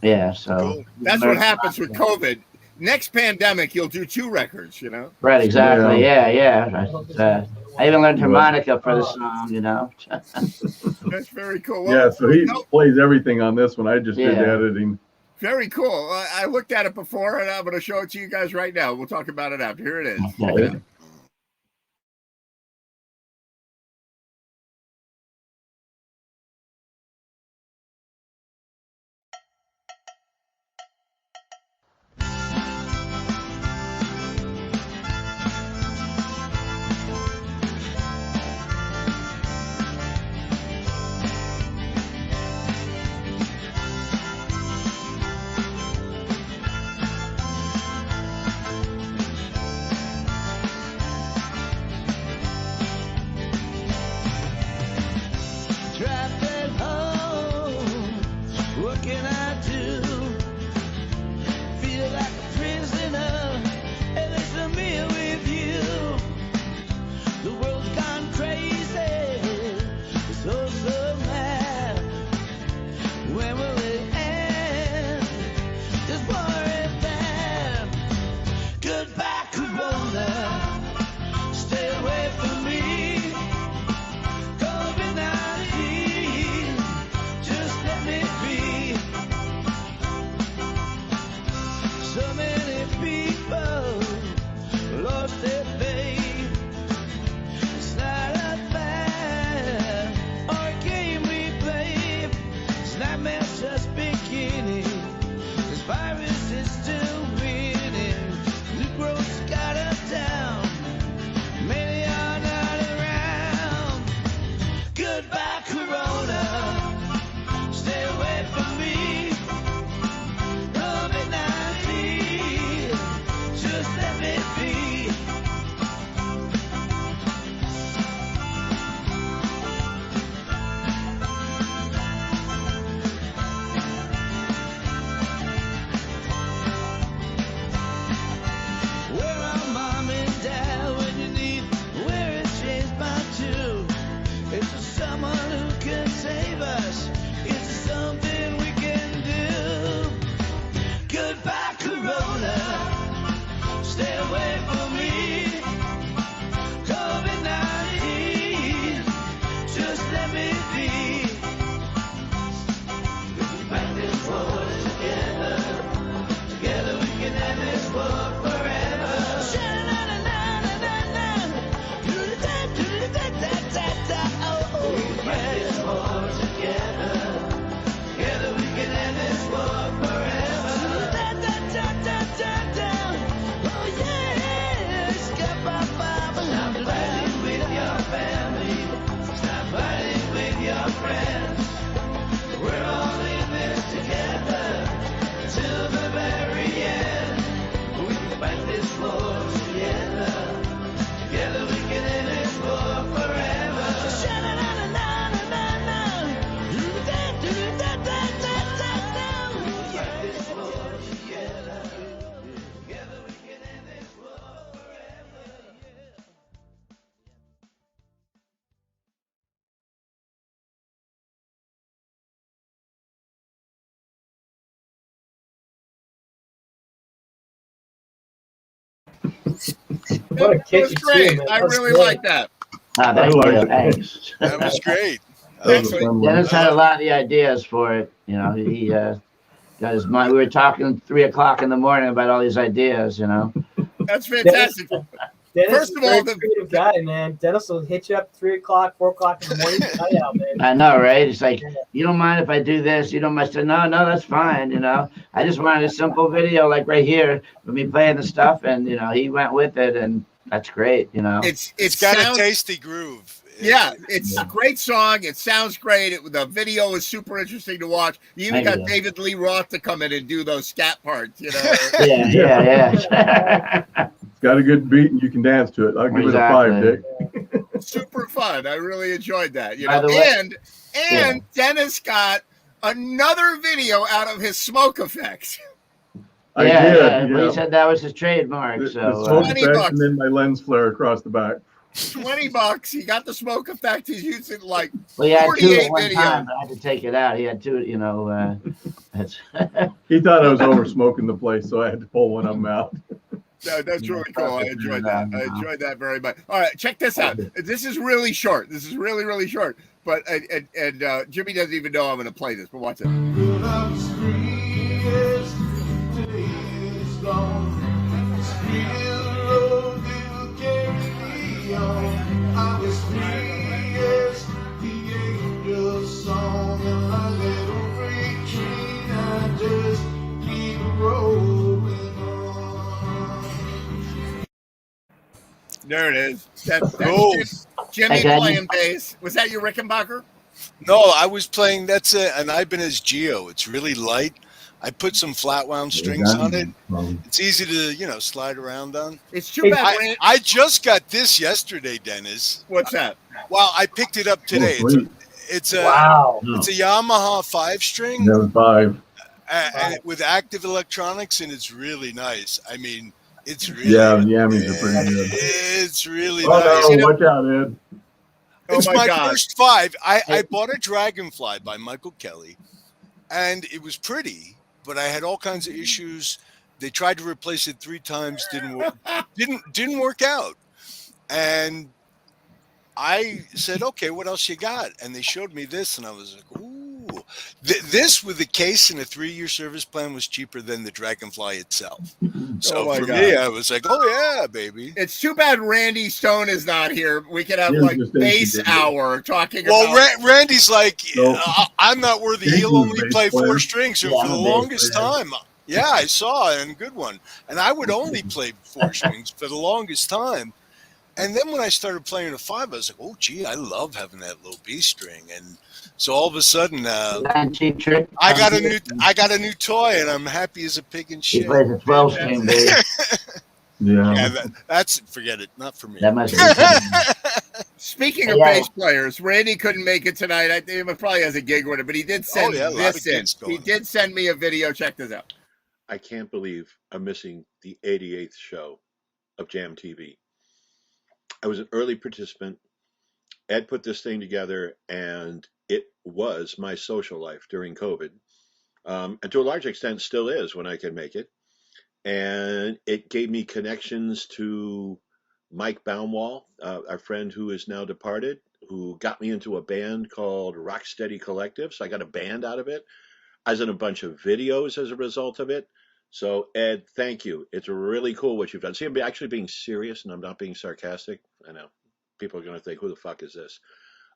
Yeah, so cool. That's what happens with COVID. Next pandemic, you'll do 2 records, you know? Right, exactly. Yeah. I even learned harmonica for the song, you know. That's very cool. Well, yeah, so he plays everything on this one. I just did the editing. Very cool. I looked at it before, and I'm going to show it to you guys right now. We'll talk about it after. Here it is. Okay. someone who can save us. It's something we can do. Goodbye, Corona. Stay away from me. COVID-19. Just let me be. We can fight this war together. Together we can end this war forever. Sha-na-na-na-na-na-na. Do-da-da-do-da-da-da-da-da. Oh, oh, we can fight this war together. Together we can end this war forever. Da-da-da-da-da-da. Oh, yeah. Ska-ba-ba-ba. Stop fighting with your family. Stop fighting with your friends. We're all in this together till the very end. We can fight this war together. Together we can end this war forever. Sha-na-na-na-na-na-na. Do-da-do-da-da-da-da-da. We can fight this war together. Together we can end this war forever. What a That catchy was great. tune, man. I That was really good. like that. Thank I you. liked it. Thanks. That was great. That was a Actually, fun one. Dennis had a lot of the ideas for it. You know, he got his mind. We were talking 3 o'clock in the morning about all these ideas. You know. that's fantastic. Dennis First is of a very all, the- creative guy, man. Dennis will hit you up 3 o'clock, 4 o'clock in the morning. Night out, man. I know, right? It's like, you don't mind if I do this? You don't mind? I said, no, that's fine. You know, I just wanted a simple video like right here with me playing the stuff, and you know, he went with it, and that's great. You know, It's it got sounds, a tasty groove. yeah, it's a great song. It sounds great. The video is super interesting to watch. You even Thank got you. David Lee Roth to come in and do those scat parts. You know, yeah. It's got a good beat and you can dance to it. I'll give it a 5, Dick. super fun. I really enjoyed that. You By know, the way- and Dennis got another video out of his smoke effects. I Yeah, did. yeah. You Well, know, he said that was his trademark. the So smoke 20 effect bucks. and then my lens flare across the back. $20. He got the smoke effect. He's using like well, he had 2 48 at one videos. time. But I had to take it out. He had 2. You know, that's He thought I was over smoking the place, so I had to pull one of them out. No, that's really cool. I enjoyed that. I enjoyed that very much. All right, check this out. This is really short. This is really, really short. But and Jimmy doesn't even know I'm going to play this. But watch it. There it is. That's Cool. Jimmy Okay. playing bass. Was that your Rickenbacker? No, I was playing. That's it, an Ibanez Geo. It's really light. I put some flat wound strings on it. It's easy to slide around on. It's too bad. I just got this yesterday, Dennis. What's that? Well, I picked it up today. sweet. It's a Wow. it's a Yamaha 5-string That was 5. and with active electronics, and it's really nice. I mean, it's really Yeah, the Yammies are pretty good. It's really Oh nice. no, watch out, Ed. It's Oh my God. first 5. I bought a Dragonfly by Michael Kelly, and it was pretty, but I had all kinds of issues. They tried to replace it 3 times, didn't work out. And I said, okay, what else you got? And they showed me this, and I was like, ooh. This with the case and a 3-year service plan was cheaper than the Dragonfly itself. So my for God. me, I was like, oh yeah, baby. It's too bad Randy Stone is not here. We could have He like was just bass interested. hour talking Well, about. Randy's like, No. I'm not worthy. He's He'll a only bass play 4 player. strings and Yeah, for I'm the a bass longest player. time. Yeah, I saw it, and a good one. And I would only play 4 strings for the longest time. And then when I started playing a 5, I was like, oh, gee, I love having that low B string. And so all of a sudden, Cheap trick. I got a new toy, and I'm happy as a pig in He shit. plays a 12-string bass. Yeah. Yeah, that's forget it, not for me. That must be. Speaking of Yeah. bass players, Randy couldn't make it tonight. I think he probably has a gig with it, but he did send yeah, a lot this of in. gigs He going did send me a video. Check this out. I can't believe I'm missing the 88th show of Jam TV. I was an early participant. Ed put this thing together, and it was my social life during COVID, and to a large extent still is when I can make it. And it gave me connections to Mike Baumwall, our friend who is now departed, who got me into a band called Rocksteady Collective. So I got a band out of it. I was in a bunch of videos as a result of it. So Ed, thank you. It's really cool what you've done. See, I'm actually being serious, and I'm not being sarcastic. I know people are going to think, "Who the fuck is this?"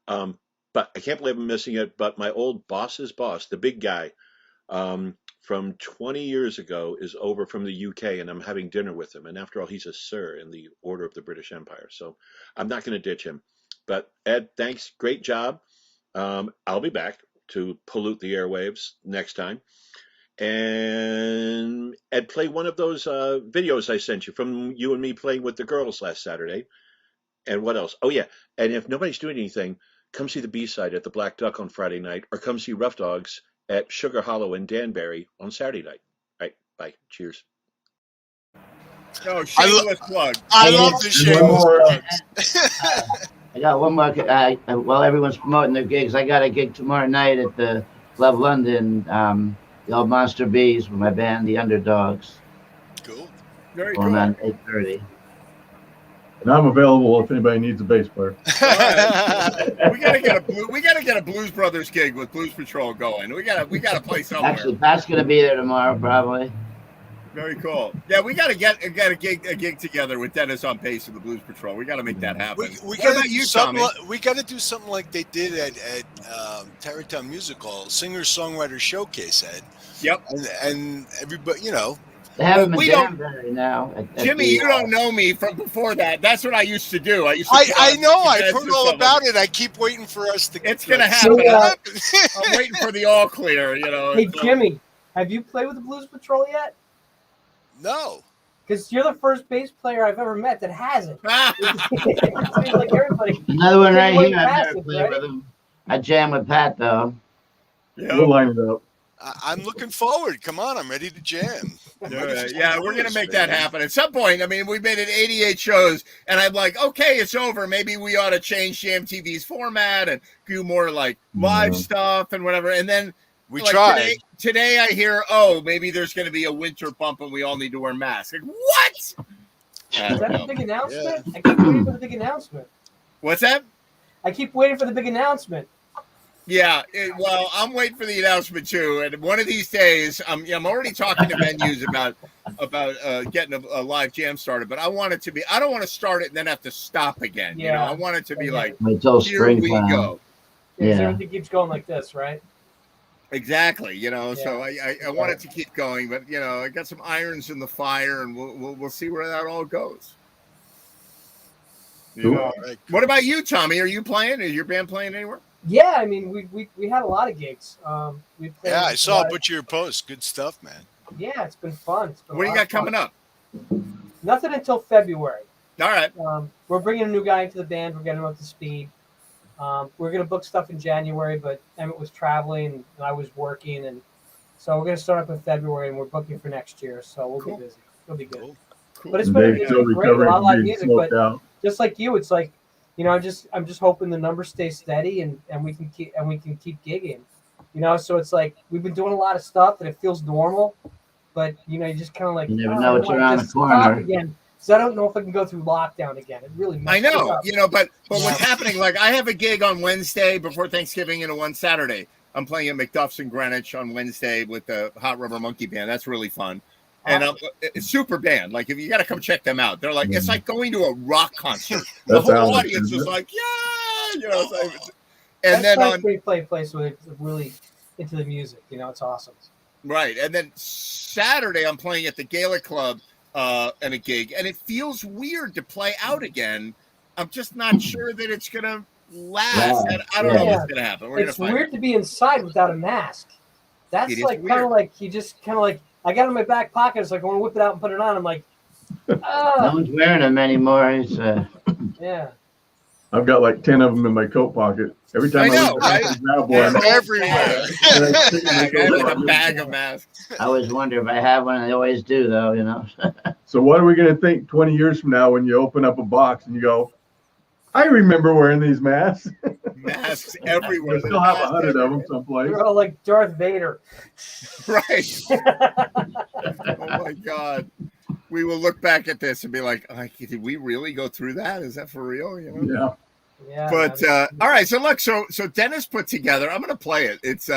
But I can't believe I'm missing it. But my old boss's boss, the big guy, from 20 years ago, is over from the UK, and I'm having dinner with him. And after all, he's a sir in the Order of the British Empire. So I'm not going to ditch him. But Ed, thanks. Great job. I'll be back to pollute the airwaves next time. And Ed, play one of those videos I sent you from you and me playing with the girls last Saturday. And what else? Oh, yeah. And if nobody's doing anything, come see the B-side at the Black Duck on Friday night, or come see Rough Dogs at Sugar Hollow in Danbury on Saturday night. All right. Bye. Cheers. No, shameless plug. I love the shameless plugs. I got one more. While everyone's promoting their gigs, I got a gig tomorrow night at the Club London, the old Monster Bees with my band, The Underdogs. Cool. Very Going cool. on 8:30. And I'm available if anybody needs a bass player. We gotta get a Blues Brothers gig with Blues Patrol going. We gotta play somewhere. Actually, Pat's gonna be there tomorrow, probably. Very cool. Yeah, we gotta get a gig together with Dennis on bass of the Blues Patrol. We gotta make that happen. We What gotta about do you, something. Tommy? We gotta do something like they did at Tarrytown Music Hall, singer-songwriter showcase, Ed. Yep. And everybody, you know. They have him in We don't- Danbury now. at Jimmy, the, you don't know me from before that. That's what I used to do. I know. I've heard all about it. I keep waiting for us to. It's gonna like, happen. So, I'm waiting for the all clear. You know. Hey, It's, Jimmy, have you played with the Blues Patrol yet? No. Because you're the first bass player I've ever met that hasn't. It seems like everybody. Another one right Everybody here. I've passes, never played right? with him. I jam with Pat though. We'll line it up. I'm looking forward. Come on, I'm ready to jam. Yeah, we're gonna make that happen at some point. I mean, we made it 88 shows, and I'm like, okay, it's over. Maybe we ought to change Jam TV's format and do more like live stuff and whatever. And then we like, tried. Today I hear, oh, maybe there's going to be a winter bump and we all need to wear masks. Like, what? Is that the big announcement? I keep waiting for the big announcement. What's that? I keep waiting for the big announcement. Yeah, well, I'm waiting for the announcement too. And one of these days, I'm already talking to venues about getting a live jam started. But I want it to be. I don't want to start it and then have to stop again. You know, I want it to be like, until here we springtime. go. Yeah. Everything keeps going like this, right? Exactly. You know, so I want it to keep going, but you know, I got some irons in the fire, and we'll see where that all goes. You know? Right. What about you, Tommy? Are you playing? Is your band playing anywhere? Yeah, I mean, we had a lot of gigs. We played Yeah, I saw a live. bunch of your posts. Good stuff, man. Yeah, it's been fun. It's been What do you got coming up? Nothing until February. All right. We're bringing a new guy into the band. We're getting him up to speed. We're going to book stuff in January, but Emmett was traveling and I was working. And so we're going to start up in February, and we're booking for next year. So we'll be busy. It'll be good. Cool. But it's And been, Dave's it's still been great. A recovering lot of from live being music, smoked but out. just like you, it's like, you know, I'm just hoping the numbers stay steady and we can keep gigging. You know, so it's like we've been doing a lot of stuff and it feels normal, but you know, you just kind of like You never "Oh, know I what's want around to the stop corner." again. So I don't know if I can go through lockdown again. It really I messes me know, up. you know, but what's happening? Like, I have a gig on Wednesday before Thanksgiving and one Saturday. I'm playing at McDuff's in Greenwich on Wednesday with the Hot Rubber Monkey Band. That's really fun. And it's super band. Like, if you got to come check them out, they're like, it's like going to a rock concert. The That's whole Alex, audience isn't is it? like, yeah, you know. And That's then nice on when you play a place where it's really into the music. You know, it's awesome. right, and then Saturday I'm playing at the Gaelic Club and a gig, and it feels weird to play out again. I'm just not sure that it's gonna last. Yeah. And I don't know what's gonna happen. We're It's gonna find weird to be inside without a mask. That's It is like kind weird. of like you just kind of like I got it in my back pocket. It's like I want to whip it out and put it on. I'm like, No ah, one's wearing them anymore. It's, yeah. I've got like 10 of them in my coat pocket. Every time I know, leave the right? house, I grab They're one. Everywhere. And I stick it in my I coat have a pocket. bag of masks. I always wonder if I have one. I always do, though. You know. So what are we going to think 20 years from now when you open up a box and you go, I remember wearing these masks. Masks everywhere. I still have 100 of them someplace. They're all like Darth Vader. Right. Oh my God. We will look back at this and be like, did we really go through that? Is that for real? You know? Yeah. Yeah. But all right, so look, so Dennis put together. I'm gonna play it. It's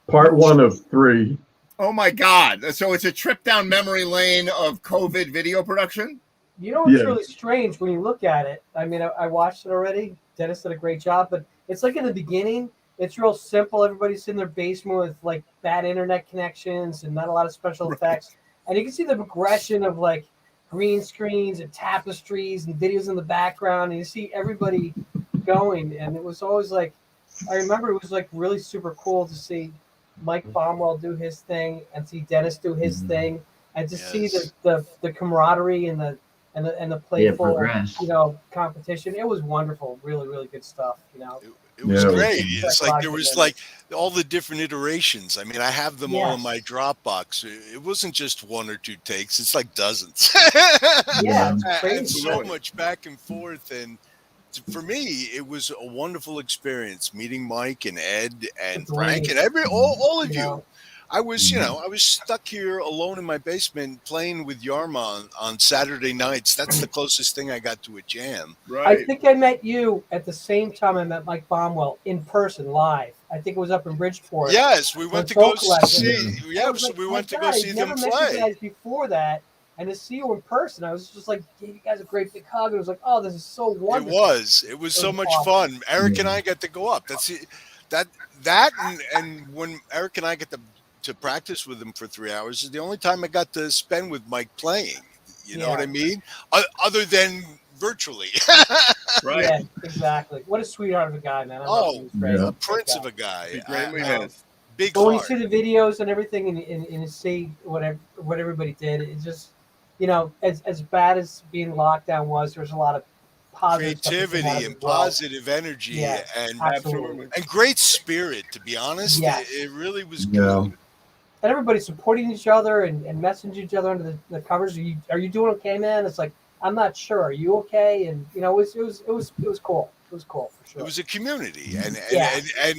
part 1 of 3. Oh my God! So it's a trip down memory lane of COVID video production. You know what's really strange when you look at it? I mean, I watched it already. Dennis did a great job, but it's like in the beginning, it's real simple. Everybody's in their basement with like bad internet connections and not a lot of special effects. And you can see the progression of like green screens and tapestries and videos in the background. And you see everybody going. And it was always like, I remember it was like really super cool to see Mike Baumwell do his thing and see Dennis do his thing and to see the camaraderie and the playful, competition. It was wonderful. Really, really good stuff, It was great. It's like there was like all the different iterations. I mean, I have them all in my Dropbox. It wasn't just 1 or 2 takes. It's like dozens. Yeah, it's crazy. And so much back and forth. And for me, it was a wonderful experience meeting Mike and Ed and Frank and all of you. I was, I was stuck here alone in my basement playing with Yarma on Saturday nights. That's the closest thing I got to a jam. Right. I think I met you at the same time I met Mike Baumwell in person, live. I think it was up in Bridgeport. Yes, we went to go see. Yeah, we went to go see them play. Never met you guys before that, and to see you in person, I was just like, gave you guys a great big hug. It was like, oh, this is so wonderful. It was so much fun. Eric and I got to go up. That's it. And when Eric and I get to practice with him for 3 hours is the only time I got to spend with Mike playing. You know what I mean? Other than virtually. Right. Yeah, exactly. What a sweetheart of a guy, man. A prince of a guy. Big but when you see the videos and everything and you see what everybody did, it just, as bad as being locked down was, there's a lot of positive creativity and positive energy and great spirit, to be honest. It really was good. And everybody supporting each other and messaging each other under the covers. Are you doing okay, man? It's like, I'm not sure. Are you okay? And it was cool. It was cool for sure. It was a community, and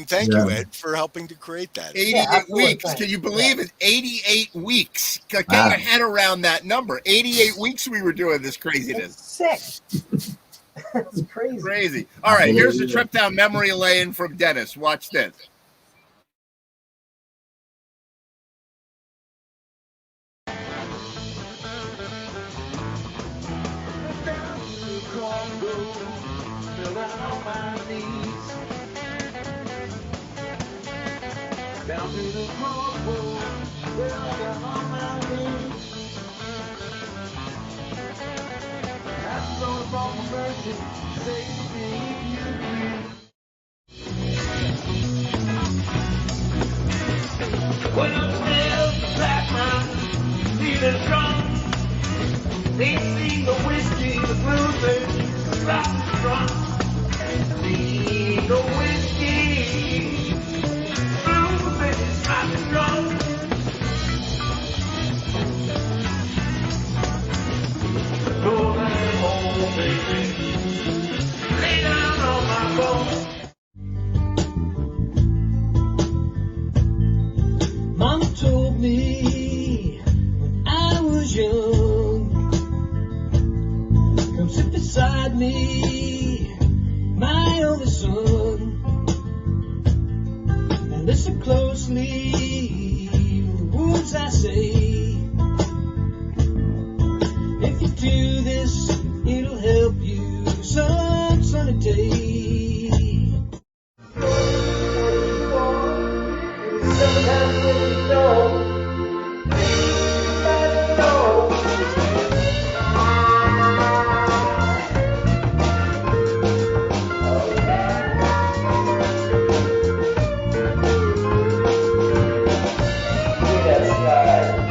thank you, Ed, for helping to create that. 88 weeks. Can you believe it? 88 weeks. Get your head around that number. 88 weeks we were doing this craziness. It's sick. It's crazy. Crazy. All right, here's the trip down memory lane from Dennis. Watch this. Down to the crossroads, where I got on my knees. Ask the Lord for mercy, save me if you please. When I'm still back round, feeling strong. They sing the whiskey, the bluebirds, the rock and drum. Sing the whiskey. Mom told me when I was young, come sit beside me, my only son. Listen closely, the words I say. If you do this, it'll help you some sunny day. Sometimes when you know, That's right.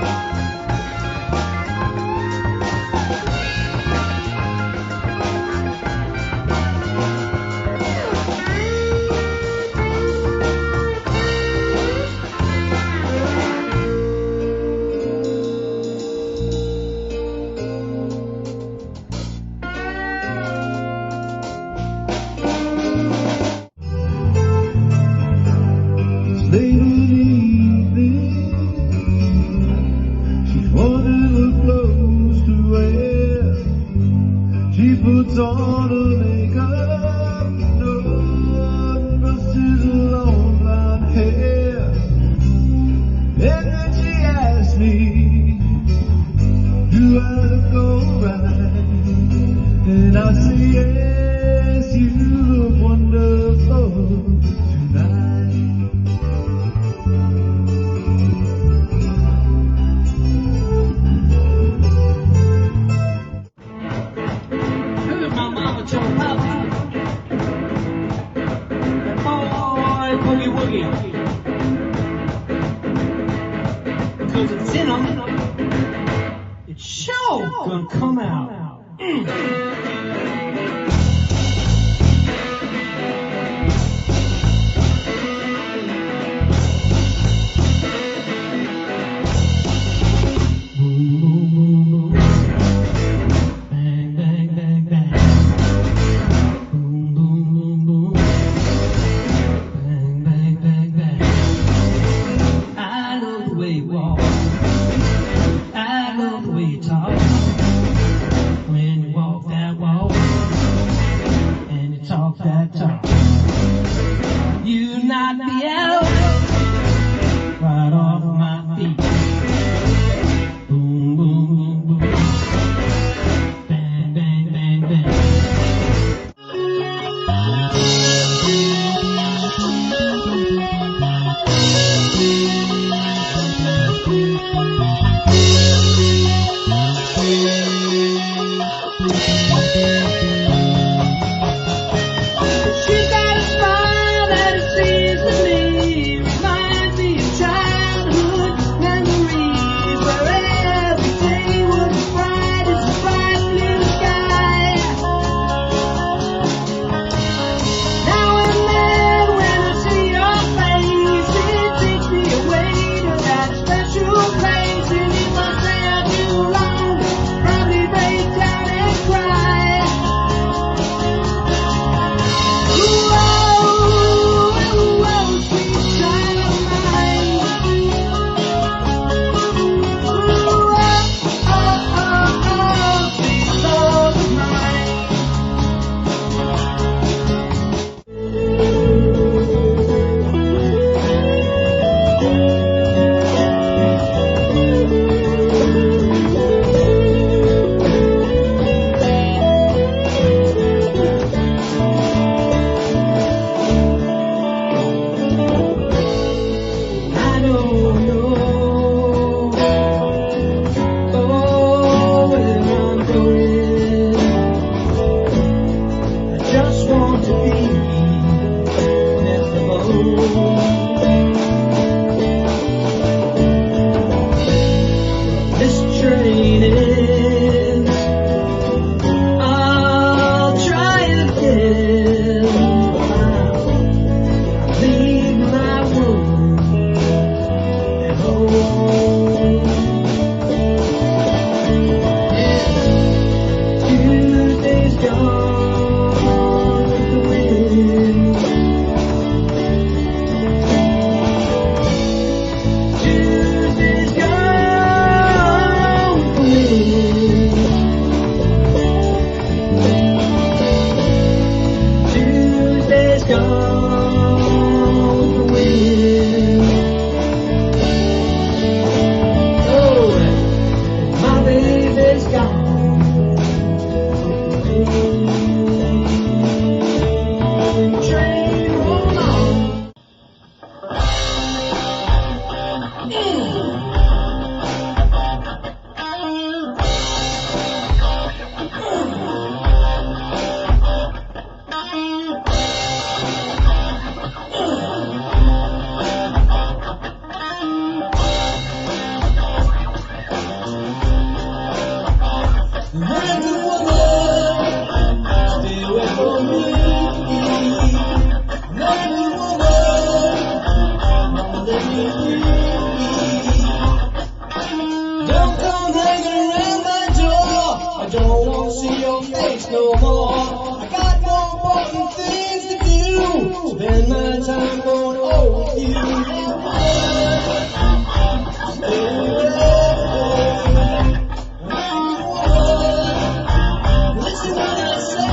come out. I love the way you walk. I love the way you talk. When you walk that walk and you talk that talk, you knock me out right off my feet. Boom, boom, boom, boom. Bang, bang, bang, bang. She's got a smile that it seems to me reminds me of childhood memories where every day was as bright as a bright blue sky. Now and then when I see your face, it takes me away to that special place. And if I stay out too long, probably break down and cry. I don't know where I'm going. I just want to be left alone. This train ends, I'll try again. I'll leave my world at home. Tuesday's gone with the wind. Tuesday's gone with the wind. Tuesday's gone with the wind. Oh, my baby's gone. Train roll on. Wonderful woman, stay away from me. Wonderful woman, mama let me be. Don't come hanging around my door. I don't want to see your face no more. I got more important things to do. Spend my time going over you. Stay away. Listen what I say.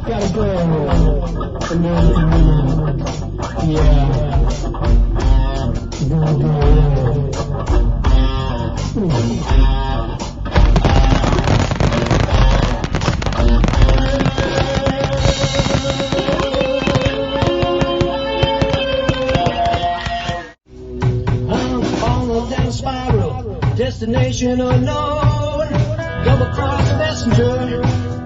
Gotta go. Yeah. Destination unknown, come across a messenger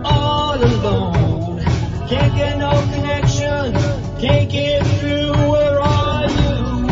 all alone. Can't get no connection, can't get through. Where are you?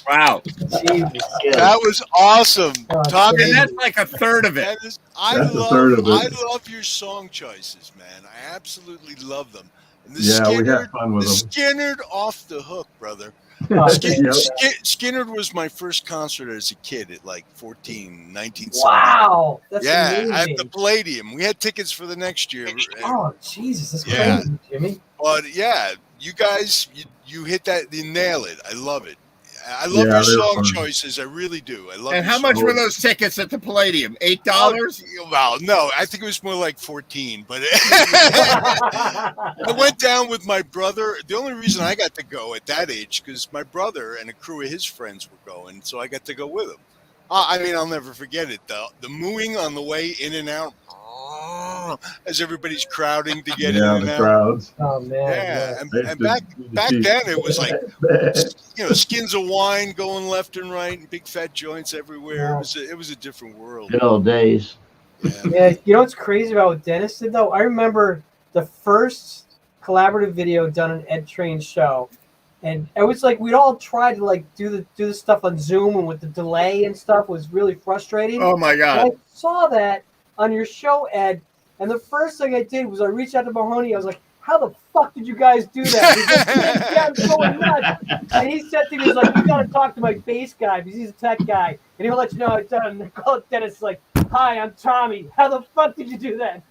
Wow. Jesus. That was awesome, Oh, Tommy. And that's like a third of it. That is, I That's a third of I it. love your song choices, man. I absolutely love them. And the Yeah, we had Skinner, fun with them. Skinnered off the hook, brother. Oh, Yep. Skinner was my first concert as a kid at like 14, 19, wow. That's yeah, amazing. at the Palladium. We had tickets for the next year. Oh, Jesus. That's Yeah. crazy, Jimmy. But yeah, you guys, you hit that, you nail it. I love it. I love Yeah, your they're song fun. choices. I really do. I love. And your how much songs. were those tickets at the Palladium? $8? Well, no, I think it was more like 14. But I went down with my brother. The only reason I got to go at that age because my brother and a crew of his friends were going, so I got to go with them. I mean, I'll never forget it. The mooing on the way in and out, as everybody's crowding to get in Yeah, and the out. crowds. Oh, man. Yeah, Yeah. and back then it was like, you know, skins of wine going left and right, and big fat joints everywhere. It was a different world. Good old days. Yeah, you know what's crazy about what Dennis did though? I remember the first collaborative video done on Ed Train's show, and it was like we'd all tried to like do the stuff on Zoom, and with the delay and stuff was really frustrating. Oh my God! And I saw that on your show, Ed, and the first thing I did was I reached out to Mahoney. I was like, "How the fuck did you guys do that?" He's like, "Yeah, I'm going nuts." And he said to me, "He's like, you got to talk to my bass guy because he's a tech guy, and he'll let you know how it's done." And I called Dennis like, "Hi, I'm Tommy. How the fuck did you do that?"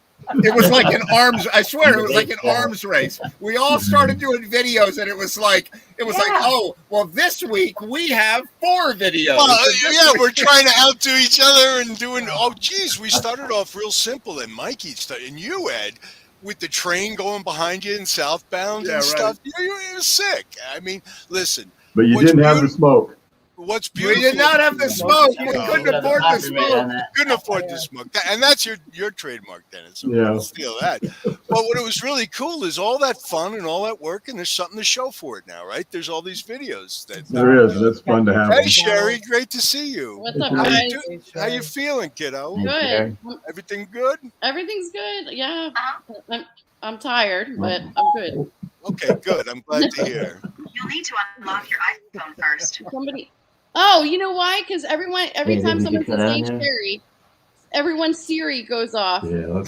It was like an arms. I swear, it was like an arms race. We all started doing videos, and it was like, oh, well, this week we have 4 videos. Well, yeah, we're trying to outdo each other and doing. Oh, geez, we started off real simple, and Mikey started, and you, Ed, with the train going behind you in southbound and stuff. It was sick. I mean, listen. But you didn't have the smoke. What's beautiful? We did not have the smoke. We couldn't afford the smoke. Couldn't afford the smoke, and that's your trademark, Dennis. So Yeah. we'll steal that. But what it was really cool is all that fun and all that work, and there's something to show for it now, right? There's all these videos. There is. That's fun to have. Hey, Sherry, great to see you. What's up, How guys? how you feeling, kiddo? Good. Everything good? Everything's good. Yeah. I'm tired, but I'm good. Okay, good. I'm glad to hear. You'll need to unlock your iPhone first. Somebody. Oh, you know why? Because every Hey, time did we someone get says that "Hey on there? Sherry," everyone's Siri goes off. Yeah.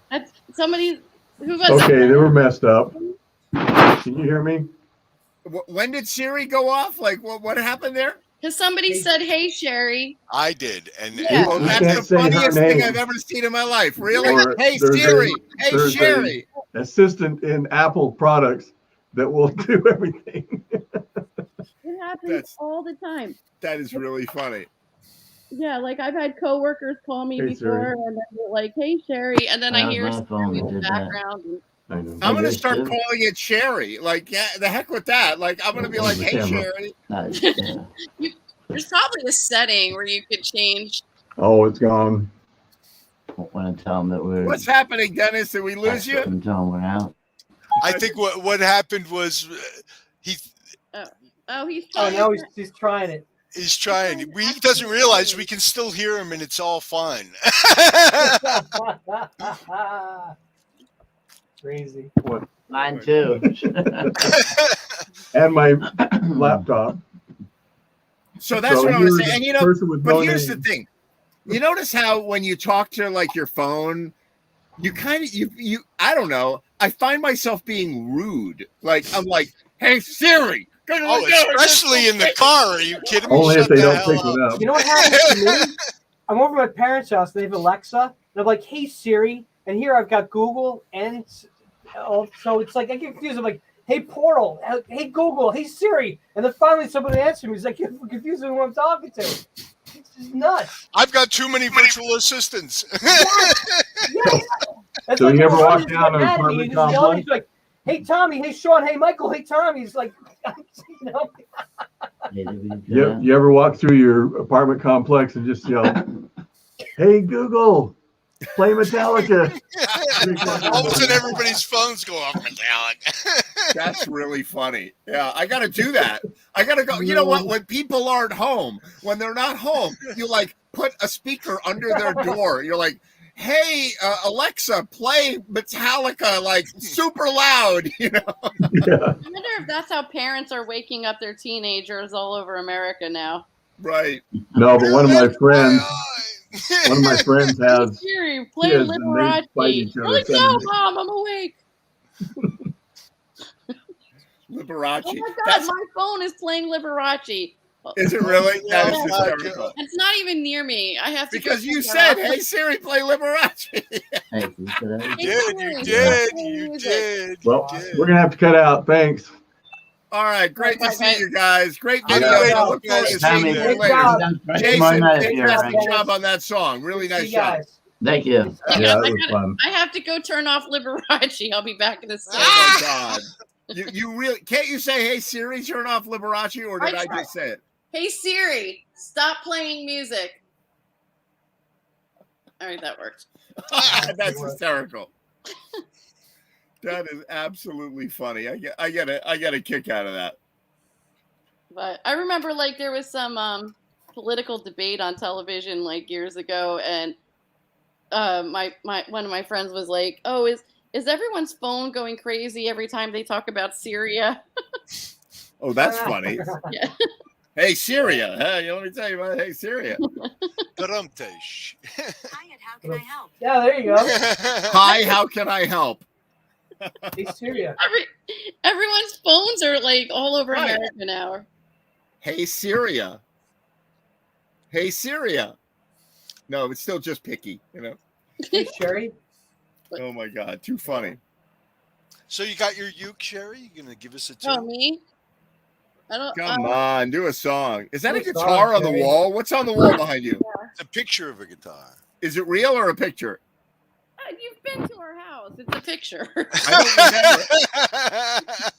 That's somebody who was Okay, they were messed up. Can you hear me? When did Siri go off? Like, what happened there? Because somebody said, "Hey Sherry." I did, and Yeah. Well, You that's can't the say her funniest thing name. I've ever seen in my life. Really? Or Hey there's Siri. Hey there's Sherry. a assistant in Apple products that will do everything. It happens all the time. That is really funny. Yeah, like I've had coworkers call me Hey, before, Siri. and they're like, "Hey Sherry," and then I Yeah, hear my phone Siri in the did that. background. And I know. I'm gonna Okay, start too. calling it Sherry. Like, yeah, the heck with that. Like, I'm gonna be like, The hey camera. Sherry. Yeah. There's probably a setting where you could change. Oh, it's gone. Want to tell them that we're. What's happening, Dennis? Did we lose you? And tell them we're out. I think what happened was he Oh, he's Oh, trying. now he's trying it. he's trying. He doesn't realize we can still hear him, and it's all fine. Crazy. What? Mine too. And my laptop. So that's So what I you're was the saying. And you know, person with but no here's name. the thing. You notice how when you talk to like your phone, you kind of you I don't know. I find myself being rude. Like I'm like, hey Siri. Oh, especially in the car. Are you kidding me? Only if Shut they the don't hell pick up. it up. You know what happens to me? I'm over at my parents' house. They have Alexa. And I'm like, hey, Siri. And here I've got Google. And so it's like I get confused. I'm like, hey, Portal. Hey, Google. Hey, Siri. And then finally somebody answered me. He's like, you're confused with who I'm talking to. It's just nuts. I've got too many virtual assistants. Yes. That's So like you ever when walk somebody's down an mad at me apartment and just yell at me, complex? like, hey, Tommy. Hey, Sean. Hey, Michael. Hey, Tommy. He's like, you know. You ever walk through your apartment complex and just yell, hey, Google, play Metallica. All of a sudden, everybody's phones go off metallic. That's really funny. Yeah, I got to do that. I got to go. You know what? When people aren't home, when they're not home, you like put a speaker under their door. You're like, hey, Alexa, play Metallica like super loud, you know? Yeah. I wonder if that's how parents are waking up their teenagers all over America now. Right. No, but one of my friends has Siri, play kids, and they fight Liberace. each other. Like, no, Mom, I'm awake. Liberace. Oh my God, my phone is playing Liberace. Is it really? That is Yes. hysterical. It's not even near me. I have to Because go you check said, it out. "Hey Siri, play Liberace." You did. Well, we're gonna have to cut out. Thanks. All right, great to Bye, see guys. you guys. Great Yeah. videos. I Yeah. look forward to Tommy, seeing you great later. job. Jason, Night, fantastic right? job on that song. Really nice See you job. guys. Thank you. Yeah, it was fun. I have to go turn off Liberace. I'll be back in a second. Oh my God. You really can't you say, "Hey Siri, turn off Liberace," or did I tried. just say it? Hey Siri, stop playing music. All right, that worked. That's hysterical. That is absolutely funny. I get a kick out of that. But I remember like there was some political debate on television like years ago, and my one of my friends was like, "Oh, is everyone's phone going crazy every time they talk about Syria?" Oh, that's funny. Yeah. Hey Syria. Hey, let me tell you about Hey Syria. Garumtesh. Yeah, there you go. Hi, how can I help? Hey, Syria. Everyone's phones are like all over Right. America now. Hey Syria. Hey Syria. No, it's still just picky, you know. Hey, Sherry. Oh my God, too funny. So you got your uke, Sherry? You gonna give us a Oh, tune? me? I don't. Come on, do a song. Is that a Do a guitar song, on the Jerry. wall? What's on the wall behind you? It's a picture of a guitar. Is it real or a picture? You've been to our house. It's a picture. I don't remember.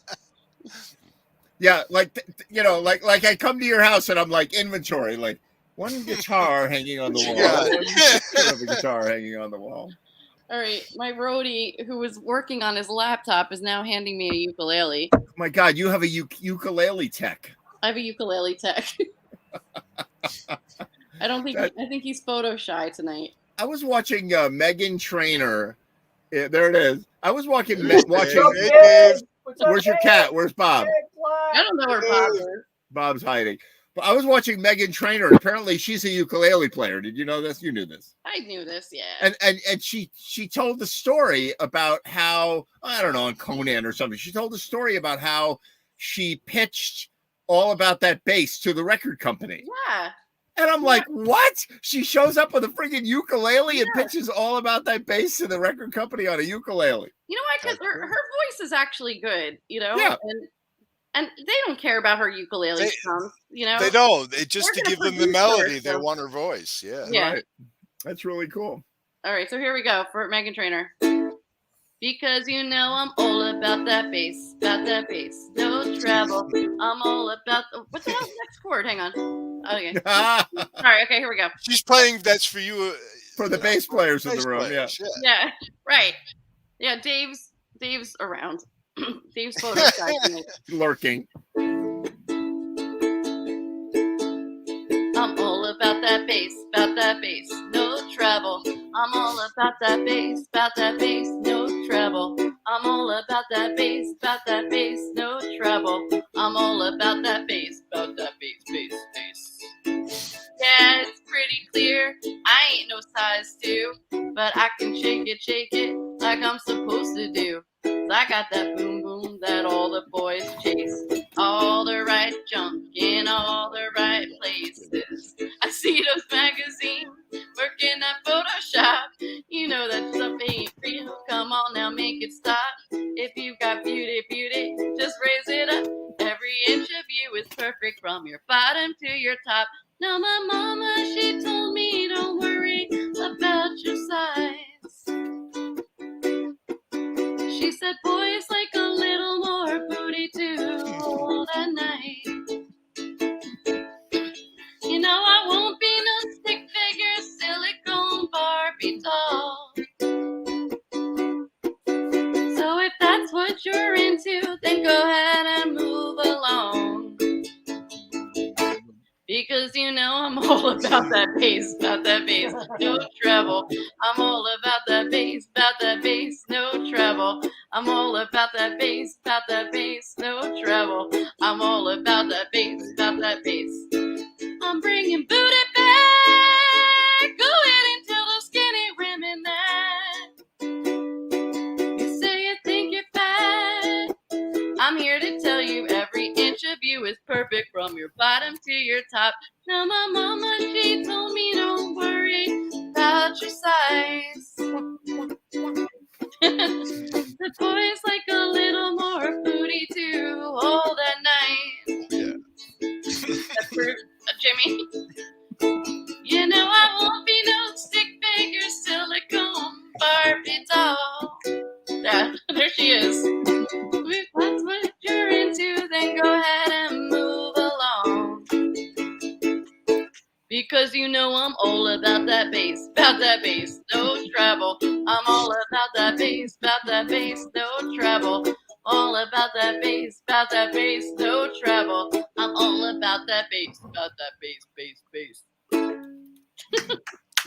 Yeah, like you know, like I come to your house and I'm like inventory, like one guitar hanging on the What you wall, got? one picture of a guitar hanging on the wall. All right, my roadie who was working on his laptop is now handing me a ukulele. Oh my God, you have a ukulele tech. I have a ukulele tech. I don't think. I think he's photo shy tonight. I was watching Megan Trainor. Yeah, there it is. I was watching. Hey, Dave. Where's your cat? Where's Bob? I don't know where Bob is. Bob's hiding. But I was watching Megan Trainor, and apparently she's a ukulele player. Did you know this? You knew this. I knew this, yeah. And she told the story about how, I don't know, on Conan or something. She told the story about how she pitched All About That Bass to the record company. Yeah. And I'm like, what? She shows up with a freaking ukulele and pitches All About That Bass to the record company on a ukulele. You know why? Because her voice is actually good, you know? Yeah. And they don't care about her ukulele songs, you know? They don't. They just They're to gonna give them the produce melody, her, they so- want her voice. Yeah. Yeah. Right. That's really cool. All right, so here we go for Megan Trainor. Because you know I'm all about that bass, no travel. I'm all about what the hell's the next chord? Hang on. Okay. All right, okay, here we go. She's playing. That's for you. For the bass players in the room, players, Yeah, right. Yeah, Dave's around. Dave's photo shy tonight. Lurking. I'm all about that bass, no travel. I'm all about that bass, no travel. I'm all about that bass, no travel. I'm all about that bass, bass. Yeah, it's pretty clear. I ain't no size 2, but I can shake it like I'm supposed to do. 'Cause I got that boom boom that all the boys chase. All the right junk in all the right places. I see those magazines working at Photoshop. You know that stuff ain't real. Come on now, make it stop. If you've got beauty, just raise it up. Every inch of you is perfect from your bottom to your top. Now my mama, she told me don't worry about your size. She said boys like a little more booty to hold at night. You know I won't be no stick figure, silicone Barbie doll. So if that's what you're into, then go ahead and move along. Because you know I'm all about that bass, about that bass, no trouble. I'm all about that bass, no trouble. I'm all about that bass, no trouble. I'm all about that bass, I'm bringing booty back. Go ahead and tell those skinny women that. You say you think you're fat. I'm here to tell you every inch of you is perfect from your bottom to your top. Now my mama, she told me don't worry about your size. The boy's like a little more booty to hold at night. Except for Jimmy. You know I won't be no stick figure silicone Barbie doll. Yeah, there she is. If that's what you're into, then go ahead and move along. Because you know I'm all about that bass, no trouble. I'm all about that bass, no trouble. All about that bass, no trouble. I'm all about that bass, bass.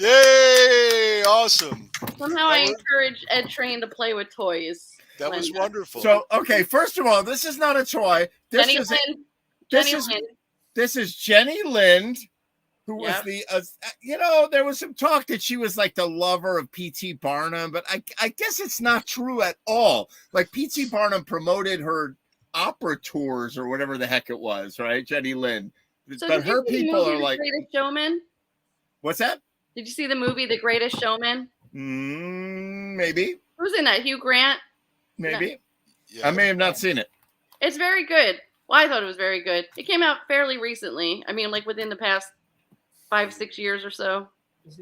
Yay! Awesome. Somehow I encourage Ed Train to play with toys. That was wonderful. So, okay, first of all, this is not a toy. This Jenny is Lind. This is Jenny Lind, who was Yep. the there was some talk that she was like the lover of P.T. Barnum, but I guess it's not true at all. Like P.T. Barnum promoted her opera tours or whatever the heck it was, right? Jenny Lind. So but did you her see the people movie are The like, Greatest Showman? what's that? Did you see the movie The Greatest Showman? Maybe. Who's in that? Hugh Grant? Maybe. I may have not seen it. It's very good. Well, I thought it was very good. It came out fairly recently. I mean, like within the past 5-6 years or so. There's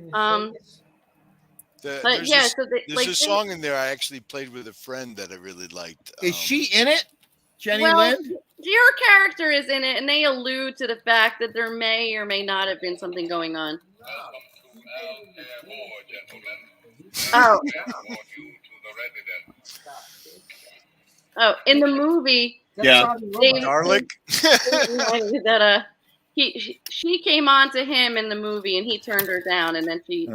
yeah, a, so they, there's like, a song in there I actually played with a friend that I really liked. Is she in it? Jenny well, Lind? your character is in it, and they allude to the fact that there may or may not have been something going on. Oh. Oh, in the movie, Yeah. Garlic. that she came on to him in the movie, and he turned her down, and then she.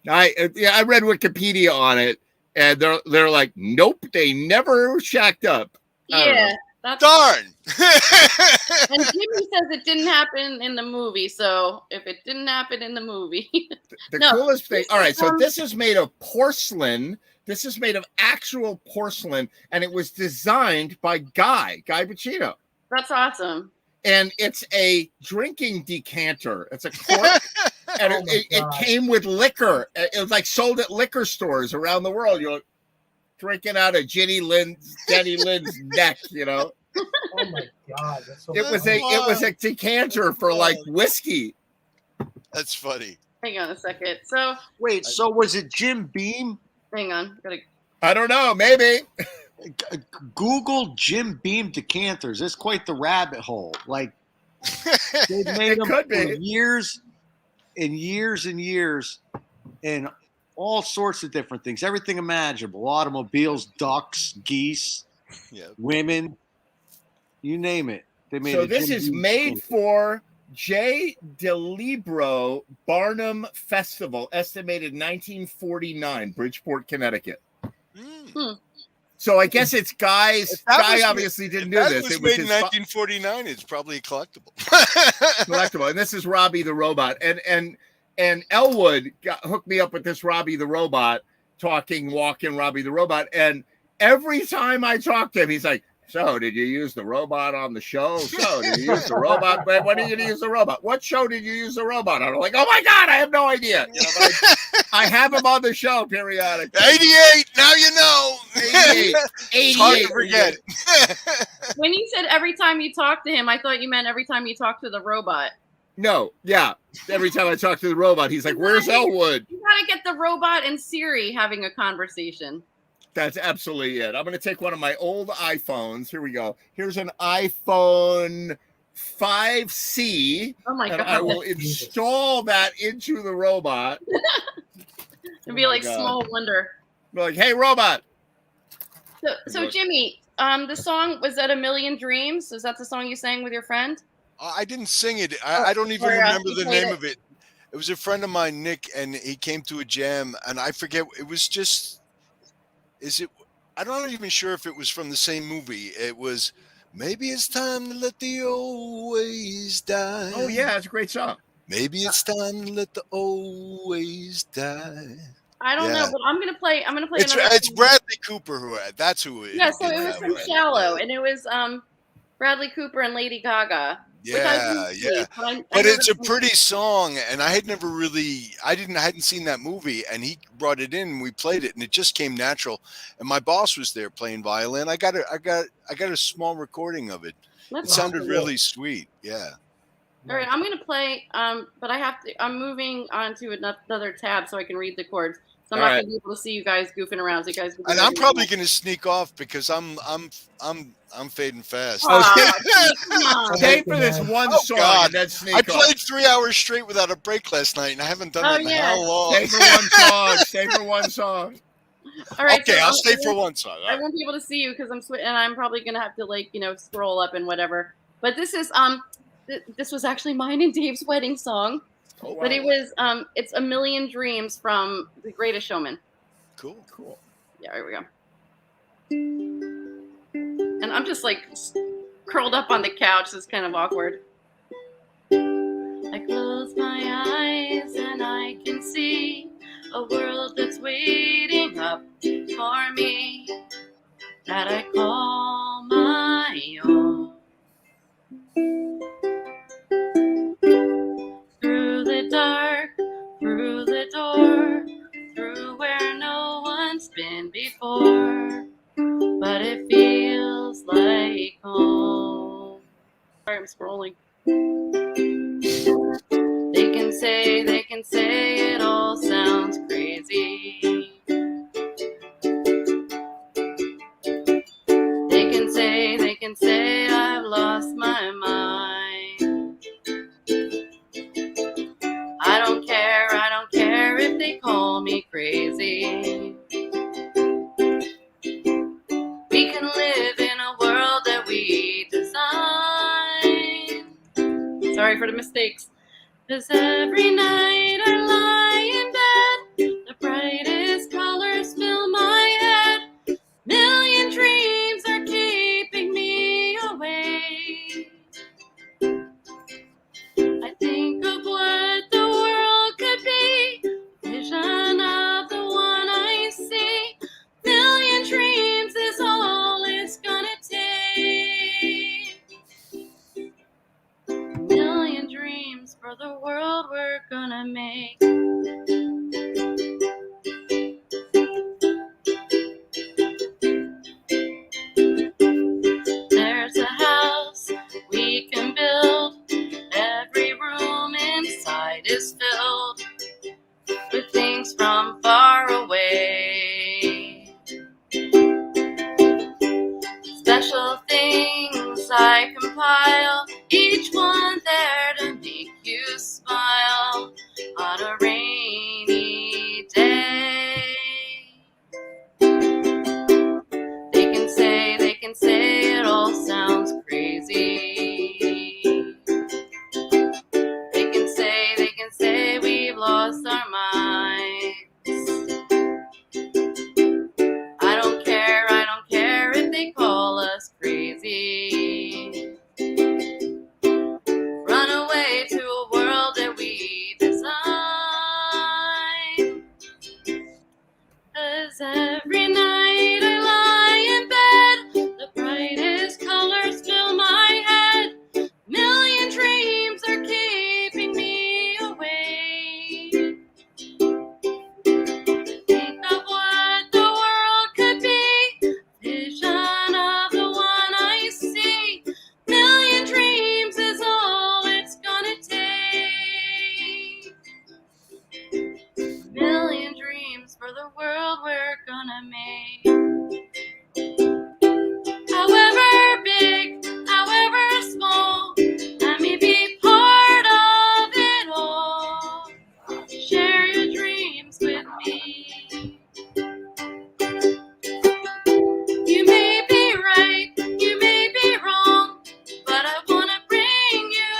I read Wikipedia on it, and they're like, nope, they never shacked up. Yeah, that's darn. And Jimmy says it didn't happen in the movie, so if it didn't happen in the movie, The no. coolest thing. All right, so this is made of porcelain. This is made of actual porcelain, and it was designed by Guy Bacino. That's awesome. And it's a drinking decanter. It's a cork, and it came with liquor. It was like sold at liquor stores around the world. You're drinking out of Jenny Lind's neck, you know. Oh my God, that's so It was a decanter for like whiskey. That's funny. Hang on a second. So wait, so was it Jim Beam? Hang on. I don't know. Maybe. Google Jim Beam decanters. It's quite the rabbit hole. Like they've made them could for be. years and years and years, and all sorts of different things. Everything imaginable: automobiles, ducks, geese, women. You name it. They made. So this is made for J. DeLibero Barnum Festival, estimated 1949, Bridgeport, Connecticut. So I guess it's Guy's. Guy obviously didn't do this. Was It made was in his 1949. It's probably a collectible. collectible, and this is Robbie the Robot. And Elwood hooked me up with this Robbie the Robot, walking Robbie the Robot. And every time I talk to him, he's like, "So, did you use the robot on the show? So, did you use the robot? When are you going to use the robot? What show did you use the robot on?" I'm like, "Oh my God, I have no idea." You know, but I have him on the show periodically. 88. Now you know. 88. It's hard to forget. When you said every time you talk to him, I thought you meant every time you talk to the robot. No, yeah. Every time I talk to the robot, he's like, "Where's Elwood?" You gotta get the robot and Siri having a conversation. That's absolutely it. I'm going to take one of my old iPhones. Here we go. Here's an iPhone 5C. Oh my and God. I will install that into the robot. It'd be like Small Wonder. Be like, "Hey, robot." So Jimmy, the song, was that A Million Dreams? Is that the song you sang with your friend? I didn't sing it. I don't even Or, remember you the played name it. of it. It was a friend of mine, Nick, and he came to a jam, and I forget. It was just. Is it? I'm not even sure if it was from the same movie. It was. Maybe it's time to let the old ways die. Oh yeah, it's a great song. Maybe it's time to let the old ways die. I don't know, Yeah. but I'm gonna play another. It's Song. Bradley Cooper who that's who it Yeah, so did it was that from with. Shallow, and it was Bradley Cooper and Lady Gaga, which I Yeah, didn't yeah. see. But I But know it's a that pretty song, and I hadn't seen that movie, and he brought it in, and we played it, and it just came natural. And my boss was there playing violin. I got a small recording of it. That's It sounded awesome. really sweet. Yeah. All right, I'm gonna play, but I'm moving on to another tab so I can read the chords. So I'm All not right. gonna be able to see you guys goofing around. So you guys can do And I'm whatever you probably want. going to sneak off because I'm fading fast. Aw, gee, come on. Stay for this one Oh, song God. and then sneak I off. played 3 hours straight without a break last night, and I haven't done Oh, it in yeah. how long? Stay for one song. Stay for one song. All right, Okay, so I'll stay for one song. All I right. won't be able to see you because and I'm probably gonna have to scroll up and whatever. But this is this was actually mine and Dave's wedding song. Oh, wow. But it was it's A Million Dreams from The Greatest Showman. Cool. Yeah, here we go. And I'm just like curled up on the couch. It's kind of awkward. I close my eyes and I can see a world that's waiting up for me that I call my own. Through the dark, through the door, through where no one's been before, but it feels like home. Sorry, I'm scrolling. They can say it all sounds crazy. They can say I've lost my mind. I don't care if they call me crazy. We can live in a world that we design. Sorry for the mistakes. 'Cause every night I lie in bed, the brightest colors fill my head. Million dreams are keeping me awake. I think of what the world could be, vision of the one I see. Million dreams is all it's gonna take. Million dreams for the world we're gonna make. There's a house we can build. Every room inside is filled with things from far away. Special things I compile, each one there to make you smile on a rainy day. They can say it all sounds crazy. They can say we've lost our minds. I don't care if they call us crazy. Run away to a world that we design. 'Cause every night I lie in bed, the brightest colors fill my head. Million dreams are keeping me awake. Think of what the world could be, vision of the one I see. Million dreams is all it's gonna take. Million dreams for the world we're gonna make. However big, however small, let me be part of it all. Share your dreams with me. You may be right, you may be wrong, but I wanna bring you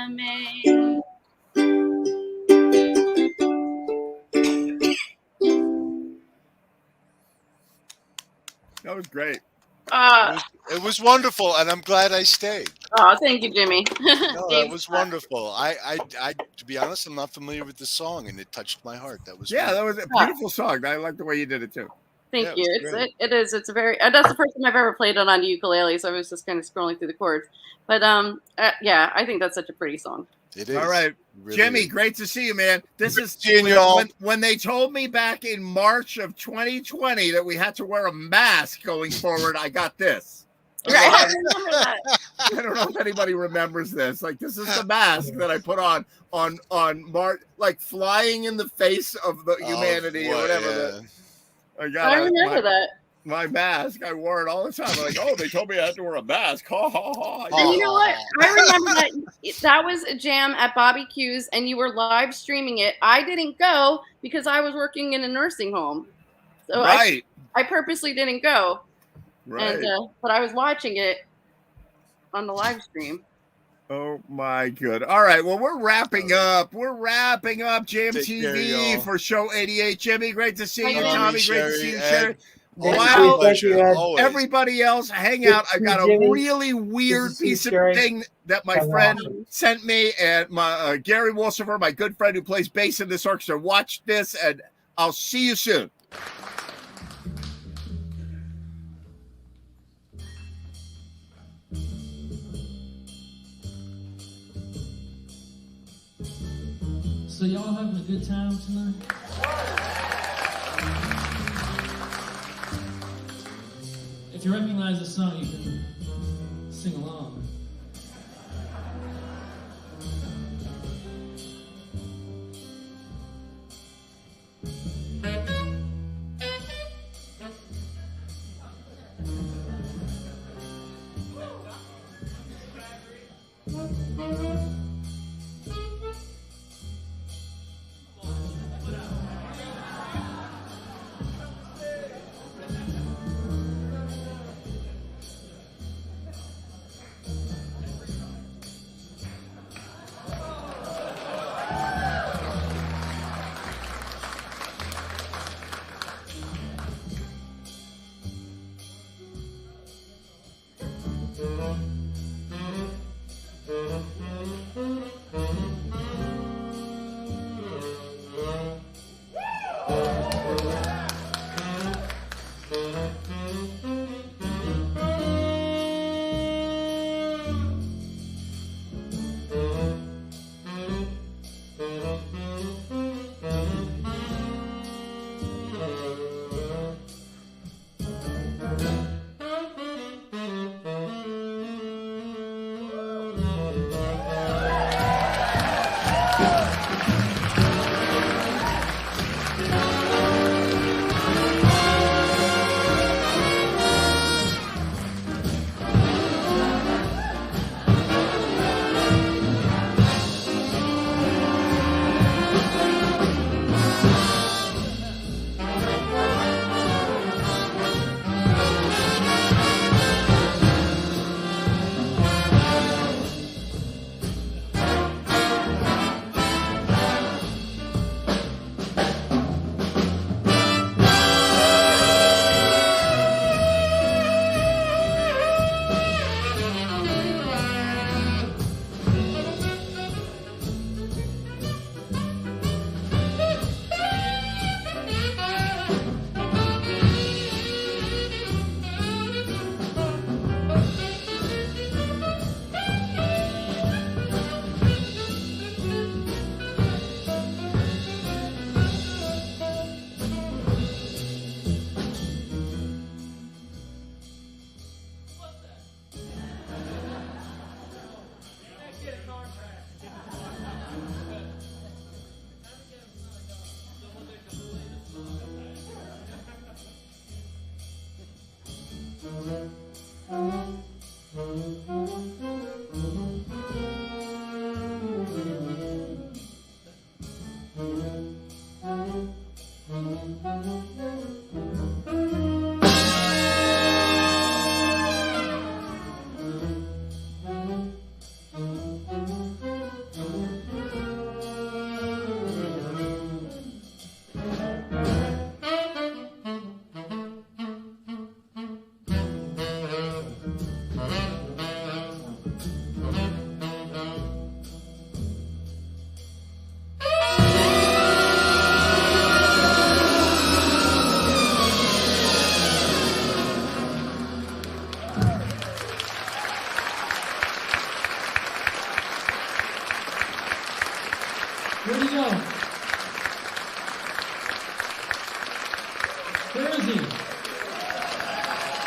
Maine. That was great. It was wonderful, and I'm glad I stayed. Oh, thank you, Jimmy. No, that was wonderful. I, to be honest, I'm not familiar with the song, and it touched my heart. That was Yeah, wonderful. that was a beautiful song. I like the way you did it too. Thank Yeah, you. it was great. It is. It's a very. That's the first time I've ever played it on the ukulele, so I was just kind of scrolling through the chords. But yeah, I think that's such a pretty song. It is. All right, Really Jimmy, is. great to see you, man. This is seeing y'all. when they told me back in March of 2020 that we had to wear a mask going forward. I got this. Right, I remember that. I don't know if anybody remembers this. Like, this is the mask that I put on March, like flying in the face of the humanity or whatever. Yeah. I remember that. My mask. I wore it all the time. I'm like, oh, they told me I had to wear a mask. Ha ha ha. And you know what? I remember that was a jam at Bobby Q's, and you were live streaming it. I didn't go because I was working in a nursing home, so Right. I purposely didn't go. Right. And but I was watching it on the live stream. Oh my good. All right. Well, we're wrapping up. We're wrapping up Jam Take care, TV y'all. for show 88. Jimmy, great to see you. Thank you. Tommy, great to see you. Sherry. Thank Wow. you, Ed. Everybody else, hang out. I got a Jimmy. really weird Good to see you, piece of Sherry. thing that my Have friend awesome. sent me, and my Gary Wolsifer, my good friend who plays bass in this orchestra. Watch this, and I'll see you soon. So y'all having a good time tonight? If you recognize the song, you can sing along.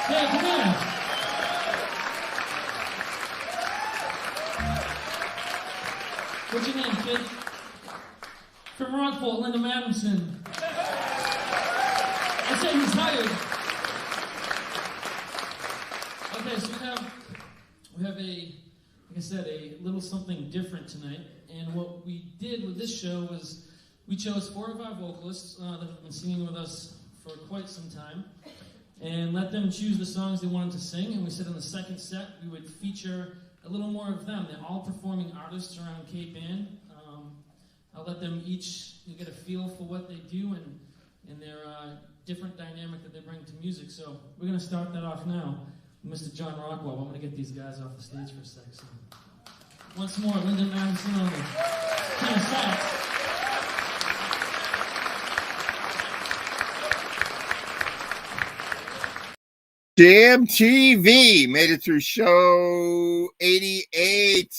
Yeah, come on. What's your name, kid? From Rockport, Linda Madison. I said he's hired. Okay, so we have a, like I said, a little something different tonight. And what we did with this show was we chose 4 of our vocalists that have been singing with us for quite some time, and let them choose the songs they wanted to sing. And we said in the second set we would feature a little more of them. They're all performing artists around Cape Ann. I'll let them each get a feel for what they do and their different dynamic that they bring to music. So we're going to start that off now. Mr. John Rockwell. I'm going to get these guys off the stage for a sec. So once more, Linda Madison on the tenor sax. Jam TV made it through show 88.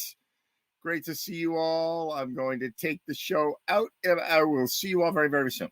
Great to see you all. I'm going to take the show out, and I will see you all very, very soon.